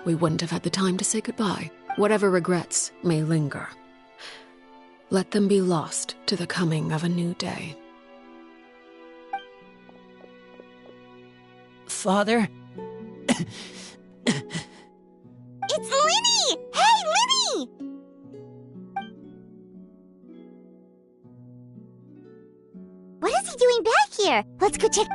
we wouldn't have had the time to say goodbye. Whatever regrets may linger, let them be lost to the coming of a new day. Father? It's Linny! Hey, Linny! What is he doing back here? Let's go check...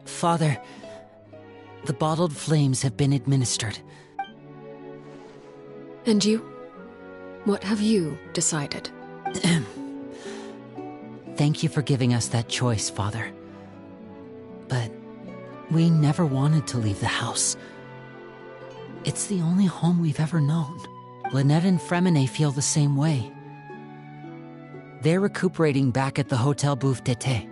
Father, the bottled flames have been administered. And you? What have you decided? Thank you for giving us that choice, Father. But we never wanted to leave the house. It's the only home we've ever known. Lynette and Fremine feel the same way. They're recuperating back at the Hotel Bouffe d'été.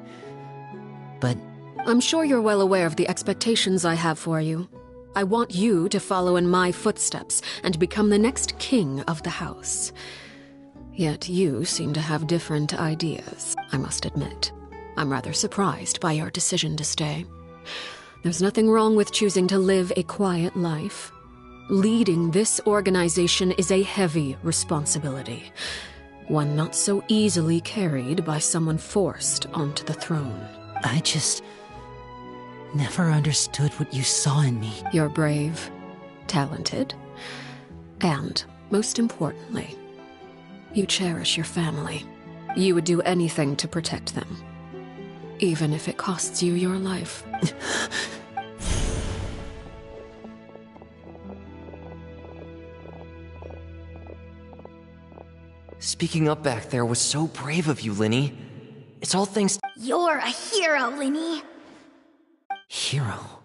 But I'm sure you're well aware of the expectations I have for you. I want you to follow in my footsteps and become the next king of the house. Yet you seem to have different ideas, I must admit. I'm rather surprised by your decision to stay. There's nothing wrong with choosing to live a quiet life. Leading this organization is a heavy responsibility, one not so easily carried by someone forced onto the throne. I just never understood what you saw in me. You're brave, talented, and, most importantly, you cherish your family. You would do anything to protect them, even if it costs you your life. Speaking up back there was so brave of you, Linny. It's all thanks to... You're a hero, Linny. Hero?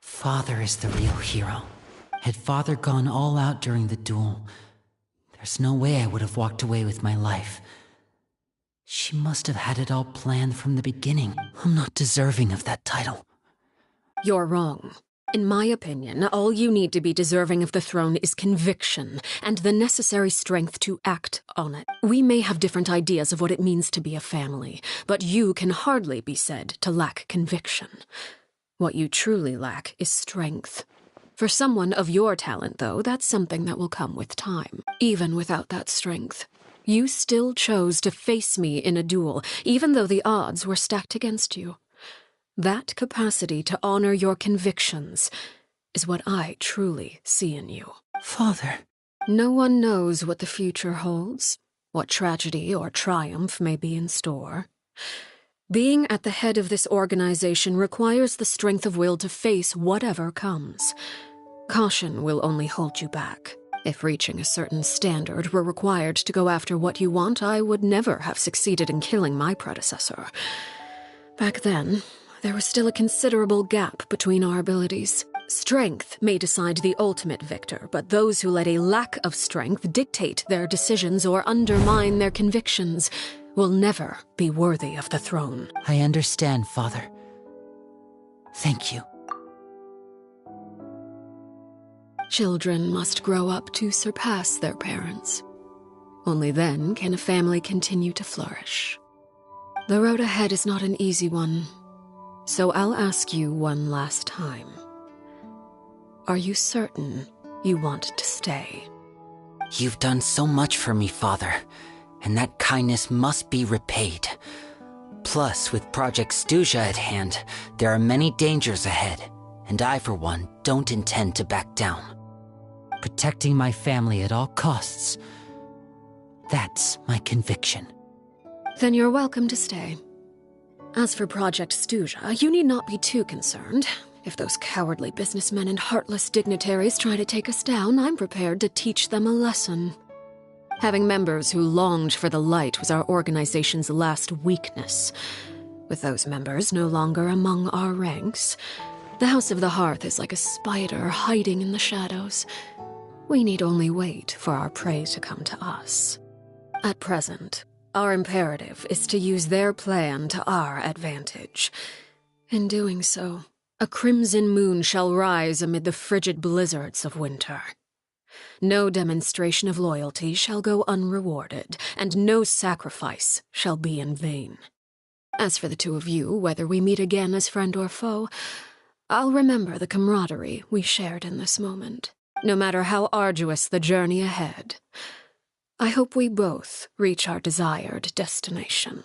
Father is the real hero. Had Father gone all out during the duel, there's no way I would have walked away with my life. She must have had it all planned from the beginning. I'm not deserving of that title. You're wrong. In my opinion, all you need to be deserving of the throne is conviction and the necessary strength to act on it. We may have different ideas of what it means to be a family, but you can hardly be said to lack conviction. What you truly lack is strength. For someone of your talent, though, that's something that will come with time. Even without that strength, you still chose to face me in a duel, even though the odds were stacked against you. That capacity to honor your convictions is what I truly see in you. Father. No one knows what the future holds, what tragedy or triumph may be in store. Being at the head of this organization requires the strength of will to face whatever comes. Caution will only hold you back. If reaching a certain standard were required to go after what you want, I would never have succeeded in killing my predecessor. Back then, there was still a considerable gap between our abilities. Strength may decide the ultimate victor, but those who let a lack of strength dictate their decisions or undermine their convictions will never be worthy of the throne. I understand, Father. Thank you. Children must grow up to surpass their parents. Only then can a family continue to flourish. The road ahead is not an easy one, so I'll ask you one last time. Are you certain you want to stay? You've done so much for me, Father, and that kindness must be repaid. Plus, with Project Stuja at hand, there are many dangers ahead, and I, for one, don't intend to back down. Protecting my family at all costs. That's my conviction. Then you're welcome to stay. As for Project Stuja, you need not be too concerned. If those cowardly businessmen and heartless dignitaries try to take us down, I'm prepared to teach them a lesson. Having members who longed for the light was our organization's last weakness. With those members no longer among our ranks, the House of the Hearth is like a spider hiding in the shadows. We need only wait for our prey to come to us. At present, our imperative is to use their plan to our advantage. In doing so, a crimson moon shall rise amid the frigid blizzards of winter. No demonstration of loyalty shall go unrewarded, and no sacrifice shall be in vain. As for the two of you, whether we meet again as friend or foe, I'll remember the camaraderie we shared in this moment, no matter how arduous the journey ahead. I hope we both reach our desired destination.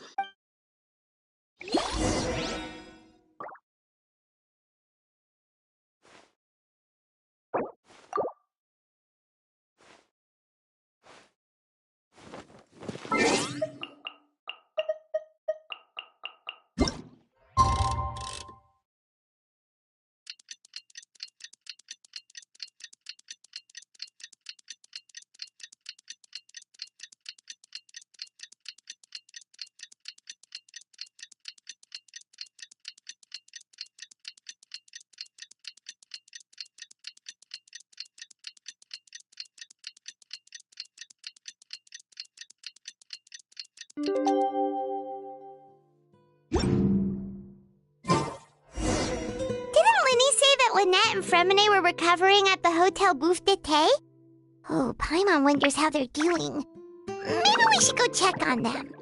Lynette and Fremine were recovering at the Hotel Bouffe d'été? Oh, Paimon wonders how they're doing. Maybe we should go check on them.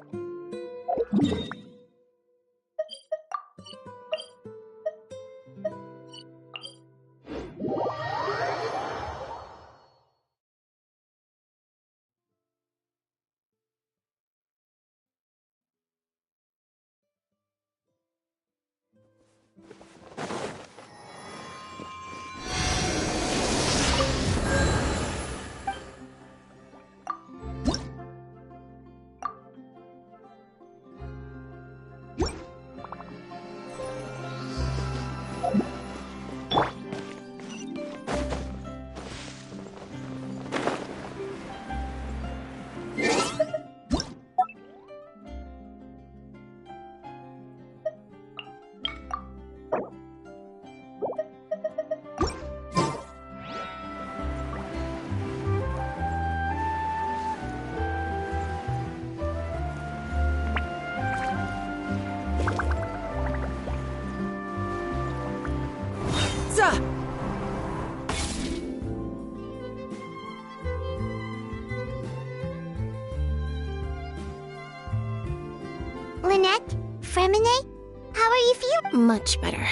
Lynette? Fremine? How are you feeling? Much better.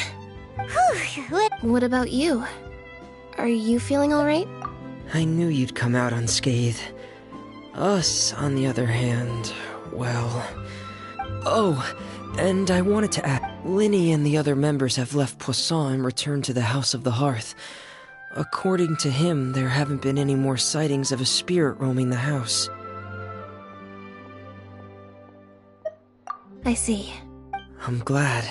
Whew, What about you? Are you feeling alright? I knew you'd come out unscathed. Us, on the other hand, well... Oh, and I wanted to add, Linny and the other members have left Poisson and returned to the House of the Hearth. According to him, there haven't been any more sightings of a spirit roaming the house. I see. I'm glad.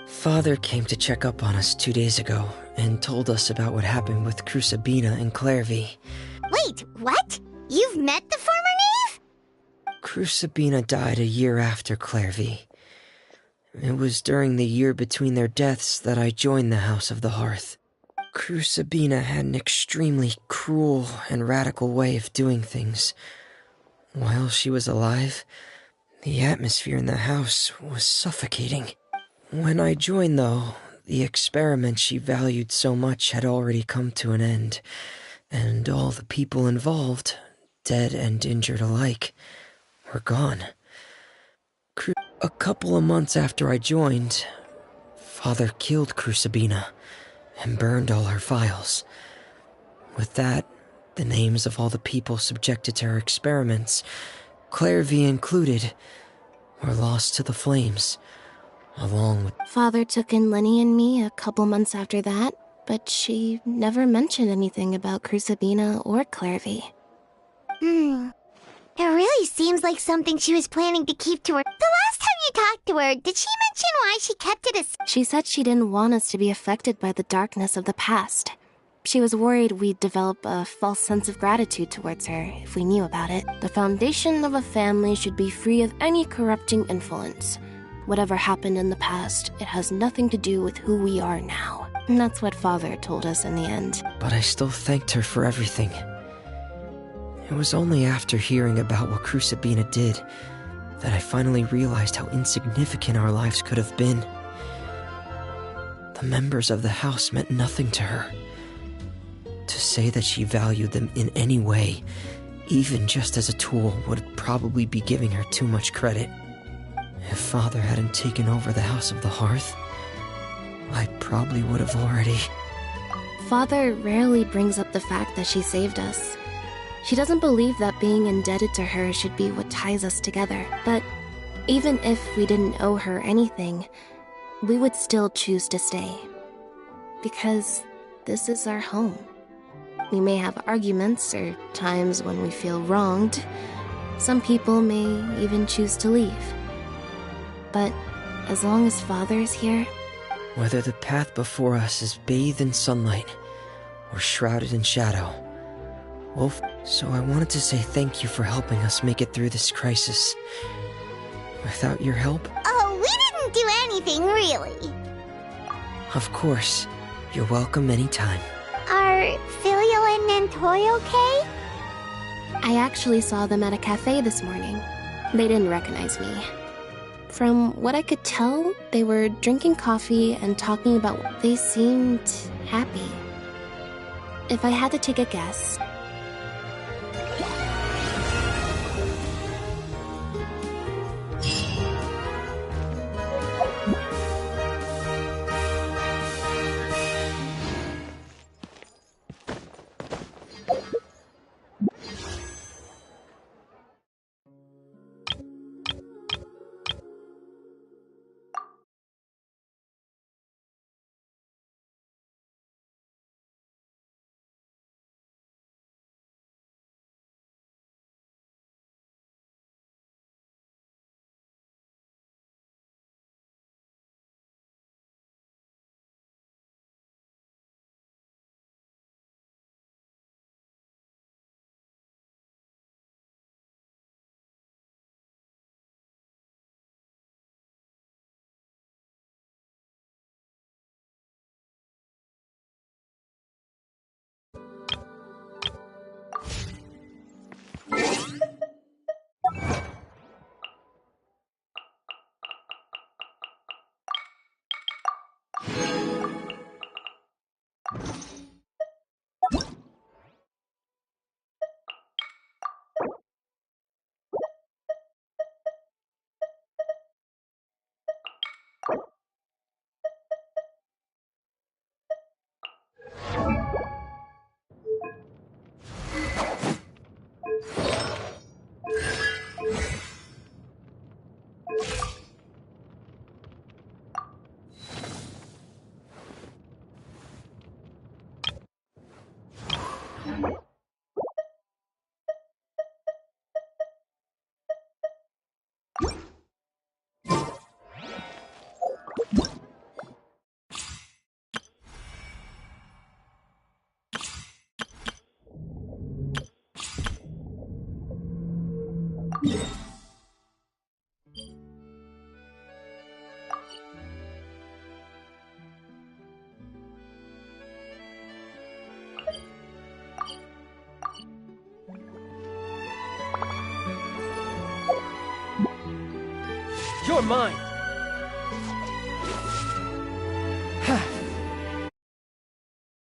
Father came to check up on us 2 days ago and told us about what happened with Crusabina and Clairvy. Wait, what? You've met the former knave? Crusabina died a year after Clairvy. It was during the year between their deaths that I joined the House of the Hearth. Crusabina had an extremely cruel and radical way of doing things. While she was alive, the atmosphere in the house was suffocating. When I joined, though, the experiment she valued so much had already come to an end, and all the people involved, dead and injured alike, were gone. A couple of months after I joined, Father killed Crusabina and burned all her files. With that, the names of all the people subjected to her experiments, Clairvy included, were lost to the flames, along with... Father took in Lenny and me a couple months after that, but she never mentioned anything about Crusabina or Clairvy. It really seems like something she was planning to keep to her. The last time you talked to her, did she mention why she kept it a... She said she didn't want us to be affected by the darkness of the past. She was worried we'd develop a false sense of gratitude towards her if we knew about it. The foundation of a family should be free of any corrupting influence. Whatever happened in the past, it has nothing to do with who we are now. And that's what Father told us in the end. But I still thanked her for everything. It was only after hearing about what Crucibina did that I finally realized how insignificant our lives could have been. The members of the house meant nothing to her. To say that she valued them in any way, even just as a tool, would probably be giving her too much credit. If Father hadn't taken over the House of the Hearth, I probably would have already... Father rarely brings up the fact that she saved us. She doesn't believe that being indebted to her should be what ties us together. But even if we didn't owe her anything, we would still choose to stay. Because this is our home. We may have arguments or times when we feel wronged. Some people may even choose to leave. But as long as Father is here... Whether the path before us is bathed in sunlight or shrouded in shadow, Wolf... So I wanted to say thank you for helping us make it through this crisis. Without your help... Oh, we didn't do anything, really. Of course. You're welcome anytime. Are Filial and Nantoy okay? I actually saw them at a cafe this morning. They didn't recognize me. From what I could tell, they were drinking coffee and talking about what they seemed happy. If I had to take a guess... You're mine!